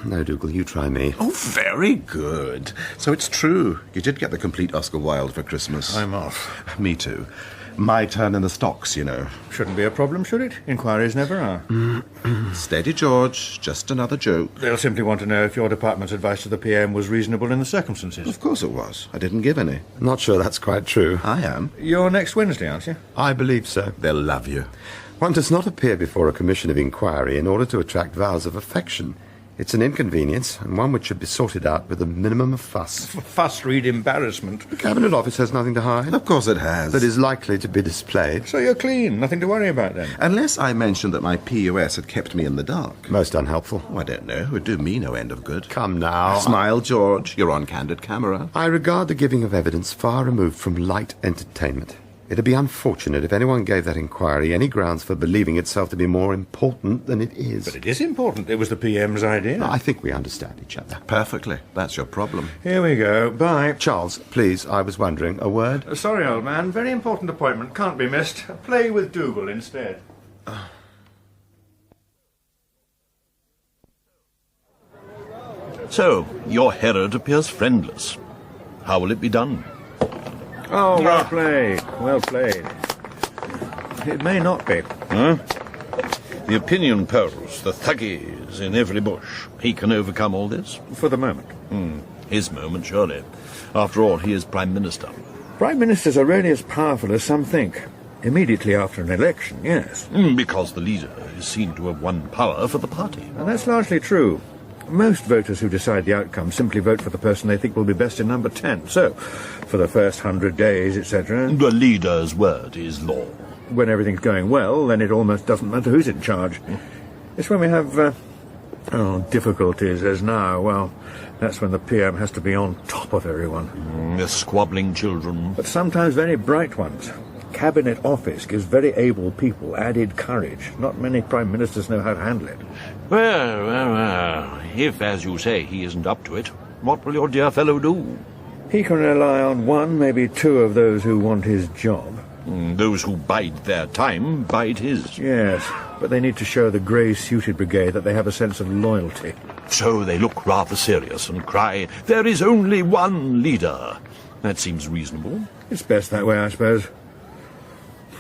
No, Dougal, you try me. Oh, very good. So it's true. You did get the complete Oscar Wilde for Christmas. I'm off. Me too. My turn in the stocks, you know. Shouldn't be a problem, should it? Inquiries never are. Steady, George. Just another joke. They'll simply want to know if your department's advice to the PM was reasonable in the circumstances. Of course it was. I didn't give any. I'm not sure that's quite true. I am. You're next Wednesday, aren't you? I believe so. They'll love you. One does not appear before a commission of inquiry in order to attract vows of affection. It's an inconvenience, and one which should be sorted out with a minimum of fuss. Fuss, Reid, embarrassment. The Cabinet Office has nothing to hide. Of course it has. That is likely to be displayed. So you're clean. Nothing to worry about, then. Unless I mentioned that my POS had kept me in the dark. Most unhelpful. Oh, I don't know. It would do me no end of good. Come now. Smile, George. You're on candid camera. I regard the giving of evidence far removed from light entertainment. It'd be unfortunate if anyone gave that inquiry any grounds for believing itself to be more important than it is. But it is important. It was the PM's idea. I think we understand each other. Perfectly. That's your problem. Here we go. Bye. Charles, please, I was wondering, a word? Sorry, old man. Very important appointment. Can't be missed. Play with Dougal instead. So, your Herod appears friendless. How will it be done? Oh, well played. Well played. It may not be. Huh? The opinion polls, the thuggies in every bush. He can overcome all this? For the moment. His moment, surely. After all, he is Prime Minister. Prime Ministers are rarely as powerful as some think. Immediately after an election, yes. Because the leader is seen to have won power for the party. And that's largely true. Most voters who decide the outcome simply vote for the person they think will be best in number 10. So, for the first 100 days, etc. The leader's word is law. When everything's going well, then it almost doesn't matter who's in charge. It's when we have, difficulties, as now, well, that's when the PM has to be on top of everyone. The squabbling children. But sometimes very bright ones. Cabinet Office gives very able people added courage. Not many Prime Ministers know how to handle it. Well. If, as you say, he isn't up to it, what will your dear fellow do? He can rely on one, maybe two of those who want his job. Those who bide their time bide his. Yes, but they need to show the grey-suited brigade that they have a sense of loyalty. So they look rather serious and cry, "There is only one leader." That seems reasonable. It's best that way, I suppose.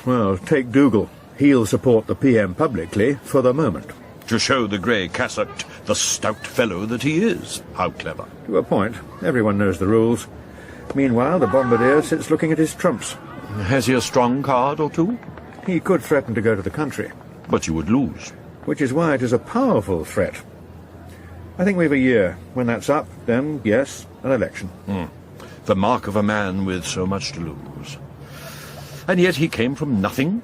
Well, take Dougal. He'll support the PM publicly for the moment. To show the grey-cassocked, the stout fellow that he is. How clever. To a point. Everyone knows the rules. Meanwhile, the bombardier sits looking at his trumps. Has he a strong card or two? He could threaten to go to the country. But you would lose. Which is why it is a powerful threat. I think we've a year. When that's up, then, yes, an election. The mark of a man with so much to lose. And yet he came from nothing.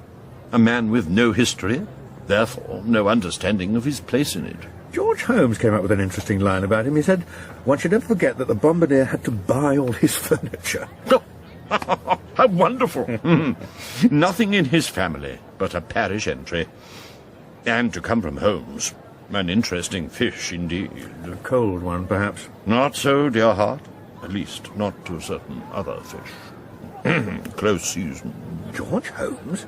A man with no history. Therefore, no understanding of his place in it. George Holmes came up with an interesting line about him. He said, one should never forget that the bombardier had to buy all his furniture. How wonderful! Nothing in his family but a parish entry. And to come from Holmes, an interesting fish indeed. A cold one, perhaps. Not so, dear heart. At least, not to certain other fish. Close season. George Holmes?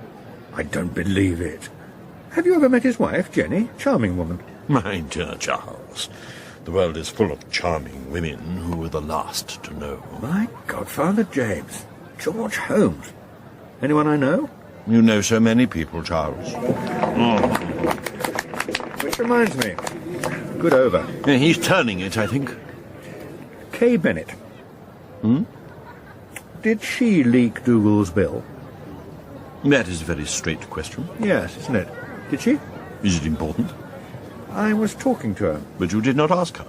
I don't believe it. Have you ever met his wife, Jenny? Charming woman. My dear Charles, the world is full of charming women who were the last to know. My godfather James. George Holmes. Anyone I know? You know so many people, Charles. Which reminds me. Good over. He's turning it, I think. Kay Bennett. Did she leak Dougal's bill? That is a very straight question. Yes, isn't it? Did she? Is it important? I was talking to her. But you did not ask her.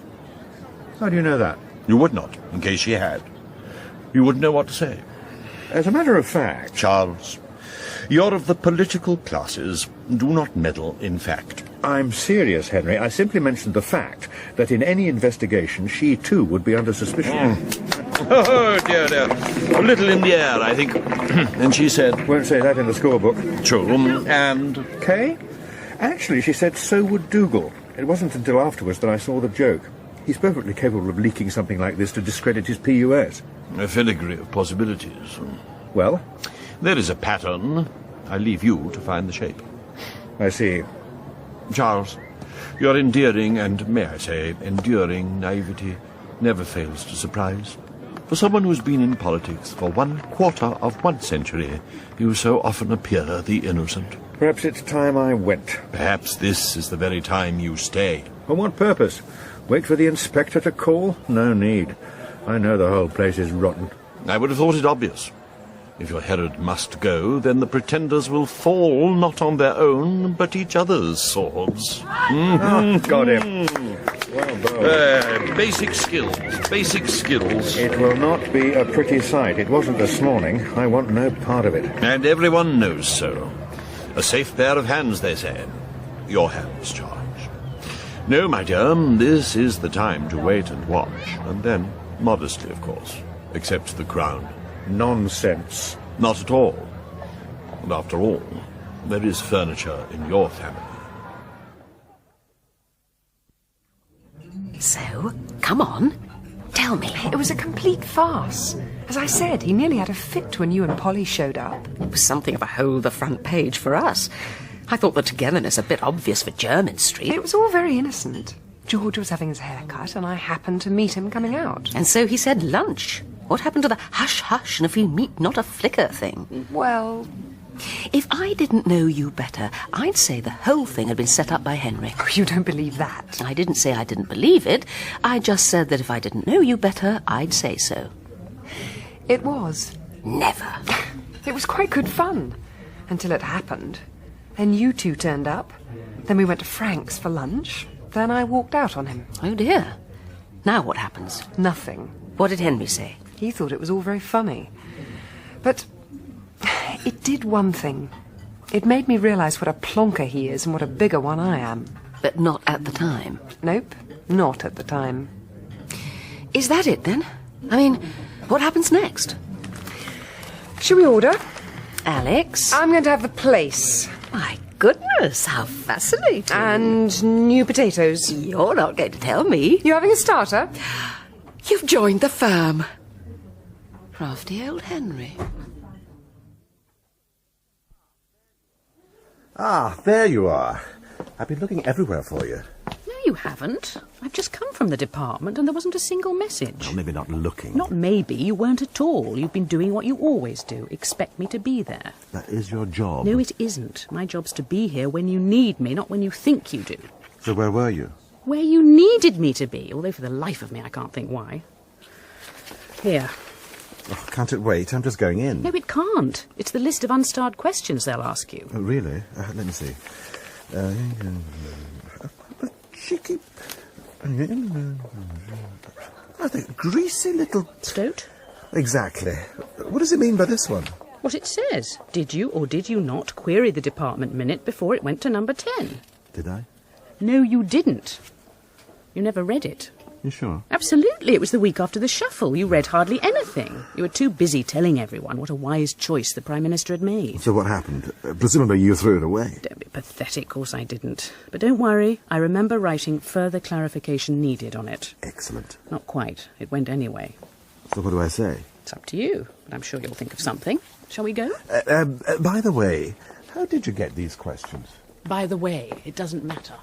How do you know that? You would not, in case she had. You wouldn't know what to say. As a matter of fact... Charles, you're of the political classes. Do not meddle in fact. I'm serious, Henry. I simply mentioned the fact that in any investigation she too would be under suspicion. Oh, dear. A little in the air, I think. And she said... Won't say that in the scorebook. True. And... Kay? Actually, she said so would Dougal. It wasn't until afterwards that I saw the joke. He's perfectly capable of leaking something like this to discredit his PUS. A filigree of possibilities. Well? There is a pattern. I leave you to find the shape. I see. Charles, your endearing and, may I say, enduring naivety never fails to surprise. For someone who's been in politics for 1/4 of 1 century, you so often appear the innocent. Perhaps it's time I went. Perhaps this is the very time you stay. For what purpose? Wait for the inspector to call? No need. I know the whole place is rotten. I would have thought it obvious. If your Herod must go, then the pretenders will fall not on their own, but each other's swords. Got him. Well done. Basic skills. Basic skills. It will not be a pretty sight. It wasn't this morning. I want no part of it. And everyone knows so. A safe pair of hands, they say. Your hands, Charge. No, my dear, this is the time to wait and watch, and then, modestly, of course, accept the crown. Nonsense. Not at all. And after all, there is furniture in your family. So, come on, tell me. It was a complete farce. As I said, he nearly had a fit when you and Polly showed up. It was something of a hold the front page for us. I thought the togetherness a bit obvious for Jermyn Street. It was all very innocent. George was having his hair cut, and I happened to meet him coming out. And so he said lunch. What happened to the hush-hush and if we meet not a flicker thing? Well, if I didn't know you better, I'd say the whole thing had been set up by Henry. Oh, you don't believe that? I didn't say I didn't believe it. I just said that if I didn't know you better, I'd say so. It was. Never. It was quite good fun. Until it happened. Then you two turned up. Then we went to Frank's for lunch. Then I walked out on him. Oh, dear. Now what happens? Nothing. What did Henry say? He thought it was all very funny. But it did one thing. It made me realise what a plonker he is and what a bigger one I am. But not at the time? Nope, not at the time. Is that it, then? I mean, what happens next? Shall we order? Alex? I'm going to have the place. My goodness, how fascinating. And new potatoes. You're not going to tell me. You having a starter? You've joined the firm. Crafty old Henry. Ah, there you are. I've been looking everywhere for you. No, you haven't. I've just come from the department and there wasn't a single message. Well, maybe not looking. Not maybe, you weren't at all. You've been doing what you always do. Expect me to be there. That is your job. No, it isn't. My job's to be here when you need me, not when you think you do. So where were you? Where you needed me to be, although for the life of me I can't think why. Here. Oh, can't it wait? I'm just going in. No, it can't. It's the list of unstarred questions they'll ask you. Oh, really? Let me see. Cheeky... Oh, the greasy little... Stoat? Exactly. What does it mean by this one? What it says. Did you or did you not query the department minute before it went to number 10? Did I? No, you didn't. You never read it. You sure? Absolutely. It was the week after the shuffle. You read hardly anything. You were too busy telling everyone what a wise choice the Prime Minister had made. So what happened? Presumably you threw it away. Don't be pathetic. Of course I didn't. But don't worry. I remember writing further clarification needed on it. Excellent. Not quite. It went anyway. So what do I say? It's up to you. But I'm sure you'll think of something. Shall we go? By the way, how did you get these questions? By the way, it doesn't matter.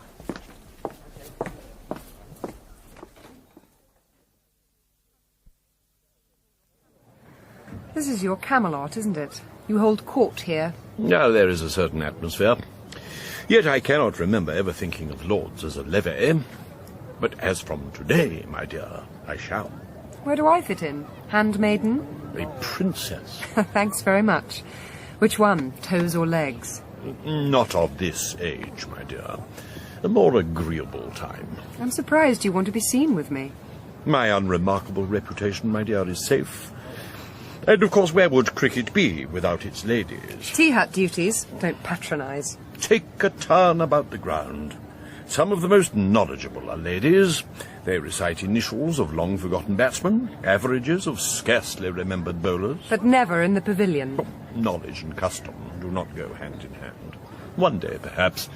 This is your Camelot, isn't it? You hold court here. Now, there is a certain atmosphere. Yet I cannot remember ever thinking of lords as a levee. But as from today, my dear, I shall. Where do I fit in? Handmaiden? A princess. Thanks very much. Which one, toes or legs? Not of this age, my dear. A more agreeable time. I'm surprised you want to be seen with me. My unremarkable reputation, my dear, is safe. And, of course, where would cricket be without its ladies? Tea hut duties. Don't patronise. Take a turn about the ground. Some of the most knowledgeable are ladies. They recite initials of long-forgotten batsmen, averages of scarcely remembered bowlers. But never in the pavilion. Knowledge and custom do not go hand in hand. One day, perhaps,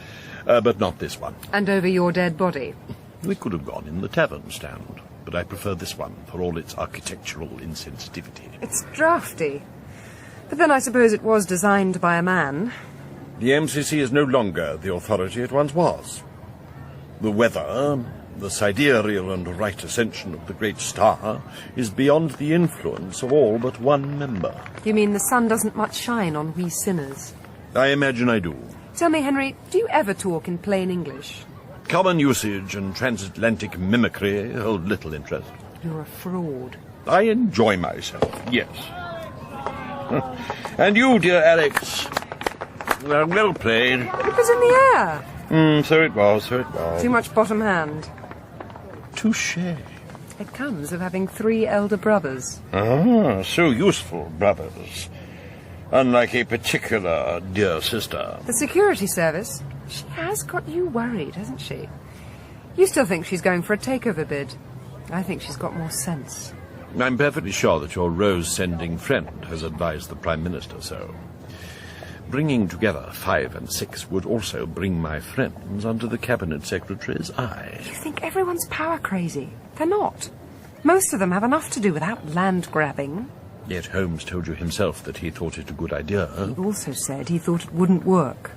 but not this one. And over your dead body? We could have gone in the tavern stand, but I prefer this one for all its architectural insensitivity. It's drafty. But then I suppose it was designed by a man. The MCC is no longer the authority it once was. The weather, The sidereal and right ascension of the great star is beyond the influence of all but one member. You mean the sun doesn't much shine on we sinners? I imagine I do. Tell me, Henry, do you ever talk in plain English? Common usage and transatlantic mimicry hold little interest. You're a fraud. I enjoy myself, yes. And you, dear Alex. Well played. It was in the air. So it was. Too much bottom hand. Touché. It comes of having 3 elder brothers. Ah, so useful brothers. Unlike a particular dear sister. The security service? She has got you worried, hasn't she? You still think she's going for a takeover bid. I think she's got more sense. I'm perfectly sure that your rose-sending friend has advised the Prime Minister so. Bringing together 5 and 6 would also bring my friends under the Cabinet Secretary's eye. You think everyone's power crazy? They're not. Most of them have enough to do without land grabbing. Yet Holmes told you himself that he thought it a good idea. He also said he thought it wouldn't work.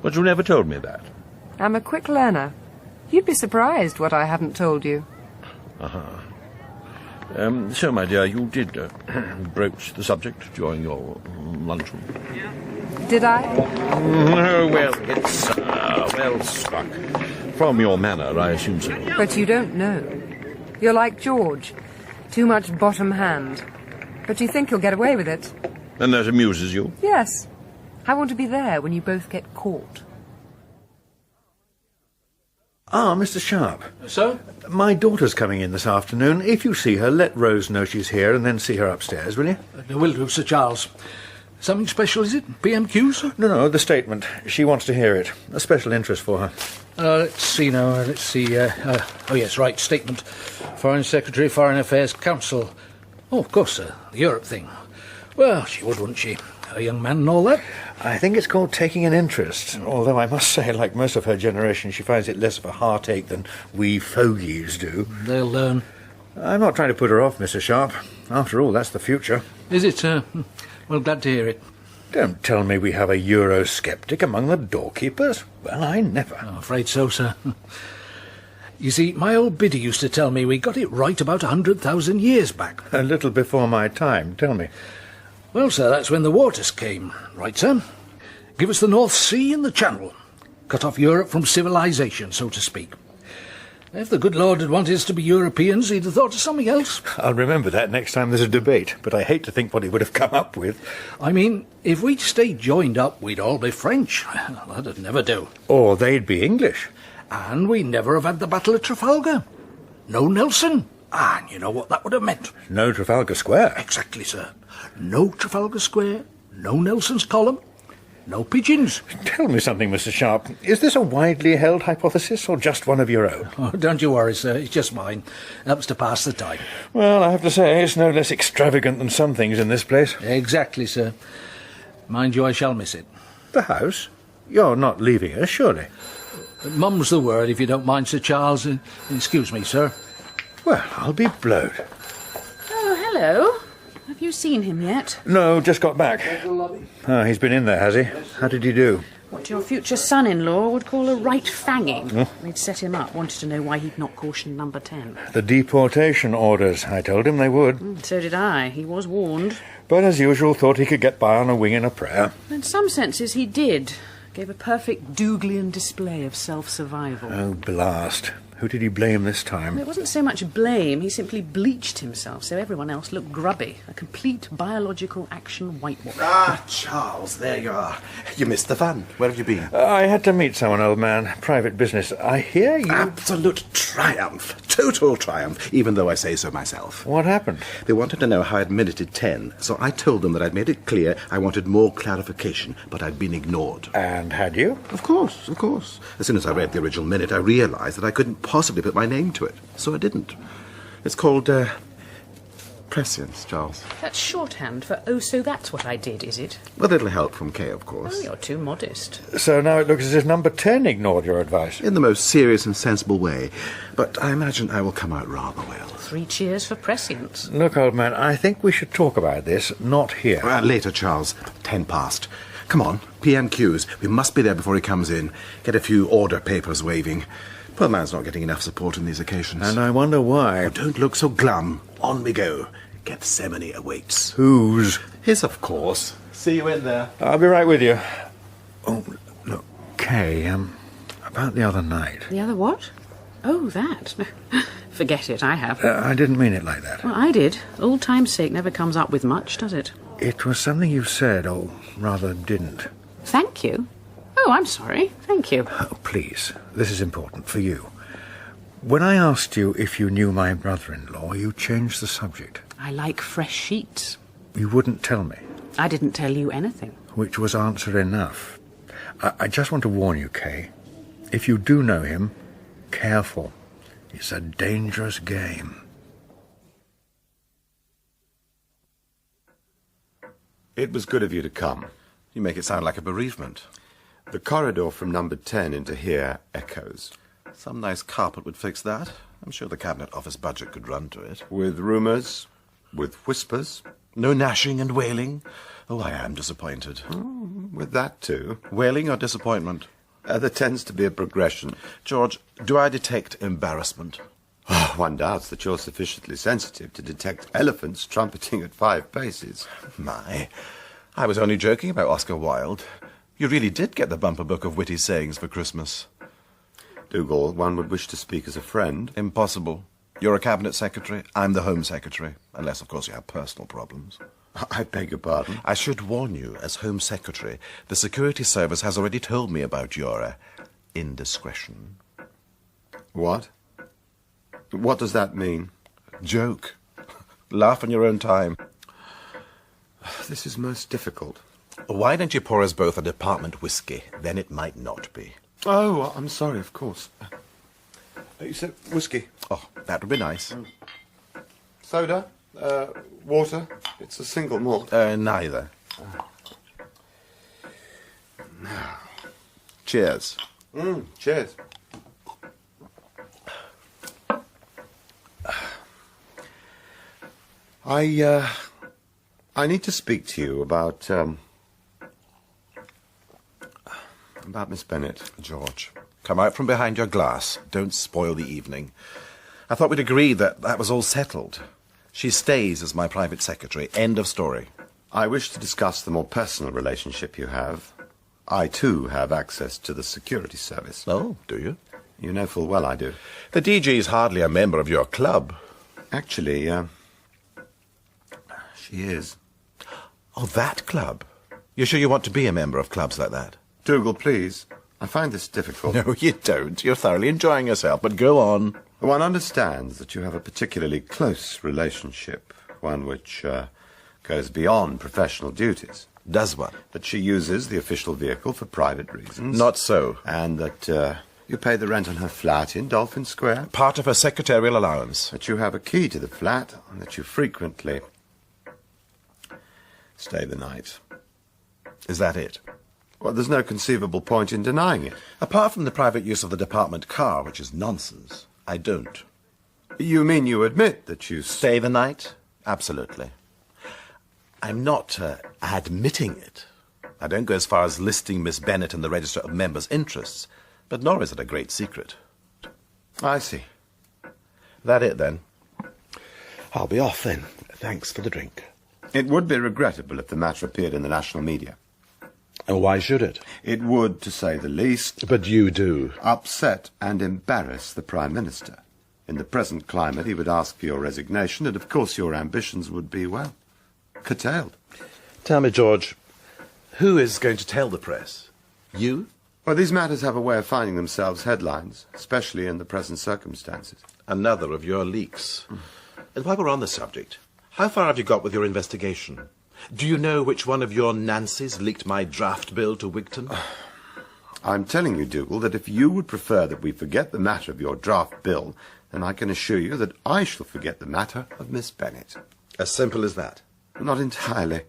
But you never told me that. I'm a quick learner. You'd be surprised what I hadn't told you. So, my dear, you did broach the subject during your luncheon. Did I? Oh, well, it's well struck. From your manner, I assume so. But you don't know. You're like George. Too much bottom hand. But you think you'll get away with it. And that amuses you? Yes. I want to be there when you both get caught. Ah, Mr. Sharp. So? My daughter's coming in this afternoon. If you see her, let Rose know she's here and then see her upstairs, will you? Will do, Sir Charles. Something special, is it? PMQs? No, the statement. She wants to hear it. A special interest for her. Let's see now. Let's see. Oh, yes, right. Statement. Foreign Secretary, Foreign Affairs Council. Oh, of course, sir. The Europe thing. Well, she would, wouldn't she? A young man and all that. I think it's called taking an interest, although I must say, like most of her generation, she finds it less of a heartache than we fogies do. They'll learn. I'm not trying to put her off, Mr. Sharp. After all, that's the future. Is it, sir? Well, glad to hear it. Don't tell me we have a Eurosceptic among the doorkeepers. Well, I never. I'm afraid so, sir. You see, my old biddy used to tell me we got it right about 100,000 years back. A little before my time. Tell me. Well, sir, that's when the waters came. Right, sir? Give us the North Sea and the Channel. Cut off Europe from civilization, so to speak. If the good Lord had wanted us to be Europeans, he'd have thought of something else. I'll remember that next time there's a debate, but I hate to think what he would have come up with. I mean, if we'd stayed joined up, we'd all be French. That'd never do. Or they'd be English. And we'd never have had the Battle of Trafalgar. No Nelson. And you know what that would have meant. No Trafalgar Square. Exactly, sir. No Trafalgar Square, no Nelson's Column, no pigeons. Tell me something, Mr. Sharp. Is this a widely held hypothesis or just one of your own? Oh, don't you worry, sir. It's just mine. Helps to pass the time. Well, I have to say, it's no less extravagant than some things in this place. Exactly, sir. Mind you, I shall miss it. The house? You're not leaving us, surely? Mum's the word, if you don't mind, Sir Charles. Excuse me, sir. Well, I'll be blowed. Oh, hello. Have you seen him yet? No, just got back. He's been in there, has he? How did he do? What your future son-in-law would call a right fanging. We'd set him up, wanted to know why he'd not cautioned number 10. The deportation orders. I told him they would. So did I. He was warned. But as usual, thought he could get by on a wing and a prayer. In some senses, he did. Gave a perfect Dougalian display of self-survival. Oh, blast. Who did he blame this time? It wasn't so much blame, he simply bleached himself so everyone else looked grubby. A complete biological action whitewash. Ah, Charles, there you are. You missed the fun. Where have you been? I had to meet someone, old man. Private business. I hear you... Absolute triumph. Total triumph, even though I say so myself. What happened? They wanted to know how I'd minuted 10, so I told them that I'd made it clear I wanted more clarification, but I'd been ignored. And had you? Of course, of course. As soon as I read the original minute, I realised that I couldn't possibly put my name to it, so I didn't. It's called, prescience, Charles. That's shorthand for, oh, so that's what I did, is it? With a little help from Kay, of course. Oh, you're too modest. So now it looks as if number 10 ignored your advice. In the most serious and sensible way, but I imagine I will come out rather well. 3 cheers for prescience. Look, old man, I think we should talk about this, not here. Later, Charles. 10 past. Come on, PMQs. We must be there before he comes in. Get a few order papers waving. Poor man's not getting enough support on these occasions. And I wonder why. Oh, don't look so glum. On we go. Gethsemane awaits. Whose? His, of course. See you in there. I'll be right with you. Oh, look, Kay, about the other night. The other what? Oh, that. Forget it, I have. I didn't mean it like that. Well, I did. Old time's sake never comes up with much, does it? It was something you said, or rather didn't. Thank you. Oh, I'm sorry. Thank you. Oh, please, this is important for you. When I asked you if you knew my brother-in-law, you changed the subject. I like fresh sheets. You wouldn't tell me. I didn't tell you anything. Which was answer enough. I just want to warn you, Kay. If you do know him, careful. It's a dangerous game. It was good of you to come. You make it sound like a bereavement. The corridor from number 10 into here echoes. Some nice carpet would fix that. I'm sure the Cabinet Office budget could run to it. With rumours, with whispers. No gnashing and wailing. Oh, I am disappointed. Oh, with that too. Wailing or disappointment? There tends to be a progression. George, do I detect embarrassment? Oh, one doubts that you're sufficiently sensitive to detect elephants trumpeting at 5 paces. My, I was only joking about Oscar Wilde. You really did get the bumper book of witty sayings for Christmas. Dougal, one would wish to speak as a friend. Impossible. You're a Cabinet Secretary, I'm the Home Secretary. Unless, of course, you have personal problems. I beg your pardon? I should warn you, as Home Secretary, the Security Service has already told me about your indiscretion. What? What does that mean? Joke. Laugh on your own time. This is most difficult. Why don't you pour us both a department whiskey? Then it might not be. Oh, I'm sorry, of course. You said whiskey. Oh, that would be nice. Soda? Water? It's a single malt. Neither. Cheers. Cheers. I need to speak to you about Miss Bennet. George, come out from behind your glass. Don't spoil the evening. I thought we'd agreed that was all settled. She stays as my private secretary. End of story. I wish to discuss the more personal relationship you have. I, too, have access to the security service. Oh, do you? You know full well I do. The DG is hardly a member of your club. Actually, she is. Oh, that club? You're sure you want to be a member of clubs like that? Dougal, please. I find this difficult. No, you don't. You're thoroughly enjoying yourself, but go on. One understands that you have a particularly close relationship, one which goes beyond professional duties. Does what? That she uses the official vehicle for private reasons. Not so. And that you pay the rent on her flat in Dolphin Square. Part of her secretarial allowance. That you have a key to the flat, and that you frequently stay the night. Is that it? Well, there's no conceivable point in denying it. Apart from the private use of the department car, which is nonsense, I don't. You mean you admit that you stay the night? Absolutely. I'm not admitting it. I don't go as far as listing Miss Bennet in the Register of Members' Interests, but nor is it a great secret. I see. That it, then? I'll be off, then. Thanks for the drink. It would be regrettable if the matter appeared in the national media. And why should it? It would, to say the least. But you do. Upset and embarrass the Prime Minister. In the present climate, he would ask for your resignation, and of course your ambitions would be, well, curtailed. Tell me, George, who is going to tell the press? You? Well, these matters have a way of finding themselves headlines, especially in the present circumstances. Another of your leaks. And while we're on the subject, how far have you got with your investigation? Do you know which one of your Nancys leaked my draft bill to Wigton? I'm telling you, Dougal, that if you would prefer that we forget the matter of your draft bill, then I can assure you that I shall forget the matter of Miss Bennet. As simple as that? Not entirely.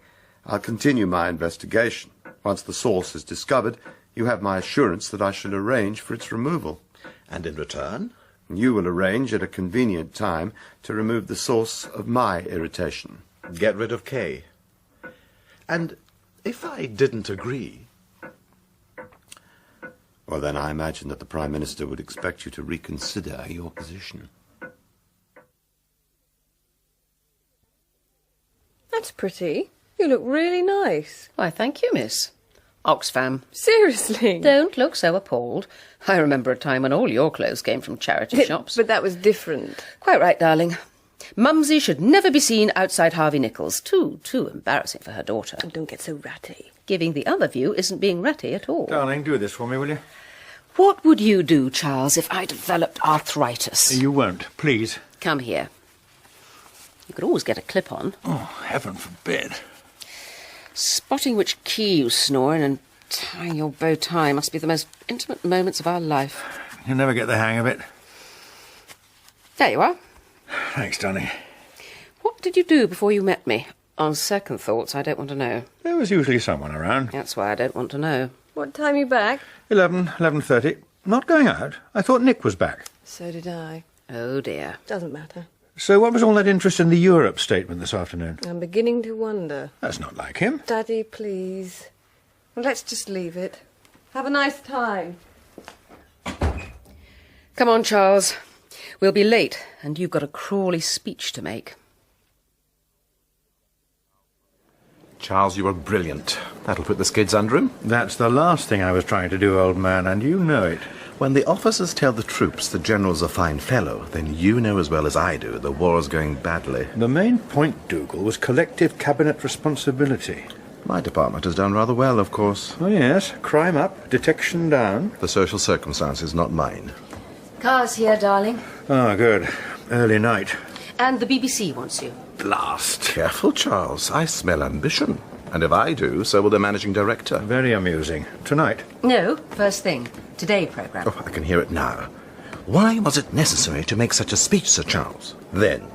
I'll continue my investigation. Once the source is discovered, you have my assurance that I shall arrange for its removal. And in return? You will arrange at a convenient time to remove the source of my irritation. Get rid of Kay. And if I didn't agree, Well, then I imagine that the Prime Minister would expect you to reconsider your position. That's pretty. You look really nice. Why, thank you, miss. Oxfam. Seriously? Don't look so appalled. I remember a time when all your clothes came from charity shops. But that was different. Quite right, darling. Mumsy should never be seen outside Harvey Nichols. Too embarrassing for her daughter. Oh, don't get so ratty. Giving the other view isn't being ratty at all. Darling, do this for me, will you? What would you do, Charles, if I developed arthritis? You won't, please. Come here. You could always get a clip on. Oh, heaven forbid. Spotting which key you snore in and tying your bow tie must be the most intimate moments of our life. You'll never get the hang of it. There you are. Thanks, darling. What did you do before you met me? On second thoughts, I don't want to know. There was usually someone around. That's why I don't want to know. What time are you back? 11:30. Not going out. I thought Nick was back. So did I. Oh, dear. Doesn't matter. So what was all that interest in the Europe statement this afternoon? I'm beginning to wonder. That's not like him. Daddy, please. Well, let's just leave it. Have a nice time. Come on, Charles. We'll be late, and you've got a Crawley speech to make. Charles, you were brilliant. That'll put the skids under him. That's the last thing I was trying to do, old man, and you know it. When the officers tell the troops the general's a fine fellow, then you know as well as I do the war's going badly. The main point, Dougal, was collective cabinet responsibility. My department has done rather well, of course. Oh, yes. Crime up, detection down. The social circumstances, not mine. Car's here, darling. Oh, good. Early night. And the BBC wants you. Blast. Careful, Charles. I smell ambition. And if I do, so will the managing director. Very amusing. Tonight? No, first thing. Today programme. Oh, I can hear it now. Why was it necessary to make such a speech, Sir Charles? Then,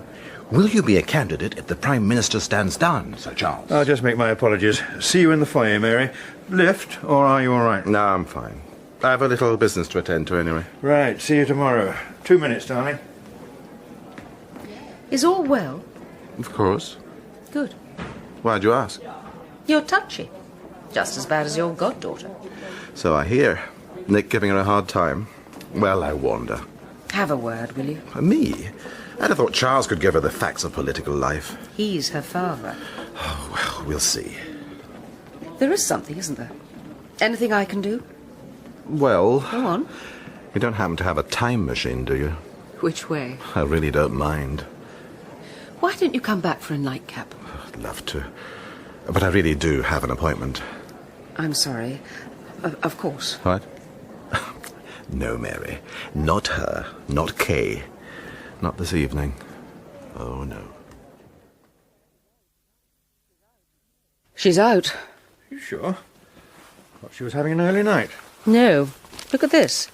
will you be a candidate if the Prime Minister stands down, Sir Charles? I'll just make my apologies. See you in the foyer, Mary. Lift, or are you all right? No, I'm fine. I have a little business to attend to anyway. Right, see you tomorrow. 2 minutes, darling. Is all well? Of course. Good. Why'd you ask? You're touchy. Just as bad as your goddaughter. So I hear. Nick giving her a hard time. Well, I wonder. Have a word, will you? Me? I'd have thought Charles could give her the facts of political life. He's her father. Oh, well, we'll see. There is something, isn't there? Anything I can do? Well... Go on. You don't happen to have a time machine, do you? Which way? I really don't mind. Why don't you come back for a nightcap? I'd love to. But I really do have an appointment. I'm sorry. Of course. What? No, Mary. Not her. Not Kay. Not this evening. Oh, no. She's out. You sure? Thought she was having an early night. No. Look at this.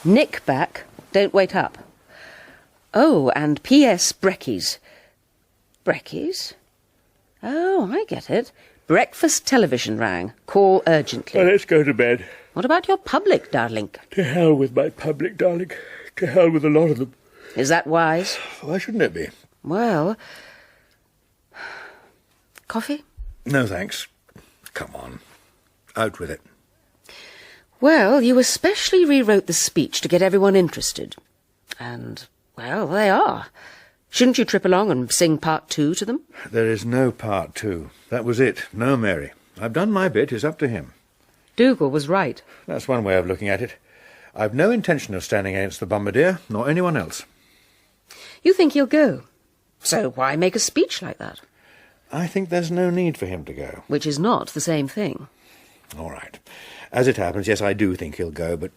Nick back. Don't wait up. Oh, and P.S. Breckies. Breckies? Oh, I get it. Breakfast television rang. Call urgently. Well, let's go to bed. What about your public, darling? To hell with my public, darling. To hell with a lot of them. Is that wise? Why shouldn't it be? Well... Coffee? No, thanks. Come on. Out with it. Well, you especially rewrote the speech to get everyone interested. And, well, they are. Shouldn't you trip along and sing part 2 to them? There is no part 2. That was it. No, Mary. I've done my bit. It's up to him. Dougal was right. That's one way of looking at it. I've no intention of standing against the Bombardier, nor anyone else. You think he'll go? So why make a speech like that? I think there's no need for him to go. Which is not the same thing. All right. As it happens, yes, I do think he'll go, but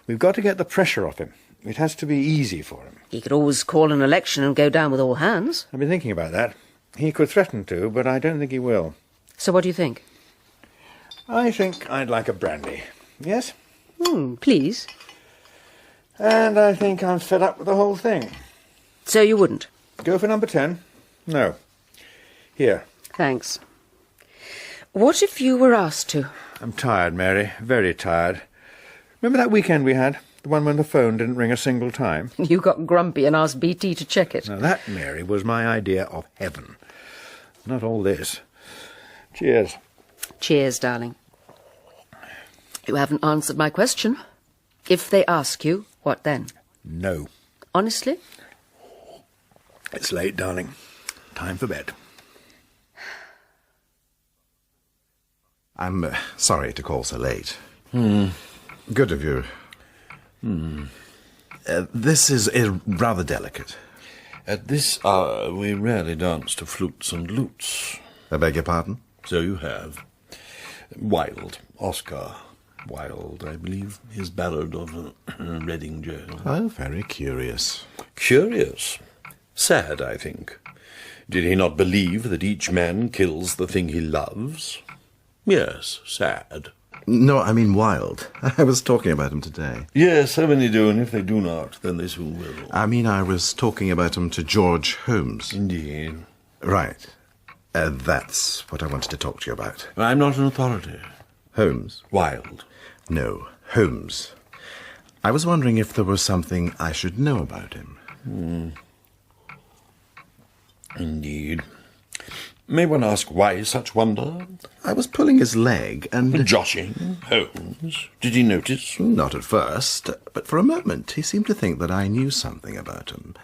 we've got to get the pressure off him. It has to be easy for him. He could always call an election and go down with all hands. I've been thinking about that. He could threaten to, but I don't think he will. So what do you think? I think I'd like a brandy. Yes? Please. And I think I'm fed up with the whole thing. So you wouldn't? Go for number 10? No. Here. Thanks. What if you were asked to? I'm tired, Mary. Very tired. Remember that weekend we had? The one when the phone didn't ring a single time? You got grumpy and asked BT to check it. Now that, Mary, was my idea of heaven. Not all this. Cheers. Cheers, darling. You haven't answered my question. If they ask you, what then? No. Honestly? It's late, darling. Time for bed. I'm sorry to call so late. Good of you. This is rather delicate. At this hour, we rarely dance to flutes and lutes. I beg your pardon? So you have. Wilde, Oscar Wilde, I believe, his ballad of Reading Gaol. Oh, very curious. Curious. Sad, I think. Did he not believe that each man kills the thing he loves? Yes, sad. No, I mean Wilde. I was talking about him today. Yes, so many do, and if they do not, then they soon will. I mean, I was talking about him to George Holmes. Indeed. Right. That's what I wanted to talk to you about. I'm not an authority. Holmes? Wilde. No, Holmes. I was wondering if there was something I should know about him. Indeed. May one ask why such wonder? I was pulling his leg and... Joshing Holmes? Did he notice? Not at first, but for a moment he seemed to think that I knew something about him.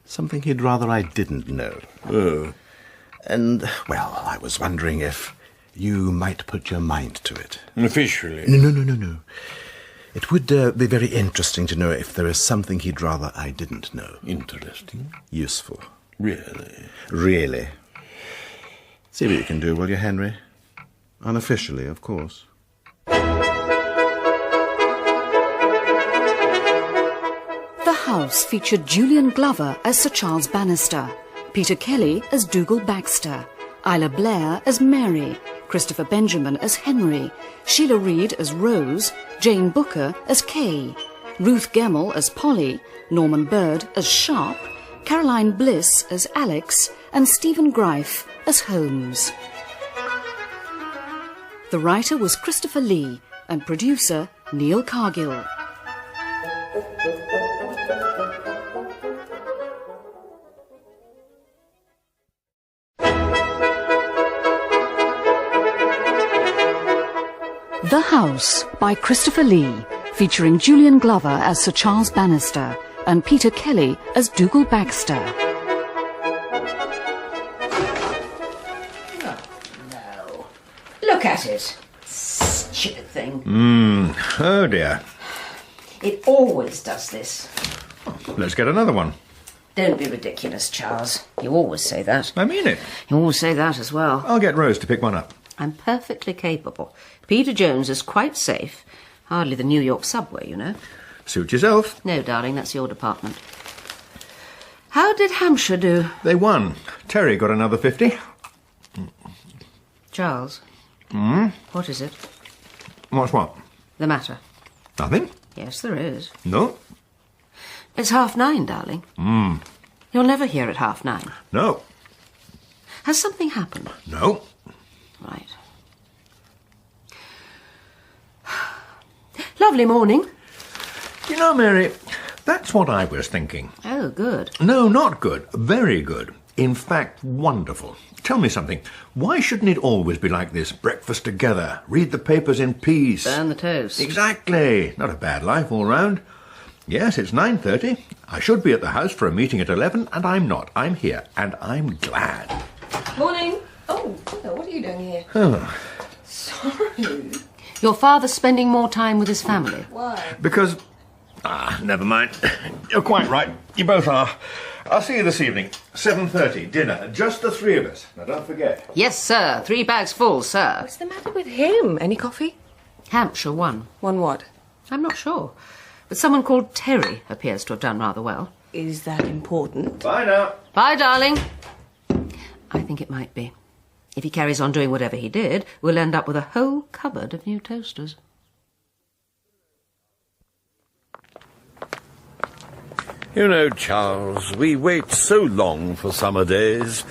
Something he'd rather I didn't know. Oh. And, well, I was wondering if you might put your mind to it. Officially? No. It would be very interesting to know if there is something he'd rather I didn't know. Interesting? Useful. Really? Really. See what you can do, will you, Henry? Unofficially, of course. The House featured Julian Glover as Sir Charles Bannister, Peter Kelly as Dougal Baxter, Isla Blair as Mary, Christopher Benjamin as Henry, Sheila Reid as Rose, Jane Booker as Kay, Ruth Gemmell as Polly, Norman Bird as Sharp, Caroline Bliss as Alex, and Stephen Greif as Holmes. The writer was Christopher Lee and producer Neil Cargill. The House by Christopher Lee, featuring Julian Glover as Sir Charles Bannister and Peter Kelly as Dougal Baxter. No. Look at it. Stupid thing. Oh dear. It always does this. Let's get another one. Don't be ridiculous, Charles. You always say that. I mean it. You always say that as well. I'll get Rose to pick one up. I'm perfectly capable. Peter Jones is quite safe. Hardly the New York subway, you know. Suit yourself. No, darling, that's your department. How did Hampshire do? They won. Terry got another 50. Charles? What is it? What's what? The matter? Nothing. Yes, there is. No. It's 9:30, darling. You'll never hear at 9:30. No. Has something happened? No. Right. Lovely morning. You know, Mary, that's what I was thinking. Oh, good. No, not good. Very good. In fact, wonderful. Tell me something. Why shouldn't it always be like this? Breakfast together, read the papers in peace. Burn the toast. Exactly. Not a bad life all round. Yes, it's 9:30. I should be at the house for a meeting at 11, and I'm not. I'm here, and I'm glad. Morning. Oh, what are you doing here? Oh. Sorry. Your father's spending more time with his family. Why? Because... never mind. You're quite right. You both are. I'll see you this evening. 7:30, dinner. Just the three of us. Now, don't forget. Yes, sir. 3 bags full, sir. What's the matter with him? Any coffee? Hampshire won. Won what? I'm not sure. But someone called Terry appears to have done rather well. Is that important? Bye now. Bye, darling. I think it might be. If he carries on doing whatever he did, we'll end up with a whole cupboard of new toasters. You know, Charles, we wait so long for summer days.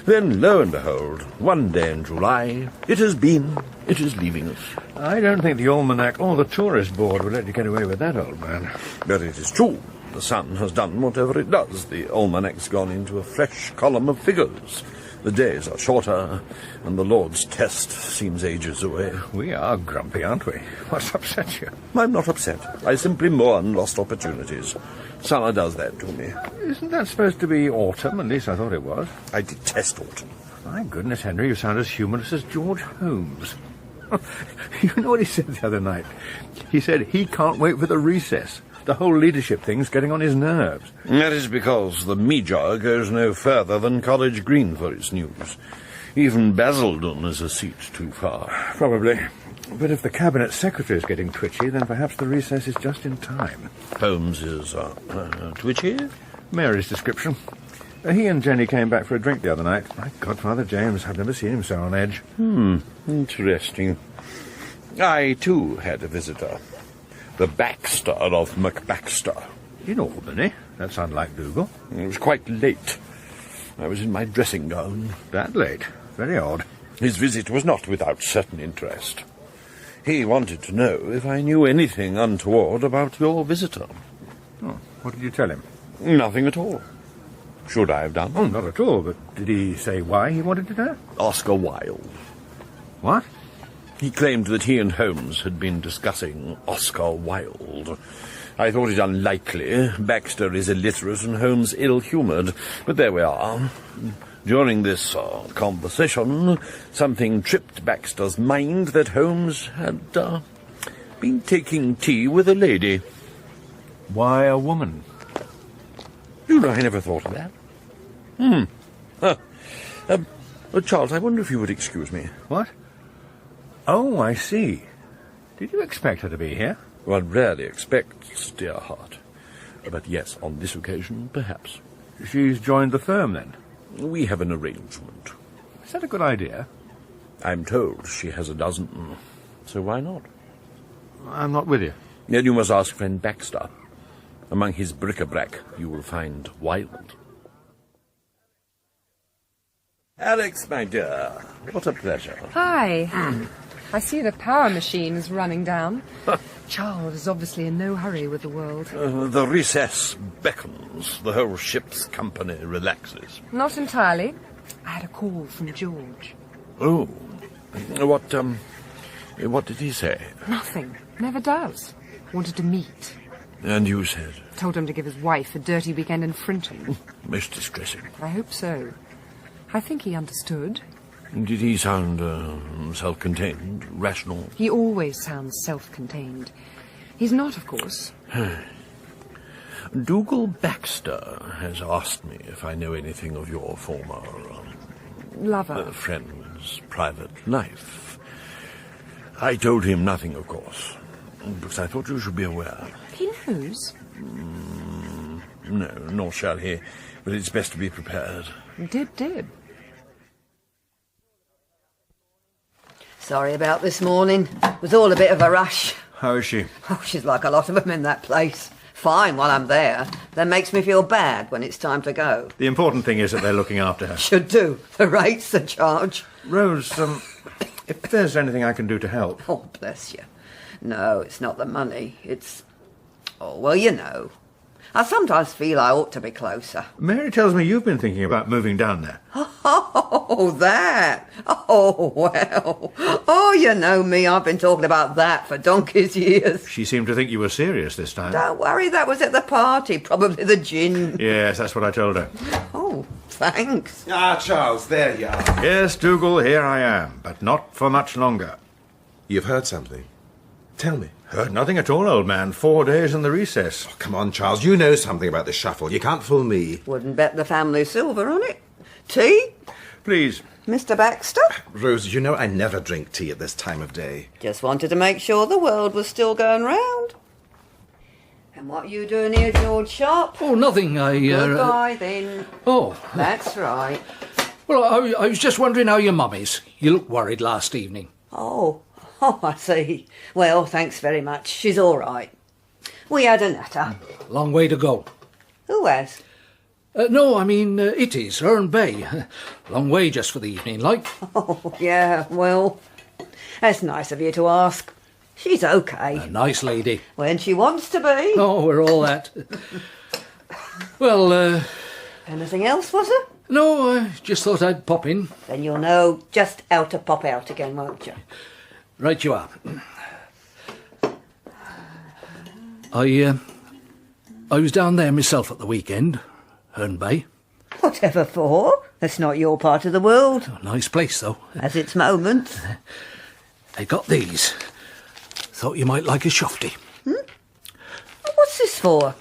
Then, lo and behold, one day in July, it is leaving us. I don't think the Almanac or the Tourist Board would let you get away with that, old man. But it is true. The sun has done whatever it does. The almanac's gone into a fresh column of figures. The days are shorter, and the Lord's test seems ages away. We are grumpy, aren't we? What's upset you? I'm not upset. I simply mourn lost opportunities. Summer does that to me. Isn't that supposed to be autumn? At least I thought it was. I detest autumn. My goodness, Henry, you sound as humorless as George Holmes. You know what he said the other night? He said he can't wait for the recess. The whole leadership thing's getting on his nerves. That is because the Major goes no further than College Green for its news. Even Basildon is a seat too far. Probably. But if the Cabinet Secretary's getting twitchy, then perhaps the recess is just in time. Holmes is, twitchy? Mary's description. He and Jenny came back for a drink the other night. My God, Father James, I've never seen him so on edge. Interesting. I, too, had a visitor. The Baxter of McBaxter. In Albany? That sounds like Dougal. It was quite late. I was in my dressing gown. That late? Very odd. His visit was not without certain interest. He wanted to know if I knew anything untoward about your visitor. Oh, what did you tell him? Nothing at all. Should I have done? Oh, not at all, but did he say why he wanted to know? Oscar Wilde. What? He claimed that he and Holmes had been discussing Oscar Wilde. I thought it unlikely. Baxter is illiterate and Holmes ill-humoured. But there we are. During this conversation, something tripped Baxter's mind that Holmes had been taking tea with a lady. Why a woman? You know, I never thought of that. Charles, I wonder if you would excuse me. What? Oh, I see. Did you expect her to be here? One rarely expects, dear heart. But yes, on this occasion, perhaps. She's joined the firm, then? We have an arrangement. Is that a good idea? I'm told she has a dozen. So why not? I'm not with you. Then you must ask friend Baxter. Among his bric-a-brac, you will find Wilde. Alex, my dear, what a pleasure. Hi. I see the power machine is running down. Charles is obviously in no hurry with the world. The recess beckons. The whole ship's company relaxes. Not entirely. I had a call from George. Oh. What did he say? Nothing. Never does. Wanted to meet. And you said? Told him to give his wife a dirty weekend in Frinton. Most distressing. I hope so. I think he understood. Did he sound self-contained, rational? He always sounds self-contained. He's not, of course. Dougal Baxter has asked me if I know anything of your former... lover. Friend's private life. I told him nothing, of course, because I thought you should be aware. He knows? No, nor shall he, but it's best to be prepared. Dib. Sorry about this morning. It was all a bit of a rush. How is she? Oh, she's like a lot of them in that place. Fine while I'm there, then makes me feel bad when it's time to go. The important thing is that they're looking after her. Should do. The rate's the charge. Rose, if there's anything I can do to help... Oh, bless you. No, it's not the money. It's... Oh, well, you know. I sometimes feel I ought to be closer. Mary tells me you've been thinking about moving down there. Oh, that. Oh, well. Oh, you know me. I've been talking about that for donkey's years. She seemed to think you were serious this time. Don't worry, that was at the party. Probably the gin. Yes, that's what I told her. Oh, thanks. Ah, Charles, there you are. Yes, Dougal, here I am, but not for much longer. You've heard something. Tell me. Heard nothing at all, old man. 4 days in the recess. Oh, come on, Charles. You know something about this shuffle. You can't fool me. Wouldn't bet the family silver on it. Tea? Please. Mr. Baxter? Rose, you know I never drink tea at this time of day. Just wanted to make sure the world was still going round. And what are you doing here, George Sharp? Oh, nothing. Goodbye, then. Oh. That's right. Well, I was just wondering how your mum is. You looked worried last evening. Oh, I see. Well, thanks very much. She's all right. We had a natter. Long way to go. Who has? No, I mean, it is, Herne Bay. Long way just for the evening, like. Oh, yeah, well, that's nice of you to ask. She's okay. A nice lady. When she wants to be. Oh, we're all that. Well, Anything else, was it? No, I just thought I'd pop in. Then you'll know just how to pop out again, won't you? Right you are. I was down there myself at the weekend, Herne Bay. Whatever for? That's not your part of the world. Oh, nice place, though. Has its moments. They got these. Thought you might like a shofty. What's this for?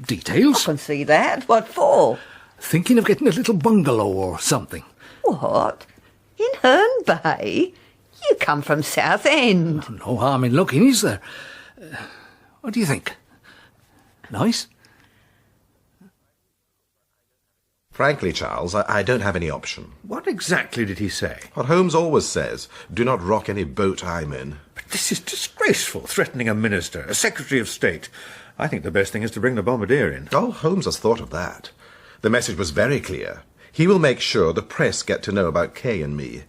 Details? I can see that. What for? Thinking of getting a little bungalow or something. What? In Herne Bay? You come from Southend. No harm in looking, is there? What do you think? Nice? Frankly, Charles, I don't have any option. What exactly did he say? What Holmes always says, do not rock any boat I'm in. But this is disgraceful, threatening a minister, a Secretary of State. I think the best thing is to bring the bombardier in. Oh, Holmes has thought of that. The message was very clear. He will make sure the press get to know about Kay and me.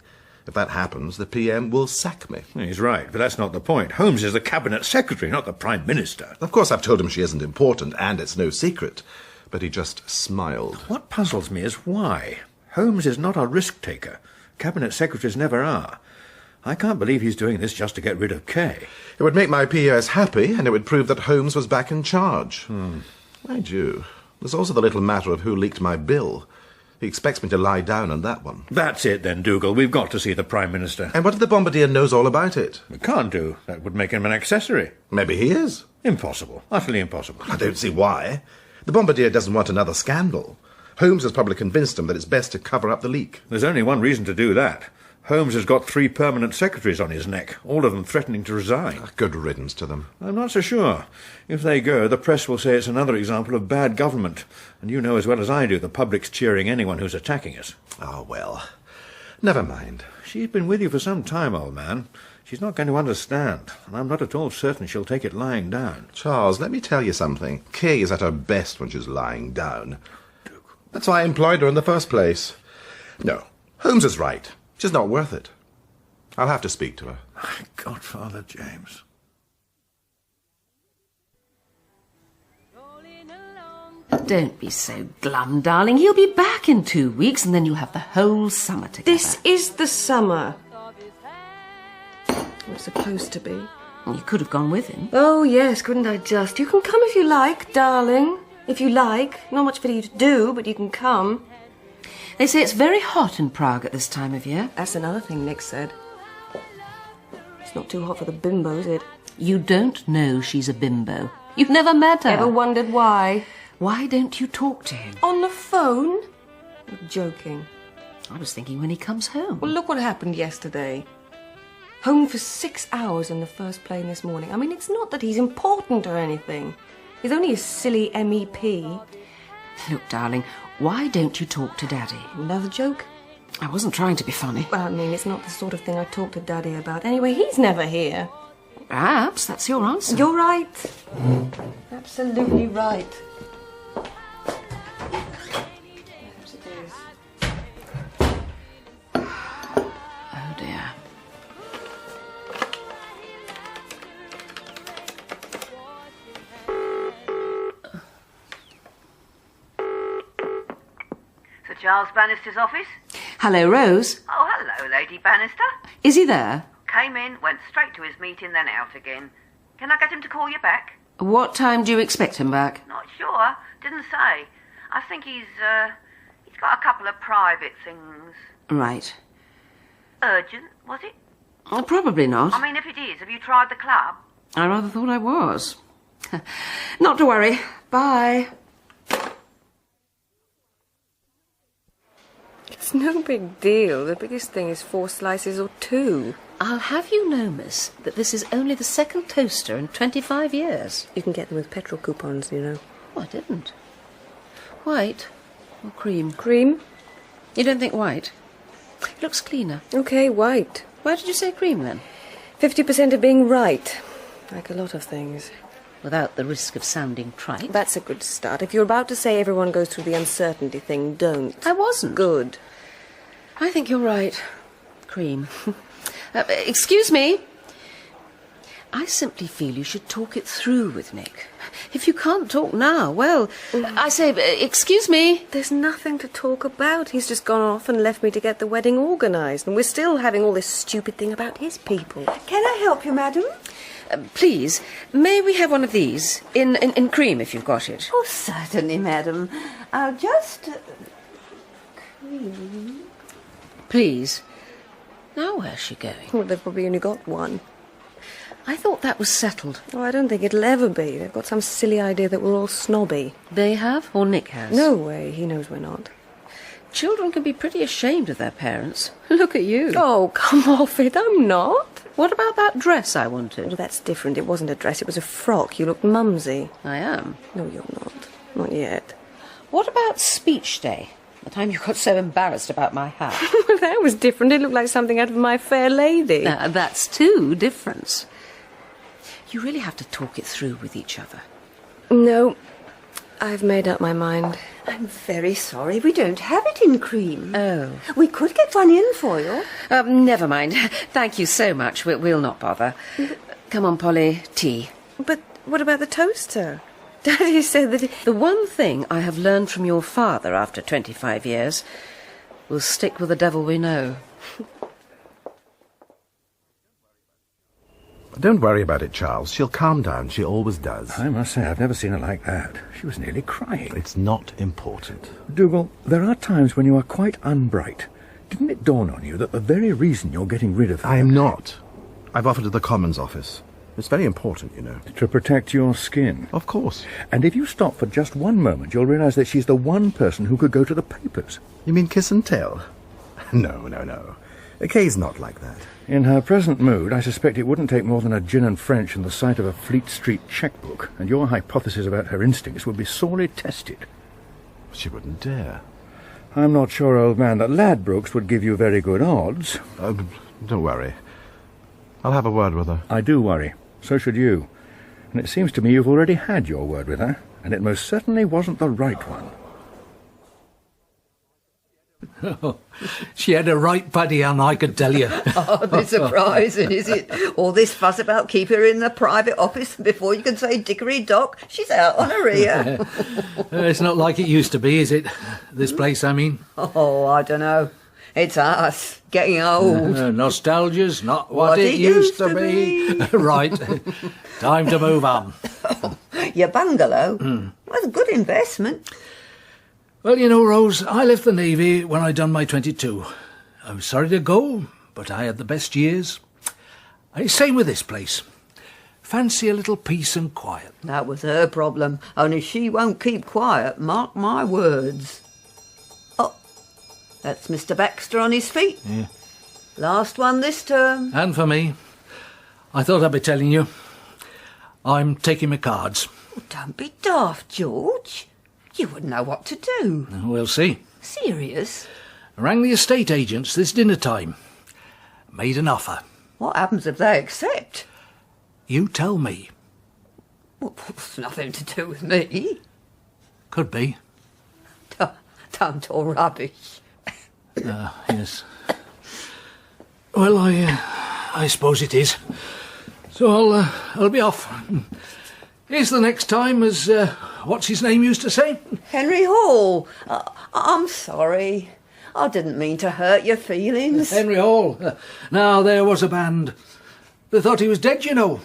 If that happens, the PM will sack me. He's right, but that's not the point. Holmes is the Cabinet Secretary, not the Prime Minister. Of course, I've told him she isn't important, and it's no secret. But he just smiled. What puzzles me is why. Holmes is not a risk-taker. Cabinet Secretaries never are. I can't believe he's doing this just to get rid of Kay. It would make my POS happy, and it would prove that Holmes was back in charge. Mind you, there's also the little matter of who leaked my bill. He expects me to lie down on that one. That's it then, Dougal. We've got to see the Prime Minister. And what if the bombardier knows all about it? We can't do. That would make him an accessory. Maybe he is. Impossible. Utterly impossible. I don't see why. The bombardier doesn't want another scandal. Holmes has probably convinced him that it's best to cover up the leak. There's only one reason to do that. Holmes has got 3 permanent secretaries on his neck, all of them threatening to resign. Good riddance to them. I'm not so sure. If they go, the press will say it's another example of bad government. And you know as well as I do the public's cheering anyone who's attacking us. Ah, well. Never mind. She's been with you for some time, old man. She's not going to understand, and I'm not at all certain she'll take it lying down. Charles, let me tell you something. Kay is at her best when she's lying down. That's why I employed her in the first place. No, Holmes is right. She's not worth it. I'll have to speak to her. My Godfather James. Don't be so glum, darling. He'll be back in 2 weeks, and then you'll have the whole summer together. This is the summer. It's supposed to be. You could have gone with him. Oh, yes, couldn't I just? You can come if you like, darling. If you like. Not much for you to do, but you can come. They say it's very hot in Prague at this time of year. That's another thing Nick said. It's not too hot for the bimbo, is it? You don't know she's a bimbo. You've never met her. Ever wondered why? Why don't you talk to him? On the phone? You're joking. I was thinking when he comes home. Well, look what happened yesterday. Home for 6 hours in the first plane this morning. I mean, it's not that he's important or anything. He's only a silly MEP. Look, darling, why don't you talk to Daddy? Another joke? I wasn't trying to be funny. Well, I mean, it's not the sort of thing I talk to Daddy about. Anyway, he's never here. Perhaps that's your answer. You're right. Absolutely right. Perhaps it is. Oh, dear. Sir Charles Bannister's office? Hello, Rose. Oh, hello, Lady Bannister. Is he there? Came in, went straight to his meeting, then out again. Can I get him to call you back? What time do you expect him back? Not sure. Didn't say. I think he's got a couple of private things. Right. Urgent, was it? Probably not. I mean, if it is, have you tried the club? I rather thought I was. Not to worry. Bye. It's no big deal. The biggest thing is 4 slices or 2. I'll have you know, miss, that this is only the second toaster in 25 years. You can get them with petrol coupons, you know. Oh, I didn't. White or cream? Cream? You don't think white? It looks cleaner. Okay, white. Why did you say cream, then? 50% of being right. Like a lot of things. Without the risk of sounding trite. That's a good start. If you're about to say everyone goes through the uncertainty thing, don't. I wasn't. Good. I think you're right. Cream. Excuse me. I simply feel you should talk it through with Nick. If you can't talk now, well, I say, excuse me. There's nothing to talk about. He's just gone off and left me to get the wedding organised, and we're still having all this stupid thing about his people. Can I help you, madam? Please, may we have one of these? In cream, if you've got it. Oh, certainly, madam. I'll just... cream... Please. Now where's she going? Well, they've probably only got one. I thought that was settled. Oh, I don't think it'll ever be. They've got some silly idea that we're all snobby. They have, or Nick has? No way. He knows we're not. Children can be pretty ashamed of their parents. Look at you. Oh, come off it. I'm not. What about that dress I wanted? Well, that's different. It wasn't a dress. It was a frock. You look mumsy. I am. No, you're not. Not yet. What about speech day? The time you got so embarrassed about my hat. Well, that was different. It looked like something out of My Fair Lady. That's two difference. You really have to talk it through with each other. No, I've made up my mind. I'm very sorry we don't have it in cream. Oh. We could get one in for you. Never mind. Thank you so much. We'll not bother. Come on, Polly. Tea. But what about the toaster? Daddy said that... The one thing I have learned from your father after 25 years will stick with the devil we know. Don't worry about it, Charles. She'll calm down. She always does. I must say, I've never seen her like that. She was nearly crying. It's not important. Dougal, there are times when you are quite unbright. Didn't it dawn on you that the very reason you're getting rid of her... I am not. I've offered to the Commons Office. It's very important, you know. To protect your skin? Of course. And if you stop for just one moment, you'll realise that she's the one person who could go to the papers. You mean kiss and tell? No. Kay's not like that. In her present mood, I suspect it wouldn't take more than a gin and French and the sight of a Fleet Street chequebook, and your hypothesis about her instincts would be sorely tested. She wouldn't dare. I'm not sure, old man, that Ladbrokes would give you very good odds. Don't worry. I'll have a word with her. I do worry. So should you. And it seems to me you've already had your word with her, and it most certainly wasn't the right one. She had a right paddy on, I can tell you. Hardly surprising, is it? All this fuss about keeping her in the private office before you can say dickory dock. She's out on her ear. It's not like it used to be, is it? This place, I mean. Oh, I don't know. It's us, getting old. Nostalgia's not what it used to be. Right. Time to move on. Your bungalow was a good investment. Well, you know, Rose, I left the Navy when I'd done my 22. I was sorry to go, but I had the best years. Same with this place. Fancy a little peace and quiet. That was her problem. Only she won't keep quiet, mark my words. Oh, that's Mr. Baxter on his feet. Yeah. Last one this term. And for me. I thought I'd be telling you. I'm taking my cards. Oh, don't be daft, George. You wouldn't know what to do. We'll see. Serious? I rang the estate agents this dinner time. Made an offer. What happens if they accept? You tell me. Well, it's nothing to do with me. Could be. Don't talk rubbish. Yes. Well, I suppose it is. So I'll be off. Here's the next time, as what's his name used to say? Henry Hall. I'm sorry. I didn't mean to hurt your feelings. Henry Hall. Now, there was a band. They thought he was dead, you know.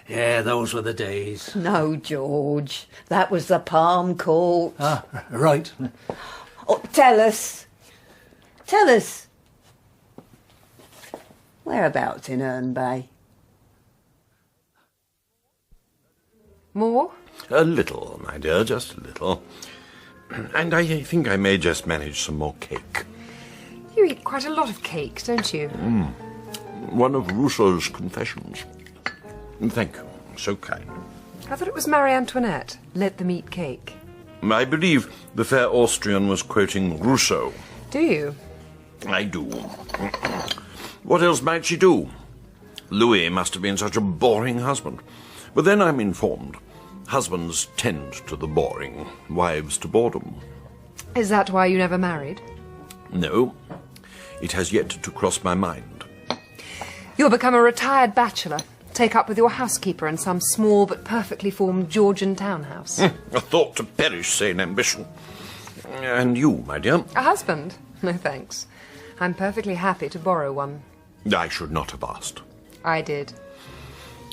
Yeah, those were the days. No, George. That was the Palm Court. Ah, right. Oh, tell us. Tell us. Whereabouts in Herne Bay? More? A little, my dear, just a little. And I think I may just manage some more cake. You eat quite a lot of cake, don't you? One of Rousseau's confessions. Thank you. So kind. I thought it was Marie Antoinette. Let them eat cake. I believe the fair Austrian was quoting Rousseau. Do you? I do. What else might she do? Louis must have been such a boring husband. But then I'm informed. Husbands tend to the boring, wives to boredom. Is that why you never married? No. It has yet to cross my mind. You'll become a retired bachelor. Take up with your housekeeper in some small but perfectly formed Georgian townhouse. A thought to perish sane ambition. And you, my dear? A husband? No thanks. I'm perfectly happy to borrow one. I should not have asked. I did.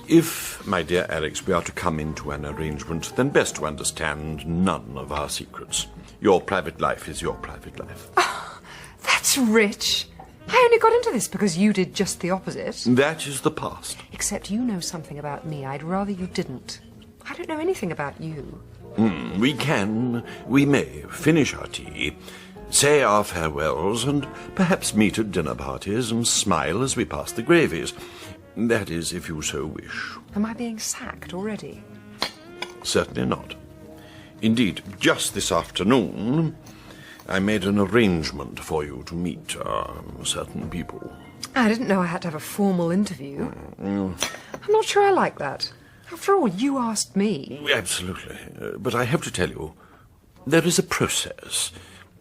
If, my dear Alex, we are to come into an arrangement, then best to understand none of our secrets. Your private life is your private life. Oh, that's rich. I only got into this because you did just the opposite. That is the past. Except you know something about me. I'd rather you didn't. I don't know anything about you. We may finish our tea, say our farewells, and perhaps meet at dinner parties and smile as we pass the gravies. That is, if you so wish. Am I being sacked already? Certainly not. Indeed, just this afternoon, I made an arrangement for you to meet certain people. I didn't know I had to have a formal interview. I'm not sure I like that. After all, you asked me. Absolutely. But I have to tell you, there is a process.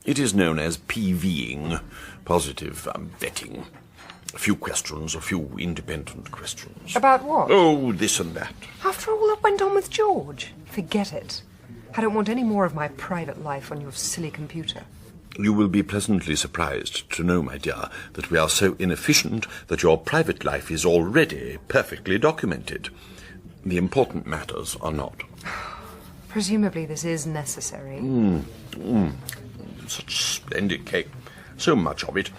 It is known as PVing, positive vetting. A few questions, a few independent questions. About what? Oh, this and that. After all that went on with George. Forget it. I don't want any more of my private life on your silly computer. You will be pleasantly surprised to know, my dear, that we are so inefficient that your private life is already perfectly documented. The important matters are not. Presumably this is necessary. Such splendid cake. So much of it.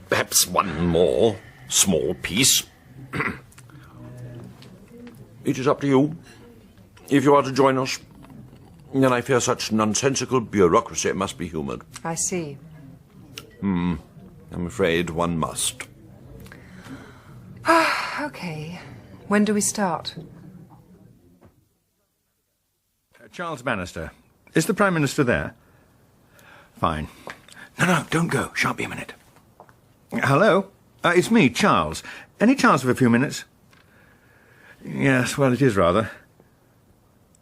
Perhaps one more small piece. It is up to you. If you are to join us, then I fear such nonsensical bureaucracy must be humoured. I see. I'm afraid one must. Okay. When do we start? Charles Bannister. Is the Prime Minister there? Fine. No, don't go. Shan't be a minute. Hello? It's me, Charles. Any chance of a few minutes? Yes, well, it is rather.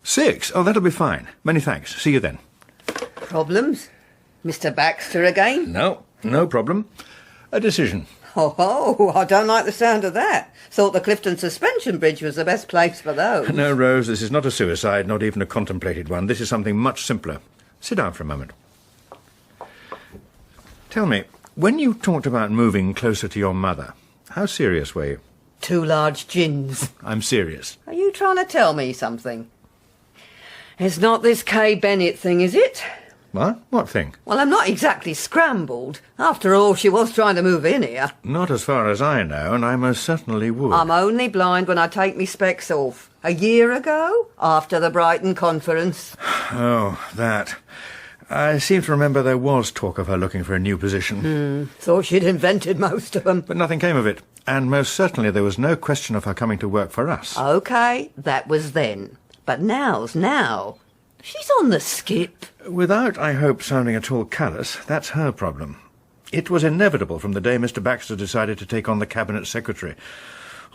6? Oh, that'll be fine. Many thanks. See you then. Problems? Mr. Baxter again? No problem. A decision. Oh, I don't like the sound of that. Thought the Clifton Suspension Bridge was the best place for those. No, Rose, this is not a suicide, not even a contemplated one. This is something much simpler. Sit down for a moment. Tell me, when you talked about moving closer to your mother, how serious were you? 2 large gins. I'm serious. Are you trying to tell me something? It's not this Kay Bennett thing, is it? What? What thing? Well, I'm not exactly scrambled. After all, she was trying to move in here. Not as far as I know, and I most certainly would. I'm only blind when I take me specs off. A year ago, after the Brighton conference. Oh, that. I seem to remember there was talk of her looking for a new position. Thought she'd invented most of them. But nothing came of it. And most certainly there was no question of her coming to work for us. OK, that was then. But now's now. She's on the skip. Without, I hope, sounding at all callous, that's her problem. It was inevitable from the day Mr. Baxter decided to take on the Cabinet Secretary.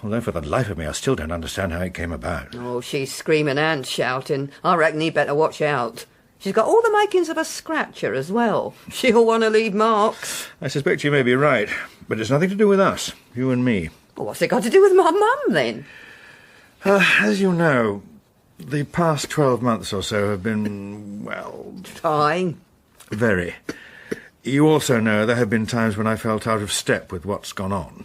Although for the life of me I still don't understand how it came about. Oh, she's screaming and shouting. I reckon he'd better watch out. She's got all the makings of a scratcher as well. She'll want to leave marks. I suspect you may be right, but it's nothing to do with us, you and me. Well, what's it got to do with my mum, then? As you know, the past 12 months or so have been, well... trying. Very. You also know there have been times when I felt out of step with what's gone on.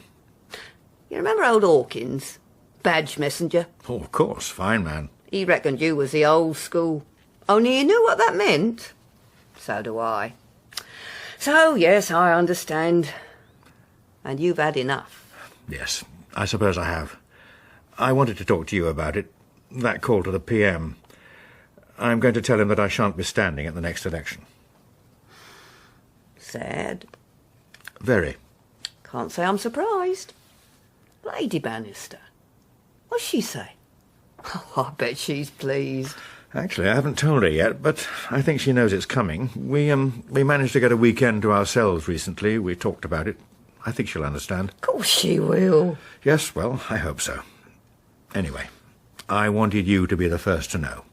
You remember old Hawkins? Badge messenger? Oh, of course. Fine man. He reckoned you was the old school. Only you knew what that meant. So do I. So, yes, I understand. And you've had enough. Yes, I suppose I have. I wanted to talk to you about it. That call to the PM. I'm going to tell him that I shan't be standing at the next election. Sad. Very. Can't say I'm surprised. Lady Bannister. What's she say? Oh, I bet she's pleased. Actually, I haven't told her yet, but I think she knows it's coming. We managed to get a weekend to ourselves recently. We talked about it. I think she'll understand. Of course she will. Yes, well, I hope so. Anyway, I wanted you to be the first to know.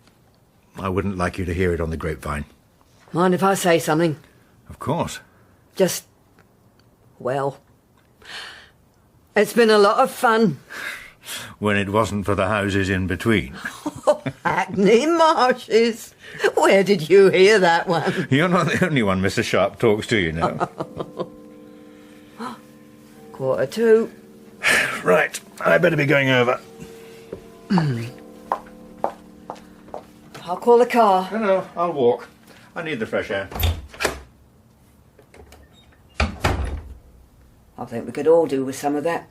I wouldn't like you to hear it on the grapevine. Mind if I say something? Of course. Well, it's been a lot of fun. when it wasn't for the houses in between. Hackney Marshes. Where did you hear that one? You're not the only one Mr. Sharp talks to, you know. 1:45. Right, I better be going over. I'll call the car. No, I'll walk. I need the fresh air. I think we could all do with some of that.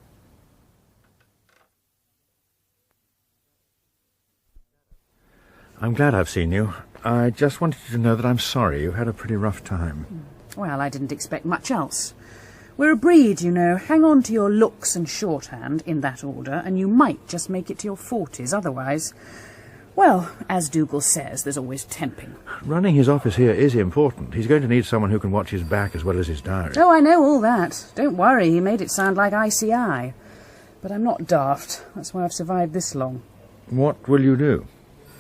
I'm glad I've seen you. I just wanted you to know that I'm sorry you had a pretty rough time. Well, I didn't expect much else. We're a breed, you know. Hang on to your looks and shorthand, in that order, and you might just make it to your 40s otherwise. Well, as Dougal says, there's always temping. Running his office here is important. He's going to need someone who can watch his back as well as his diary. Oh, I know all that. Don't worry, he made it sound like ICI. But I'm not daft. That's why I've survived this long. What will you do?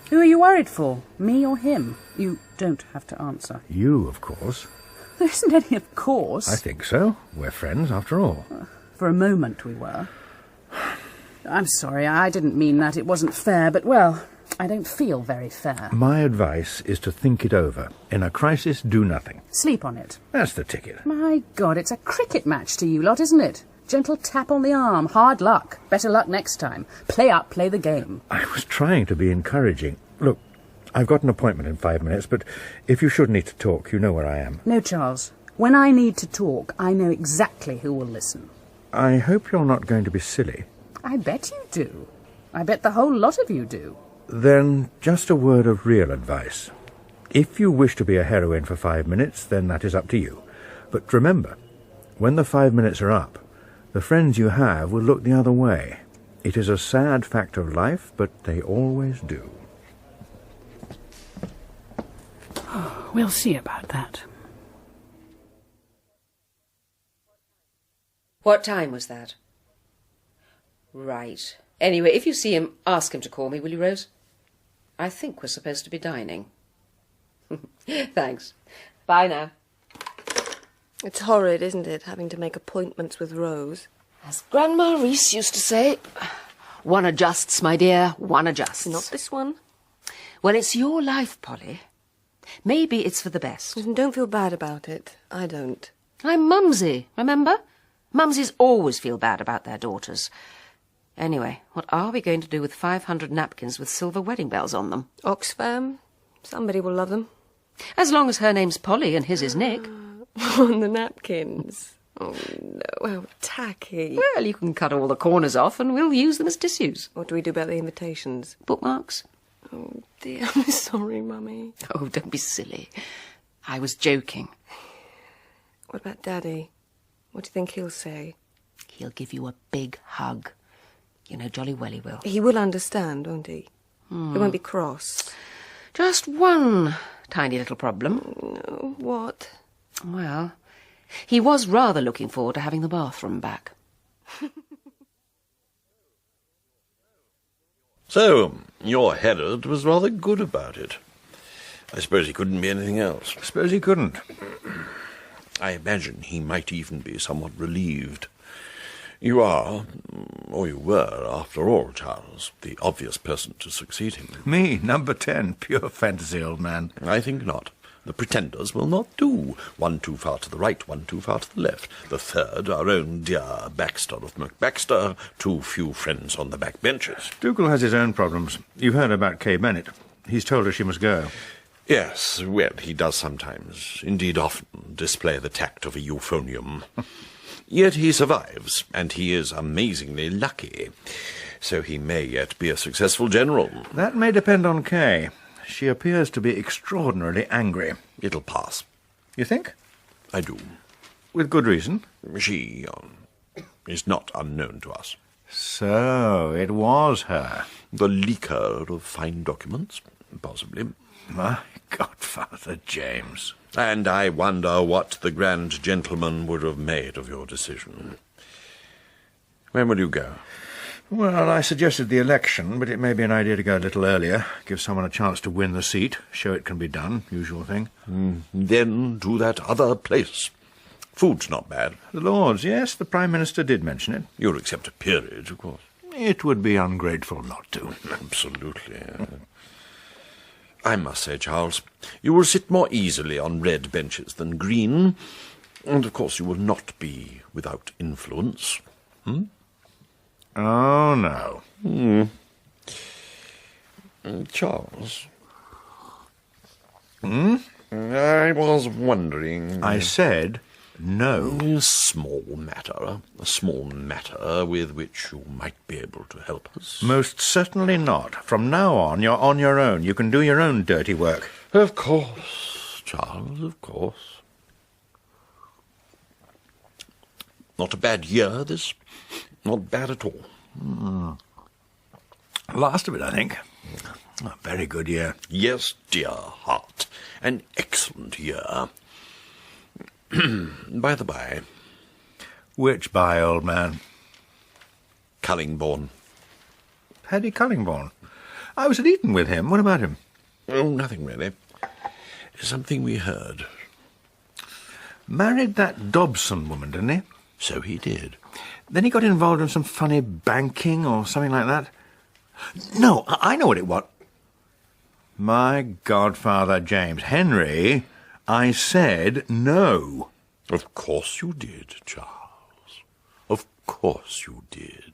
Who are you worried for? Me or him? You don't have to answer. You, of course. There isn't any of course. I think so. We're friends, after all. For a moment we were. I'm sorry, I didn't mean that. It wasn't fair, but, well, I don't feel very fair. My advice is to think it over. In a crisis, do nothing. Sleep on it. That's the ticket. My God, it's a cricket match to you lot, isn't it? Gentle tap on the arm. Hard luck. Better luck next time. Play up, play the game. I was trying to be encouraging. Look, I've got an appointment in 5 minutes, but if you should need to talk, you know where I am. No, Charles. When I need to talk, I know exactly who will listen. I hope you're not going to be silly. I bet you do. I bet the whole lot of you do. Then just a word of real advice. If you wish to be a heroine for 5 minutes, then that is up to you. But remember, when the 5 minutes are up, the friends you have will look the other way. It is a sad fact of life, but they always do. We'll see about that. What time was that? Right. Anyway, if you see him, ask him to call me, will you, Rose? I think we're supposed to be dining. Thanks. Bye now. It's horrid, isn't it, having to make appointments with Rose? As Grandma Reese used to say, one adjusts, my dear, one adjusts. Not this one. Well, it's your life, Polly. Maybe it's for the best. And don't feel bad about it. I don't. I'm Mumsy, remember? Mumsies always feel bad about their daughters. Anyway, what are we going to do with 500 napkins with silver wedding bells on them? Oxfam. Somebody will love them. As long as her name's Polly and his is Nick. On the napkins. Oh, no, how tacky. Well, you can cut all the corners off and we'll use them as tissues. What do we do about the invitations? Bookmarks. Oh, dear, I'm sorry, Mummy. Oh, don't be silly. I was joking. What about Daddy? What do you think he'll say? He'll give you a big hug. You know jolly well he will. He will understand, won't he? He won't be cross. Just one tiny little problem. No, what? Well, he was rather looking forward to having the bathroom back. So, your Herod was rather good about it. I suppose he couldn't be anything else. I suppose he couldn't. I imagine he might even be somewhat relieved. You are, or you were, after all, Charles, the obvious person to succeed him. Me, number 10, pure fantasy, old man. I think not. The pretenders will not do. One too far to the right, one too far to the left. The third, our own dear Baxter of Baxter, too few friends on the back benches. Dougal has his own problems. You've heard about Kay Bennett. He's told her she must go. Yes, well, he does sometimes, indeed often, display the tact of a euphonium. Yet he survives, and he is amazingly lucky. So he may yet be a successful general. That may depend on Kay. She appears to be extraordinarily angry. It'll pass. You think? I do. With good reason? She is not unknown to us. So, it was her. The leaker of fine documents, possibly. My godfather, James. And I wonder what the grand gentleman would have made of your decision. When will you go? Well, I suggested the election, but it may be an idea to go a little earlier. Give someone a chance to win the seat. Show it can be done. Usual thing. Then to that other place. Food's not bad. The Lords, yes. The Prime Minister did mention it. You'll accept a peerage, of course. It would be ungrateful not to. Absolutely. I must say, Charles, you will sit more easily on red benches than green, and of course you will not be without influence. Hmm? Oh, no. Charles? Hmm? I was wondering... I said no. A small matter with which you might be able to help us. Most certainly not. From now on, you're on your own. You can do your own dirty work. Of course, Charles, of course. Not a bad year, this. Not bad at all. Last of it, I think. A very good year. Yes, dear heart. An excellent year. By the by. Which by, old man? Cullingbourne. Paddy Cullingbourne. I was at Eton with him. What about him? Oh, nothing really. Something we heard. Married that Dobson woman, didn't he? So he did. Then he got involved in some funny banking or something like that. No, I know what it was. My godfather, James. Henry, I said no. Of course you did, Charles. Of course you did.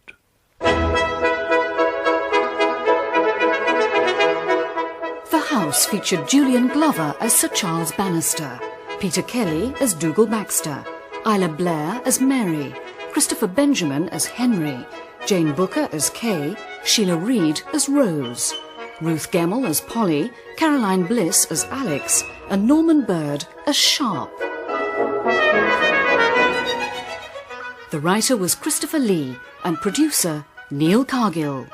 The house featured Julian Glover as Sir Charles Bannister, Peter Kelly as Dougal Baxter, Isla Blair as Mary, Christopher Benjamin as Henry, Jane Booker as Kay, Sheila Reid as Rose, Ruth Gemmell as Polly, Caroline Bliss as Alex, and Norman Bird as Sharp. The writer was Christopher Lee and producer Neil Cargill.